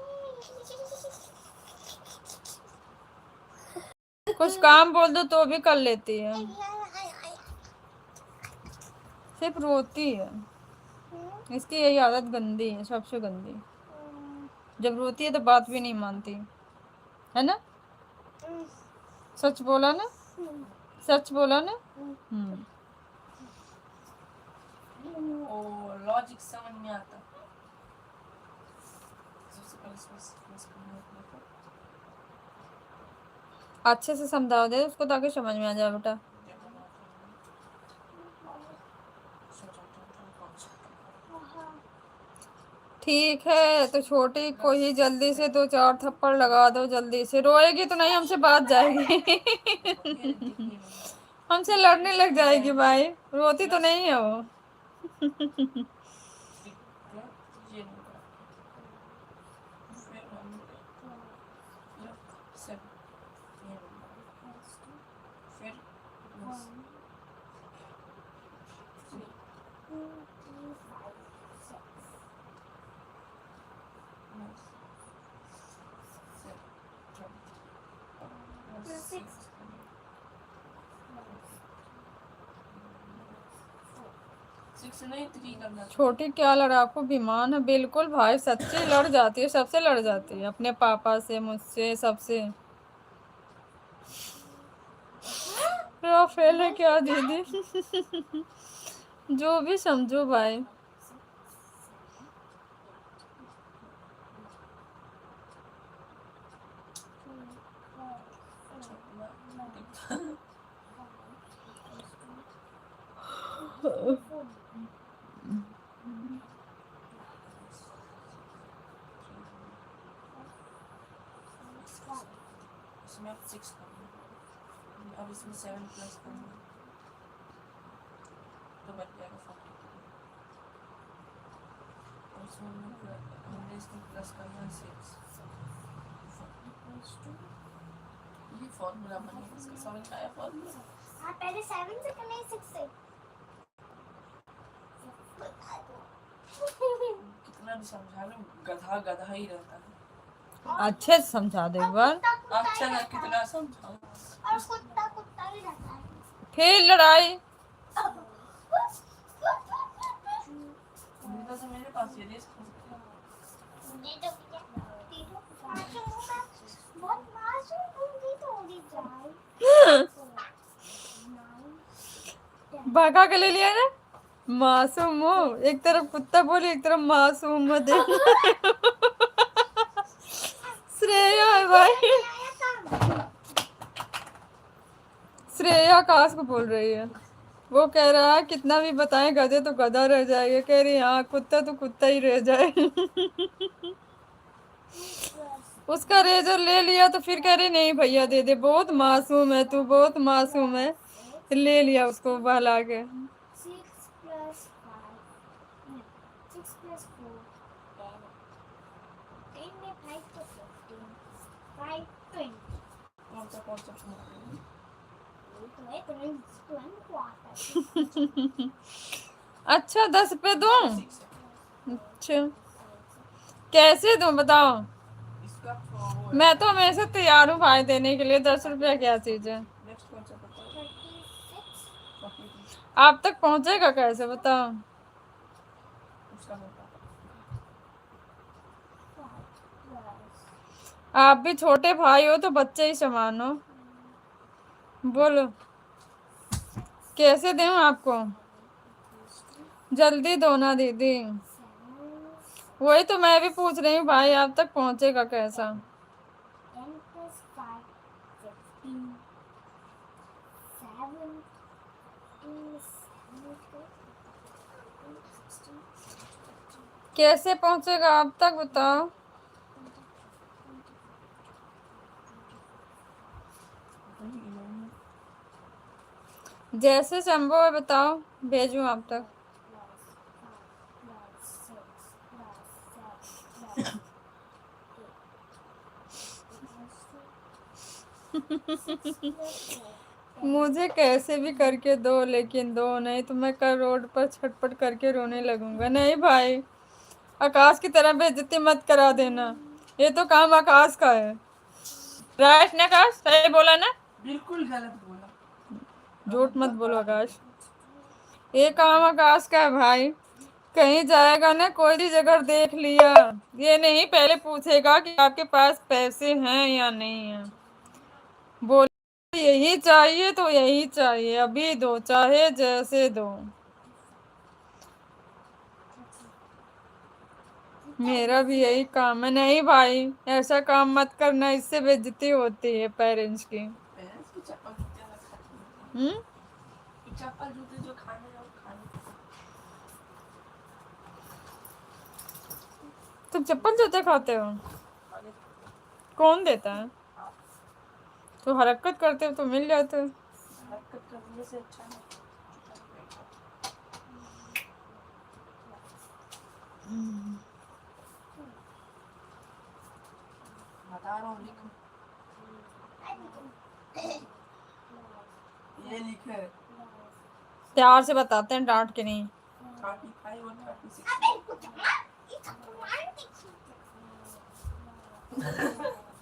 कुछ काम बोल दो तो भी कर लेती है, सिर्फ रोती है। इसकी यही आदत गंदी है, सबसे गंदी। जब रोती है तो बात भी नहीं मानती है ना, सच बोला ना, सच बोला ना। और लॉजिक समझ में आता। सबसे पहले समझ अच्छे से समझा दे उसको ताकि समझ में आ जाए बेटा। ठीक है, तो छोटी को ही जल्दी से दो चार थप्पड़ लगा दो, जल्दी से। रोएगी तो नहीं, हमसे बात जाएगी हमसे लड़ने लग जाएगी भाई, रोती तो नहीं है वो। छोटी क्या लड़ाकू विमान है, बिल्कुल भाई, सच्ची लड़ जाती है, सबसे लड़ जाती है, अपने पापा से, मुझसे, सबसे। फेल है क्या दीदी जो भी समझो भाई। इसमें अब 6 करना, अब इसमें 7 प्लस करना तो बन जाएगा 42। और इसमें हमने इसमें प्लस करना 6। ये फॉर्मूला बनेगा इसका, समझ में आया फॉर्मूला? हाँ, पहले 7 से करना है 6 से। कितना भी समझा लो, गधा गधा ही रहता है। अच्छे से समझा दो एक बार। अच्छा ना, कितना समझाओ। और कुत्ता कुत्ता भी रहता है। फिर लड़ाई। तो मेरे पास ये रेस हो सकती है। दे दो भैया, दे दो। मासूम हूँ मैं, बहुत मासूम हूँ, दे दो, दे जाए। भगा के ले लिया ना। मासूम हो, एक तरफ कुत्ता बोले एक तरफ मासूम हो, देख। श्रेया है भाई, श्रेया आकाश को बोल रही है। वो कह रहा है कितना भी बताएं गधे तो गधा रह जाएगा, कह रही हाँ कुत्ता तो कुत्ता ही रह जाए। उसका रेजर ले लिया तो फिर कह रही नहीं भैया दे दे, बहुत मासूम है तू, बहुत मासूम है। फिर ले लिया उसको बहला के। 6 plus 5, 6 plus 4, 10, 10 में 5 तो 15, 5 20, कौन सा सुना रही है? तो है 20 को आता है। अच्छा 10 पे दो। 6 है। अच्छा कैसे दूं बताओ। इसका वो है। मैं तो हमेशा तैयार हूँ भाई देने के लिए, 10 रुपया क्या चीज है। नेक्स्ट कौन सा बताओ? 36 आप तक पहुंचेगा कैसे बताओ। उसका नहीं पता। plus आप भी छोटे भाई हो तो बच्चे ही समान हो। बोलो कैसे दूं आपको, जल्दी दो ना दीदी। 7, वही तो मैं भी पूछ रही हूँ भाई, आप तक पहुंचेगा कैसा। 10 plus 5, 15, 7, 16, कैसे पहुंचेगा आप तक बताओ। जैसे संभव है बताओ, भेजूं आप तक। मुझे कैसे भी करके दो, लेकिन दो नहीं तो मैं कल रोड पर छटपट करके रोने लगूंगा। नहीं भाई, आकाश की तरह बेइज्जती मत करा देना, ये तो काम आकाश का है। राइट ना आकाश, सही बोला ना। बिल्कुल गलत बोला। झूठ मत बोलो आकाश, ये काम आकाश का है भाई। कहीं जाएगा ना कोई भी जगह देख लिया, ये नहीं पहले पूछेगा कि आपके पास पैसे हैं या नहीं है। बोल यही चाहिए तो यही चाहिए, अभी दो चाहे जैसे दो। मेरा भी यही काम है। नहीं भाई ऐसा काम मत करना, इससे बेइज्जती होती है पेरेंट्स की। पेरेंट्स की चप्पल जूते ना खाते। हम्म, चप्पल जूते जो खाने हैं वो खाने। तुम चप्पल जूते खाते हो? खाने कौन देता है? आप तो हरकत करते हो तो मिल जाते हो। हरकत करने से अच्छा है। बता रहा हूँ लिखो। ये लिखे प्यार से बताते हैं, डांट के नहीं। 35 और 36।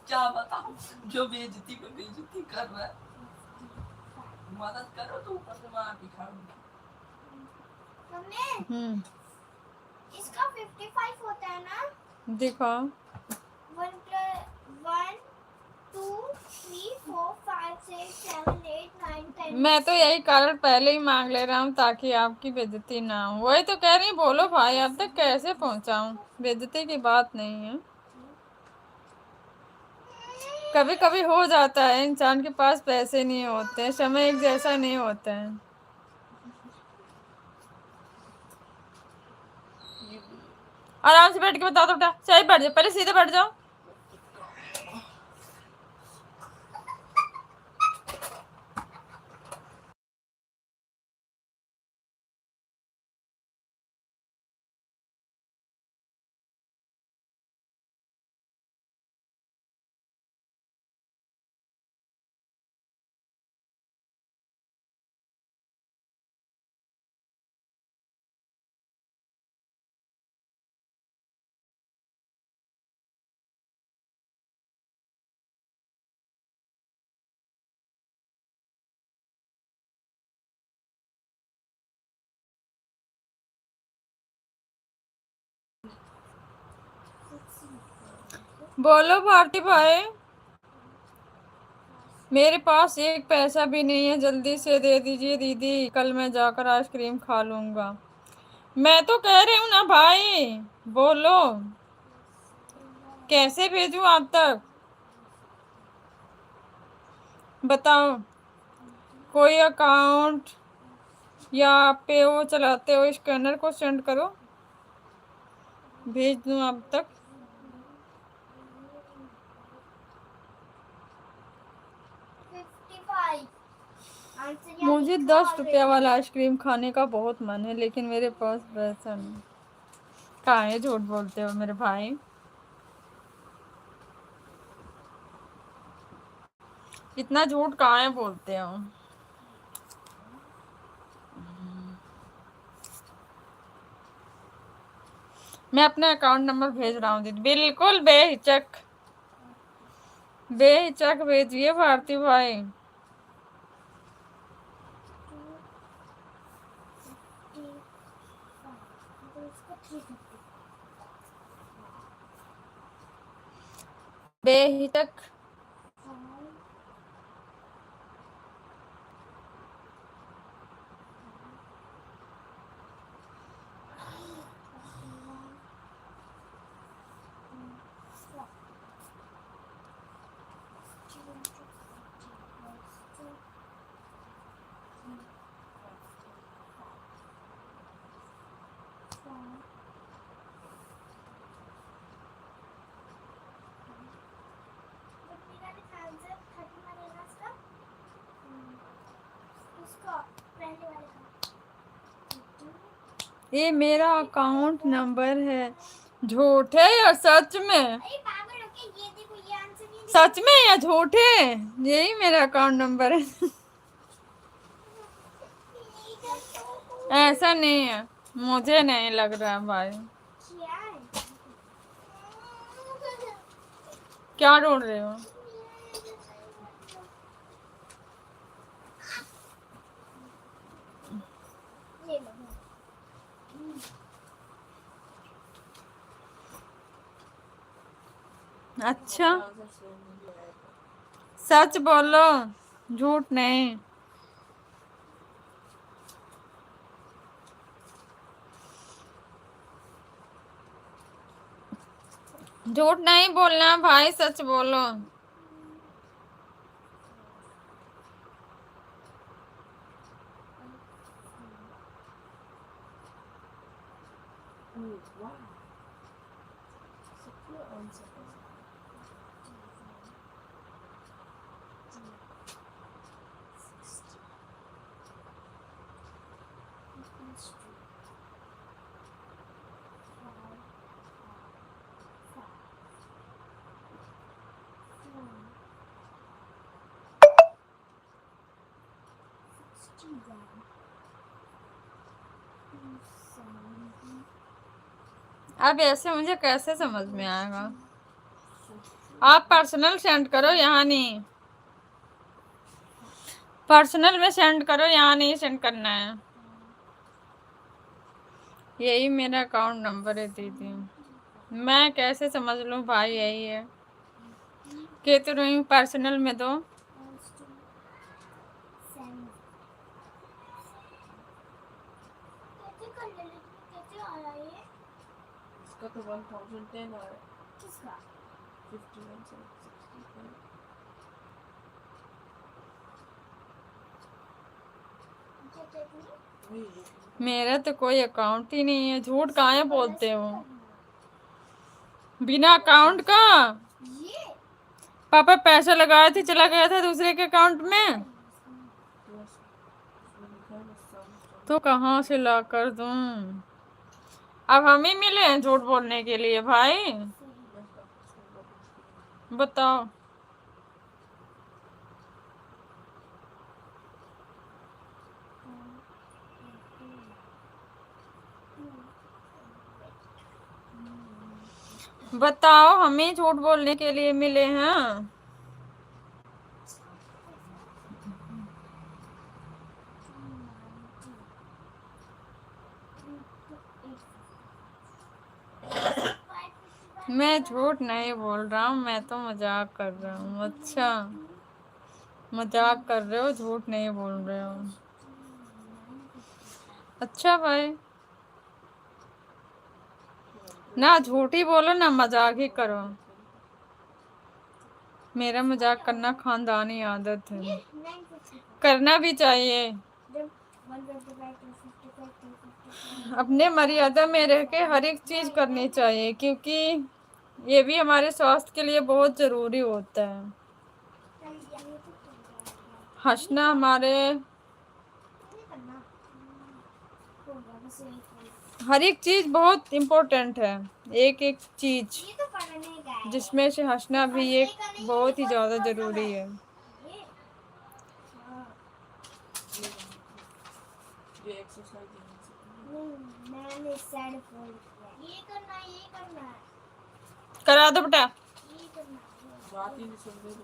क्या बताऊं, जो बेइज्जती पे बेइज्जती कर रहा है। मदद करो तो ऊपर से मार भी खाऊंगी। हम्म, इसका 55 होता है ना। दिखाओ। 1 plus 1 2 3 4 5 6 7 8 9 10। मैं तो यही कारण पहले ही मांग ले रहा हूँ ताकि आपकी बेइज्जती ना हो। वही तो कह रही, बोलो भाई अब तक कैसे पहुंचाऊं, बेइज्जती की बात नहीं है। कभी कभी हो जाता है, इंसान के पास पैसे नहीं होते, समय एक जैसा नहीं होता है। आराम से बैठ के बताओ तो बेटा, सही बैठ जाओ, पहले सीधे बैठ जाओ। बोलो भारती भाई। मेरे पास एक पैसा भी नहीं है, जल्दी से दे दीजिए दीदी, कल मैं जाकर आइसक्रीम खा लूंगा। मैं तो कह रही हूँ ना भाई, बोलो कैसे भेजूं आप तक, बताओ। कोई अकाउंट या आप पे वो चलाते हो, स्कैनर को सेंड करो, भेज दूं आप तक। 55 आंसर यार मुझे लिखा 10 रुपया ऑलरेडी। वाला आइसक्रीम खाने का बहुत मन है, लेकिन मेरे पास पैसा नहीं। कहाँ है, झूठ बोलते हो मेरे भाई। इतना झूठ कहाँ है बोलते हो। मैं अपना अकाउंट नंबर भेज रहा हूँ दीदी, बिल्कुल बेहिचक, बेहिचक भेजिए भारती भाई। बेहिचक। ये मेरा अकाउंट नंबर है, झूठ है या सच में? अरे पागल हो क्या, ये देखो ये आंसर नहीं सच में या झूठ है? यही मेरा अकाउंट नंबर है। ऐसा नहीं है, मुझे नहीं लग रहा भाई। क्या है? क्या ढूंढ रहे हो? ये लो। अच्छा, सच बोलो, झूठ नहीं। झूठ नहीं बोलना भाई, सच बोलो। अब ऐसे मुझे कैसे समझ में आएगा? आप पर्सनल सेंड करो, यहाँ नहीं, पर्सनल में सेंड करो, यहाँ नहीं सेंड करना है। यही मेरा अकाउंट नंबर है दीदी, मैं कैसे समझ लूँ भाई? यही है, कह तो रही हूँ पर्सनल में दो। कैसे कर ले, कैसे आ रहा है ये? इसका तो 1010 आ रहा है। किसका? 51 से 65। मेरा तो कोई अकाउंट ही नहीं है, झूठ काहे बोलते हो? बिना अकाउंट का ये पापा पैसा लगाए थे, चला गया था दूसरे के अकाउंट में, तो कहाँ से ला कर दूं? अब हम ही मिले हैं झूठ बोलने के लिए भाई, बताओ। बताओ, हम ही झूठ बोलने के लिए मिले हैं? मैं झूठ नहीं बोल रहा हूँ, मैं तो मजाक कर रहा हूँ। अच्छा, मजाक कर रहे हो, झूठ नहीं बोल रहे हो। अच्छा भाई, ना झूठ ही बोलो ना मजाक ही करो। मेरा मजाक करना खानदानी आदत है, 9:55. करना भी चाहिए। 1:25, 2:55, 2:55. अपने मर्यादा में रह के हर एक चीज करनी चाहिए, क्योंकि ये भी हमारे स्वास्थ्य के लिए बहुत जरूरी होता है। हंसना हमारे हर एक चीज बहुत इम्पोर्टेंट है। एक एक चीज ये तो पढ़ने का है। जिसमें से हंसना भी एक बहुत ही ज्यादा जरूरी है। ये हाँ। ये एक्सरसाइज मैंने साइड फोल्ड किया। ये करना है। करा दो बेटा। ये करना है। बात ही नहीं सुन रहे।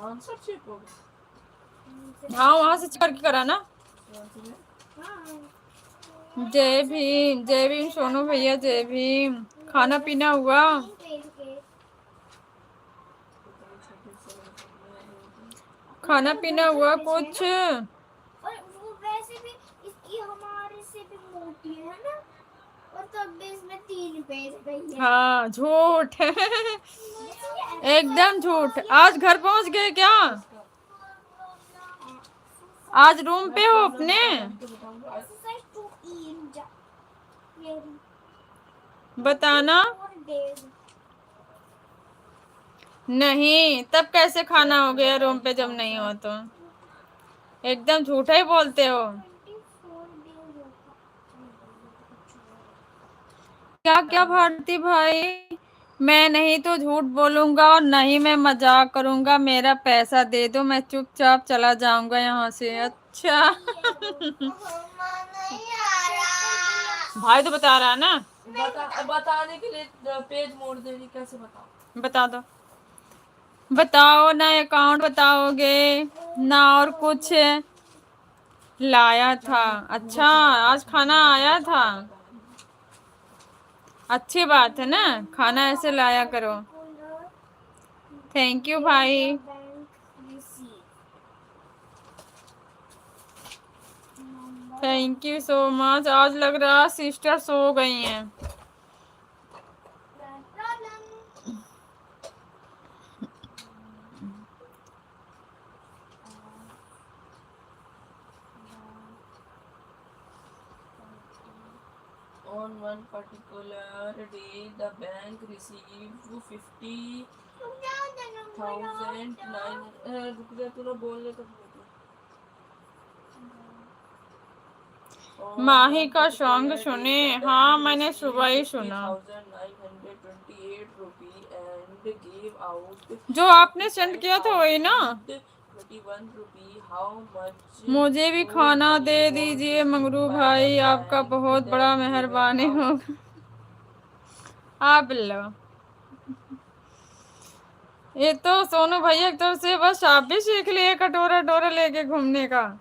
आंसर चेक हो गया। हाँ, वहां से करके करा ना। हाँ। जय भीम, जय भीम सोनू भैया, जय भीम। खाना पीना हुआ? खाना पीना हुआ कुछ? और वो वैसे भी इसकी हमारे से भी मोटी है ना, और तब भी इसमें 3 पेज गई है। हाँ, झूठ। एकदम झूठ। आज घर पहुंच गए क्या? आज रूम पे हो अपने? Exercise to eat. बताना। 4 days. नहीं, तब कैसे खाना हो गया रूम पे जब नहीं हो तो? एकदम झूठा ही बोलते हो। 24 days होगा। क्या क्या भारती भाई, मैं नहीं तो झूठ बोलूंगा और नहीं मैं मजाक करूंगा। मेरा पैसा दे दो, मैं चुपचाप चला जाऊंगा यहाँ से। अच्छा। भाई तो बता रहा है ना। बताने के लिए पेज मोड़ देनी, कैसे बताओ? बता दो। बताओ ना, अकाउंट बताओगे ना और कुछ लाया था? अच्छा, आज खाना आया था। अच्छी बात है ना, खाना ऐसे लाया करो। थैंक यू भाई। Thank you so much. आज लग रहा सिस्टर सो गई हैं। On one particular day, the bank received 50,009. रुक जा, तूने बोलने का माही का सॉन्ग सुने? हाँ, मैंने सुबह ही सुना। 928 रुपी and gave out जो आपने सेंड किया था वही ना? 21 रुपी। How much? मुझे भी खाना दे दीजिए मंगरू भाई, आपका बहुत बड़ा मेहरबानी होगा। आप लो। ये तो सोनू भैया की तरफ से बस आप भी सीख लिए कटोरा टोरा लेके घूमने का।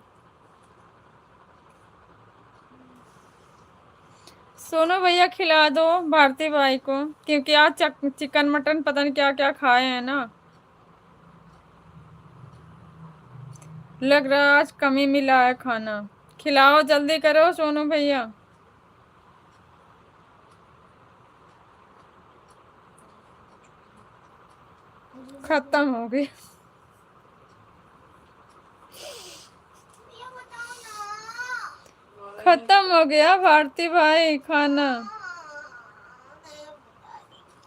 सोनू भैया खिला दो भारती भाई को, क्योंकि आज चिकन मटन पता नहीं क्या क्या खाए हैं ना। लग रहा आज कमी मिला है खाना। खिलाओ, जल्दी करो सोनू भैया। खत्म हो गई। खत्म हो गया भारती भाई खाना।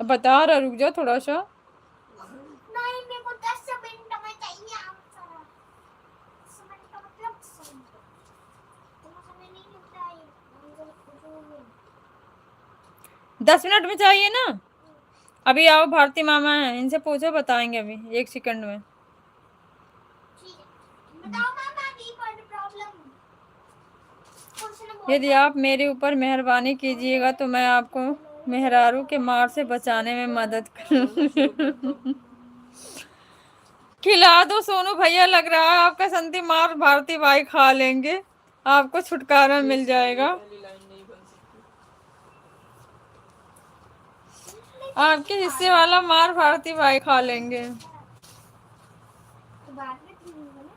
बता रहा, रुक जाओ थोड़ा सा। नहीं, मेरे को 10 मिनट में चाहिए आंसर। 10 मिनट का मतलब 10 मिनट। तुम्हें समय नहीं मिलता है। 10 मिनट में चाहिए ना? अभी आओ, भारती मामा हैं, इनसे पूछो, बताएंगे अभी 1 सेकंड में। ठीक है, बताओ मामा की प्रॉब्लम। यदि आप मेरे ऊपर मेहरबानी कीजिएगा तो मैं आपको मेहरारू के मार से बचाने में मदद कर। खिला दो सोनू भैया, लग रहा है आपका संती मार भारती भाई खा लेंगे, आपको छुटकारा मिल जाएगा। पहली लाइन नहीं बन सकती। आपके हिस्से वाला मार भारती भाई खा लेंगे। तो बाद में पीऊंगा ना।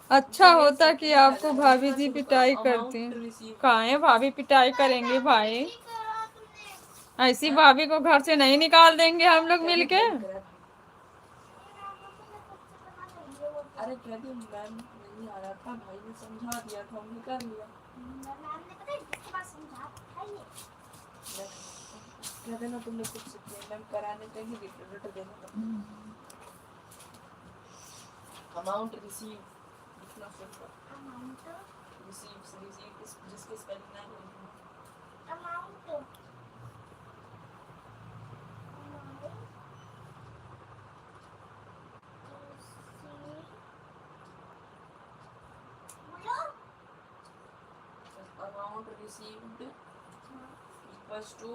अच्छा होता कि आपको भाभी जी पिटाई करती। अमाउंट रिसीव कहाँ है भाभी पिटाई करेंगे भाई, नहीं करा तुमने। ऐसी भाभी को घर से नहीं निकाल देंगे हम लोग मिलके। मेरा तो मैं खुद से बना लेंगे वो तो। अरे कह दी मैम नहीं आ रहा था, भाई ने समझा दिया था, हमने कर लिया। मैम ने पता है जिसके पास समझा था ये। कह देना तुमने कुछ सीख लिया, मैम कराने चाहिए रिटर्न देना था। अमाउंट रिसीव लिखना पड़ता। अमाउंट रिसीव जिसके स्पेलिंग नहीं है। अमाउंट बोलो। Amount received equals to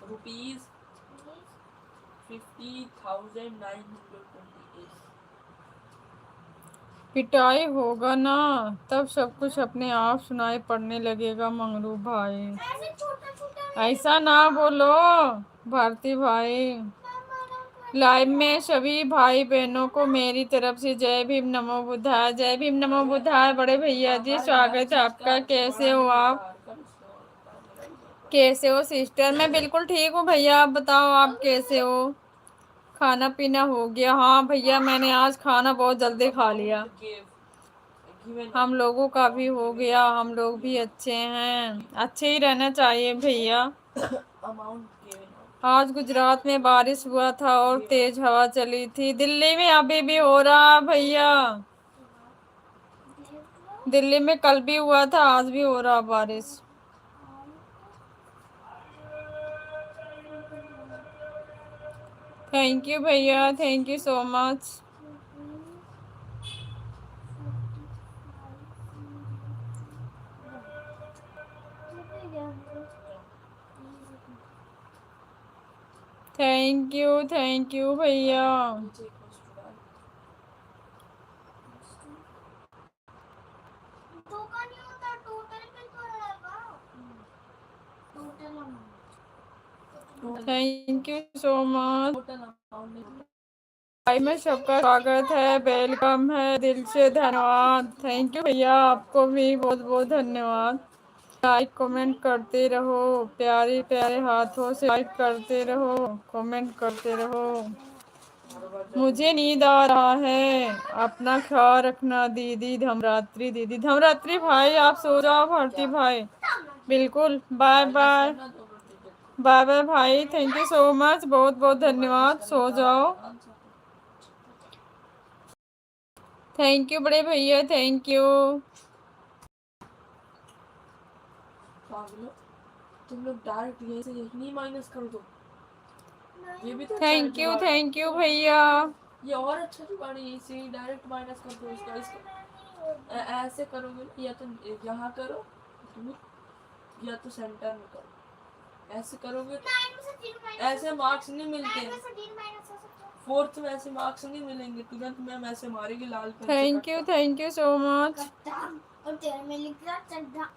rupees 50,928। पिटाई होगा ना तब सब कुछ अपने आप सुनाई पड़ने लगेगा मंगरू भाई। ऐसे छोटा छोटा ऐसा ना बोलो भारती भाई। लाइव में सभी भाई बहनों को मेरी तरफ से जय भीम नमो बुद्धाय, जय भीम नमो बुद्धाय। बड़े भैया जी स्वागत है आपका, कैसे हो आप, कैसे हो सिस्टर? मैं बिल्कुल ठीक हूँ भैया, आप बताओ आप कैसे हो? खाना पीना हो गया? हाँ भैया मैंने आज खाना बहुत जल्दी खा लिया, हम लोगों का भी हो गया, हम लोग भी अच्छे हैं, अच्छे ही रहना चाहिए भैया। अमाउंट आज गुजरात में बारिश हुआ था और तेज हवा चली थी, दिल्ली में अभी भी हो रहा भैया, दिल्ली में कल भी हुआ था, आज भी हो रहा बारिश। थैंक यू भैया, thank you so much. Thank you भैया। दो का नहीं होता, टोटल पे तो रहेगा। Total amount. Thank you so much total amount भाई में सबका स्वागत है, वेलकम है, दिल से धन्यवाद। थैंक यू भैया, आपको भी बहुत बहुत धन्यवाद। लाइक कमेंट करते रहो, प्यारे प्यारे हाथों से लाइक करते रहो, कमेंट करते रहो। मुझे नींद आ रहा है, अपना ख्याल रखना दीदी धमरात्रि, दीदी धमरात्रि भाई आप सो जाओ भारती भाई, बिल्कुल बाय बाय, बाय बाय भाई, थैंक यू सो मच, बहुत बहुत धन्यवाद, सो जाओ। थैंक यू बड़े भैया, थैंक यू। तुम लोग डायरेक्ट यहीं से यही माइनस कर दो, ये भी तो थैंक यू भैया। ये और अच्छा जुगाड़ है, इसे डायरेक्ट माइनस कर दो इसका ऐसे करोगे ना, या तो यहाँ करो या तो सेंटर में करो, ऐसे करोगे तो ऐसे मार्क्स नहीं मिलते, फोर्थ में ऐसे मार्क्स नहीं मिलेंगे, तुरंत मैम ऐसे मारेगी लाल पेन से। Thank you so much. और तेरे में लिख रहा चड्ढा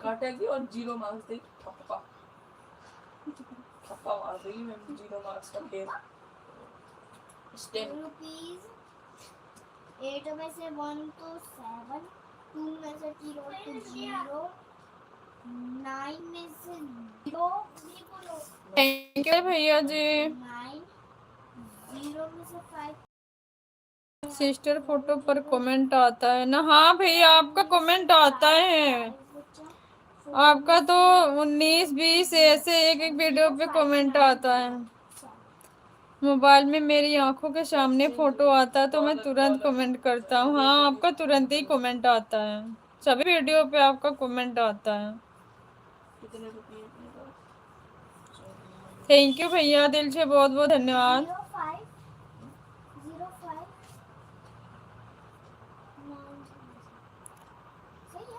काटेगी और 0 मार्क्स देगी, थप्पा थप्पा मार देगी मैम, 0 मार्क्स का खेल। रुपीज 8 में से 1 तो 7, 2 में से 0 तो 0, 9 में से 0 भी बोलो। थैंक यू भैया जी। 9 0 में से 5। सिस्टर फोटो पर कमेंट आता है ना? हाँ भैया आपका कमेंट आता है, आपका तो 19-20 ऐसे एक एक वीडियो पे कमेंट आता है। मोबाइल में मेरी आंखों के सामने फोटो आता है तो मैं तुरंत कमेंट करता हूँ। हाँ आपका तुरंत ही कमेंट आता है, सभी वीडियो पे आपका कमेंट आता है। कितने रुपये? थैंक यू भैया, दिल से बहुत बहुत धन्यवाद। 05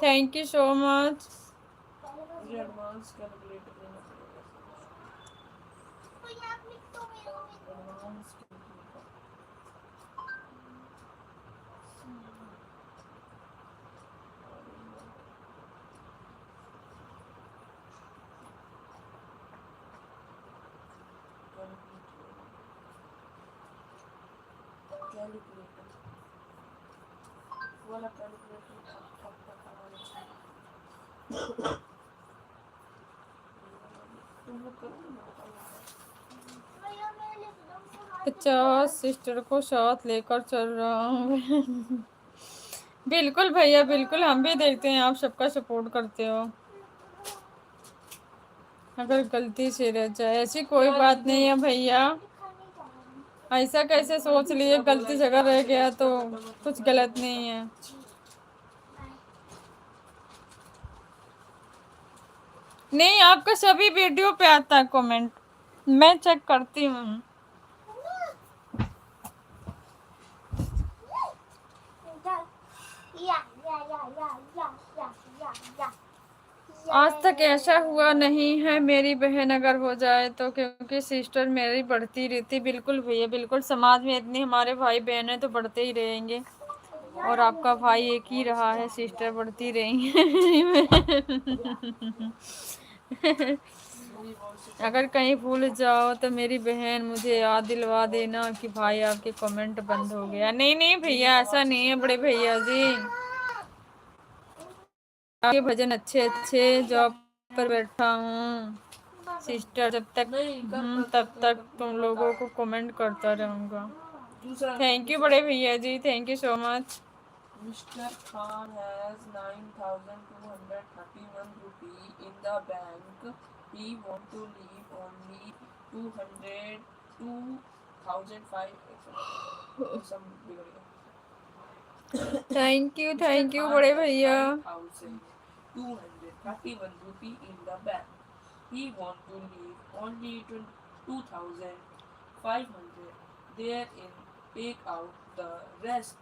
thank you so much. Advance calculator लेना पड़ेगा, तो ये आप लिख दो मेरे को। एडवांस कैलकुलेटर वाला कैलकुलेटर ठप ठप का वाला चाहिए। तुम लोग करो ना, मैं बताऊंगा। भैया मैं लिख दूंगा 50 सिस्टर को साथ लेकर चल रहा हूँ। बिल्कुल भैया बिल्कुल, हम भी देखते हैं आप सबका सपोर्ट करते हो। अगर गलती से रह जाए ऐसी कोई बात नहीं है भैया, खाने जा रही हूँ। ऐसा कैसे सोच लिए, गलती जगह रह गया तो कुछ गलत नहीं है। नहीं, आपका सभी वीडियो पे आता है कमेंट, मैं चेक करती हूँ। या या या या या या या या आज तक ऐसा हुआ नहीं है मेरी बहन अगर हो जाए तो, क्योंकि सिस्टर मेरी बढ़ती रहती। बिल्कुल भैया बिल्कुल, समाज में इतने हमारे भाई बहन है तो बढ़ते ही रहेंगे, और आपका भाई एक ही रहा है, सिस्टर बढ़ती रहेंगी। अगर कहीं भूल जाओ तो मेरी बहन मुझे याद दिलवा देना कि भाई आपके कमेंट बंद हो गया। नहीं नहीं भैया ऐसा नहीं है बड़े भैया जी, आपके भजन अच्छे अच्छे, जॉब पर बैठा हूँ सिस्टर, जब तक तब तक तुम लोगों को कमेंट करता रहूँगा। दूसरा थैंक यू बड़े भैया जी, thank you so much. Mr. Khan has 9,231 rupee in the bank. He want to leave only 200, 2,005 some bigger. Thank you बड़े भैया। 9,231 rupee in the bank. He want to leave only 2,500. Therein take out the rest.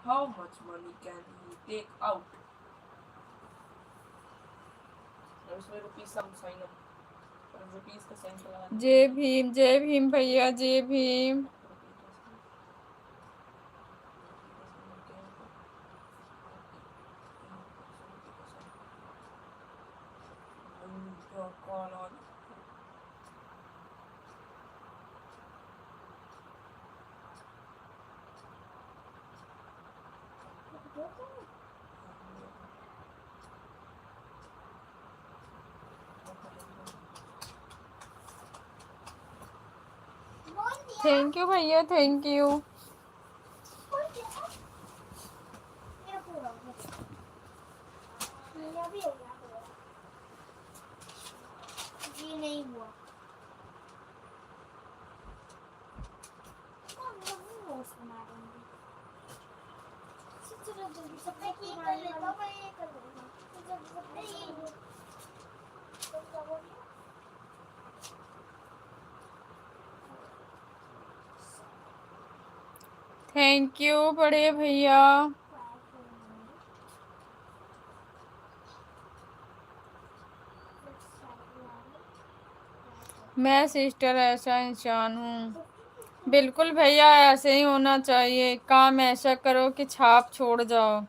How much money can he take out? और उसमें rupees का sign up, rupees का sign चला जय भीम भैया, जय Bhim. Call on thank you भैया, थैंक यू। मेरा पूरा हो गया। मेरा भी हो गया पूरा। ये नहीं हुआ। हम लोग नोट्स बना देंगे। चलो जल्दी से मैं ये कर लेता हूँ, मैं ये कर लूँगा। तो जल्दी से मैं ये तो क्या बोल रही हूँ? थैंक यू बड़े भैया। मैं सिस्टर ऐसा इंसान हूँ। बिल्कुल भैया ऐसे ही होना चाहिए, काम ऐसा करो कि छाप छोड़ जाओ,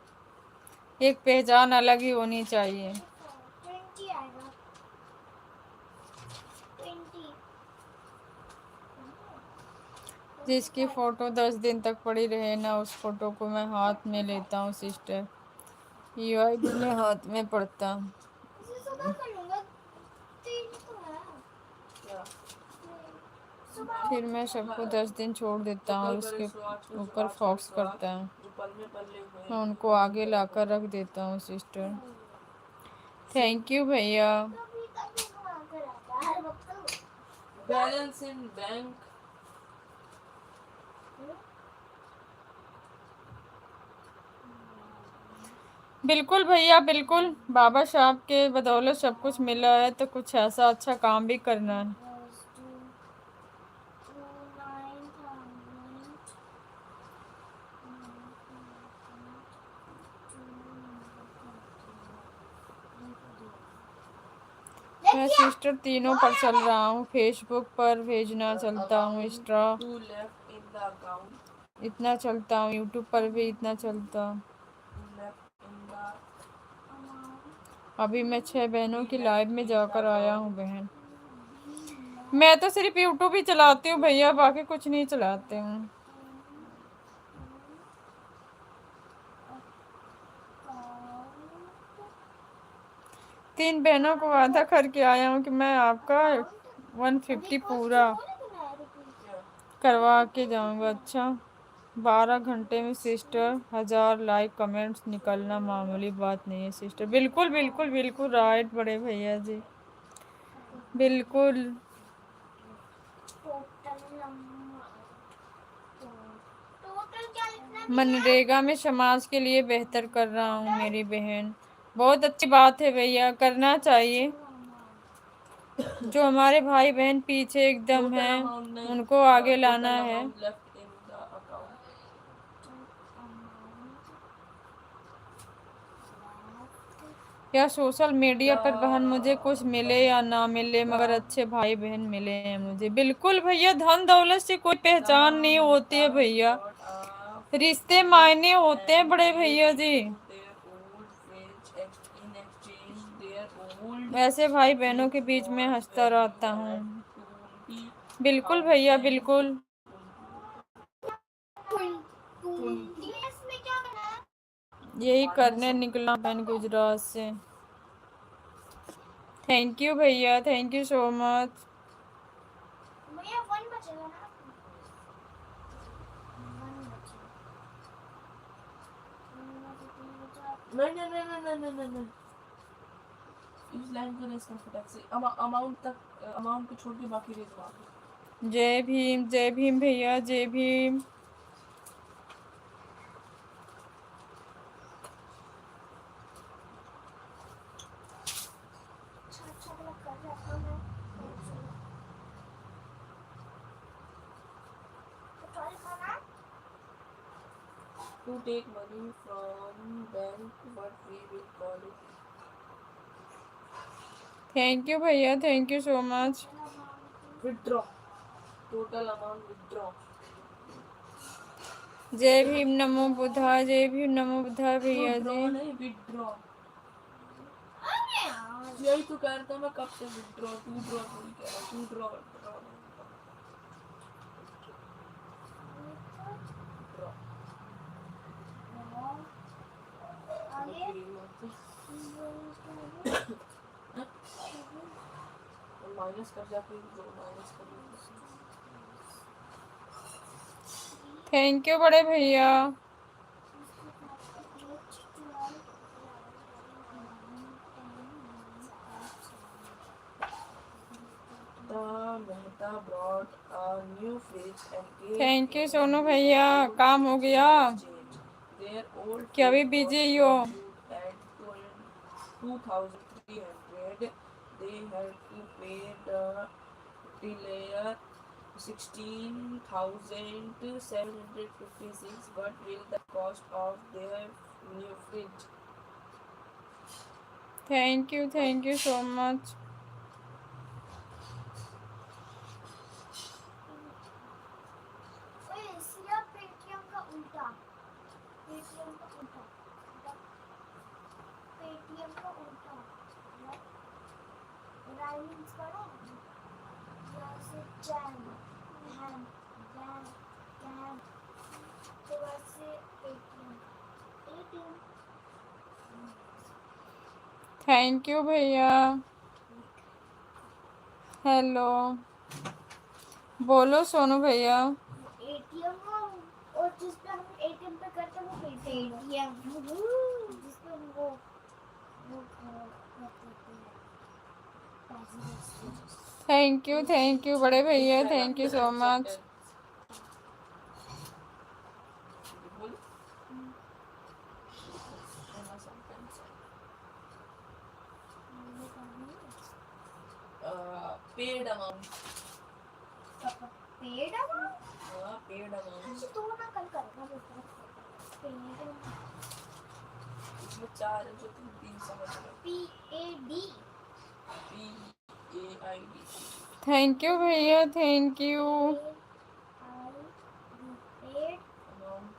एक पहचान अलग ही होनी चाहिए। 20 आएगा 20। जिसकी फोटो 10 दिन तक पड़ी रहे ना, उस फोटो को मैं हाथ में लेता हूँ सिस्टर, यूआई में हाथ में पड़ता हूँ। इसे सुबह कर लूँगा। 3 तो है। क्या सुबह फिर मैं सबको 10 दिन छोड़ देता हूँ और उसके ऊपर फोकस करता हूँ, जो पल में पल्ले हुए मैं उनको आगे लाकर रख देता हूँ सिस्टर। थैंक यू भैया। कभी कभी वहाँ कर आता है वक्त। बैलेंस इन बैंक बिल्कुल भैया बिल्कुल, बाबा साहब के बदौलत सब कुछ मिला है तो कुछ ऐसा अच्छा काम भी करना है। मैं सिस्टर तीनों पर चल रहा हूँ, फेसबुक पर भेजना चलता हूँ, insta to left in the account, इतना चलता हूँ, यूट्यूब पर भी इतना चलता हूँ। टू लेफ्ट इन द अभी मैं 6 बहनों की लाइव में जाकर आया हूँ बहन। मैं तो सिर्फ यूट्यूब ही चलाती हूँ भैया, बाकी कुछ नहीं चलाती हूँ। 3 बहनों को वादा करके आया हूँ कि मैं आपका 150 पूरा करवा के जाऊंगा। अच्छा, 12 घंटे में सिस्टर 1000 लाइक कमेंट्स निकलना मामूली बात नहीं है सिस्टर। बिल्कुल बिल्कुल बिल्कुल राइट बड़े भैया जी, बिल्कुल। टोटल क्या लिखना है? मनरेगा में समाज के लिए बेहतर कर रहा हूँ मेरी बहन। बहुत अच्छी बात है भैया, करना चाहिए। जो हमारे भाई बहन पीछे एकदम टोटल हैं अमाउंट नहीं, उनको आगे लाना टोटल है। Amount left in the account. या सोशल मीडिया पर बहन मुझे कुछ मिले या ना मिले, मगर द अच्छे भाई बहन मिले हैं मुझे। बिल्कुल भैया, धन दौलत से कोई पहचान नहीं होती है भैया, रिश्ते मायने होते हैं बड़े भैया जी। वैसे भाई बहनों के बीच में हंसता रहता हूँ। बिल्कुल भैया बिल्कुल। इसमें क्या करना है? यही करने निकला बहन गुजरात से। थैंक यू भैया, थैंक यू सो मच। भैया 1 बचेगा ना? 1 बचेगा। नहीं नहीं नहीं नहीं नहीं नहीं नहीं, इस लाइन को रेस कर फटाक से। अमाउंट तक, अमाउंट को छोड़ के बाकी रेस मार। जय भीम भैया, जय भीम। अच्छा वाला कर रहा मैं। तो ट्राई खाना To take money from bank, what we will call it? Thank you भैया, thank you so much. Withdraw. Total amount withdraw. जय भीम नमो बुद्धा, जय भीम नमो बुद्धा भैया Withdraw जी। नहीं, withdraw। यही तो कह रहा था मैं कब से, withdraw, to draw थोड़ी कह रहा हूँ, to draw, draw नहीं। Draw। आगे माइनस कर जाके जो माइनस कर। थैंक यू बड़े भैया। Mehta brought a new fridge and gave thank you him Sonu भैया, काम हो गया। change. Their old क्या अभी fridge बिजी was हो? valued at 2,300. They had to pay the dealer 16,756. What will the cost of their new fridge? Thank you so much. ओए सिर्फ Paytm का उल्टा, पेटीएम का उल्टा, पेटीएम का उल्टा राइमिंग्स करो जैसे जैम हैम जैम जैम, तो वैसे पेटीएम एटीएम। थैंक यू भैया। हेलो, बोलो सोनू भैया। एटीएम और जिस पे हम एटीएम पे करते हैं वो पेटीएम, जिस पे हम वो थैंक यू बड़े भैया, thank you so much. Paid amount. Paid amount paid amount तो ना कल करना बेटा। पेड इसमें 4 है जो तुम 3 समझ लो। PAD PAID। थैंक यू भैया, thank you. Paid amount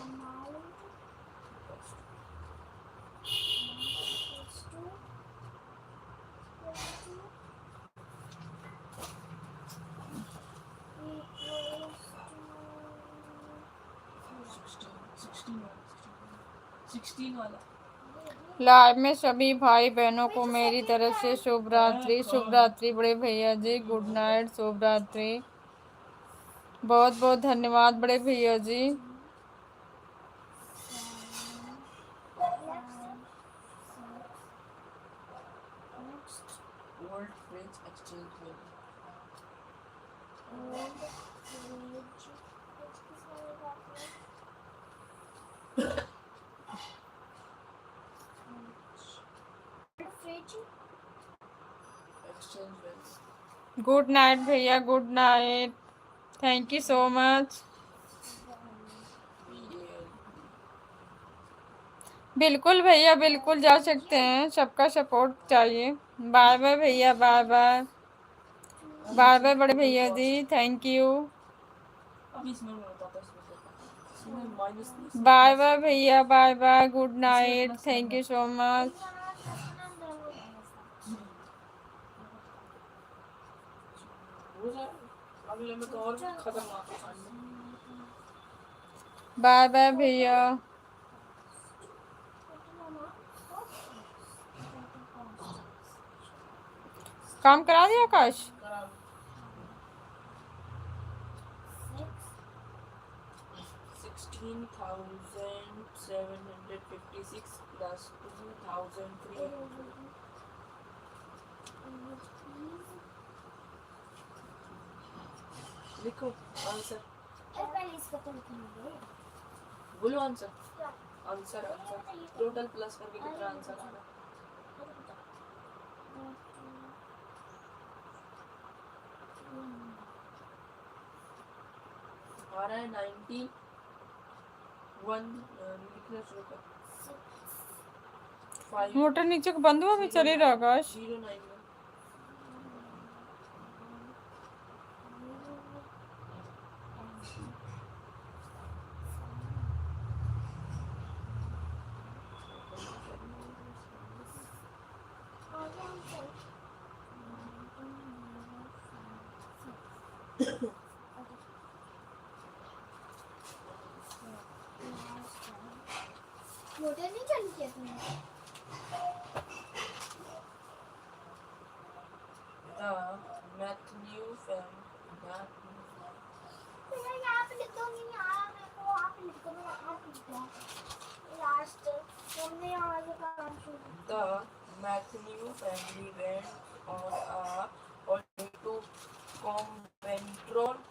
amount sixteen वाला लाइव में सभी भाई बहनों को मेरी तरफ से शुभ रात्रि, शुभ रात्रि बड़े भैया जी, गुड नाइट, शुभ रात्रि। बहुत बहुत धन्यवाद बड़े भैया जी। ओल्ड फ्रिज एक्सचेंज में एक्सचेंज में गुड नाइट भैया, good night, thank you so much. बिल्कुल भैया, बिल्कुल जा सकते हैं, सबका सपोर्ट चाहिए। बाय बाय भैया, बाय बाय, बाय बाय बड़े भैया जी, थैंक यू। अभी इसमें मैं बताता इसमें माइनस बाय बाय भैया, bye bye, good night, thank you so much. हो जाए अगले में तो और भी खतरनाक है। बाय बाय भैया। काम करा दिया आकाश? 16,756 plus 2,300 लिखो आंसर। पहले इसका तो लिखेंगे। बोलो answer. Answer answer total plus करके कितना आंसर आ रहा है 91 लिखना शुरू कर 5 मोटर नीचे को बंद हुआ भी चले रहा आकाश। 091 मोटर नहीं चालू किया तुमने? Matthew fan भैया यहाँ पे लिख दो, नहीं यहाँ मेरे को वहाँ पे लिख दो, मैं वहाँ पे लिख दूँ। लास्ट तुमने यहाँ से काम शुरू the Matthew family went on a holiday to Covenantron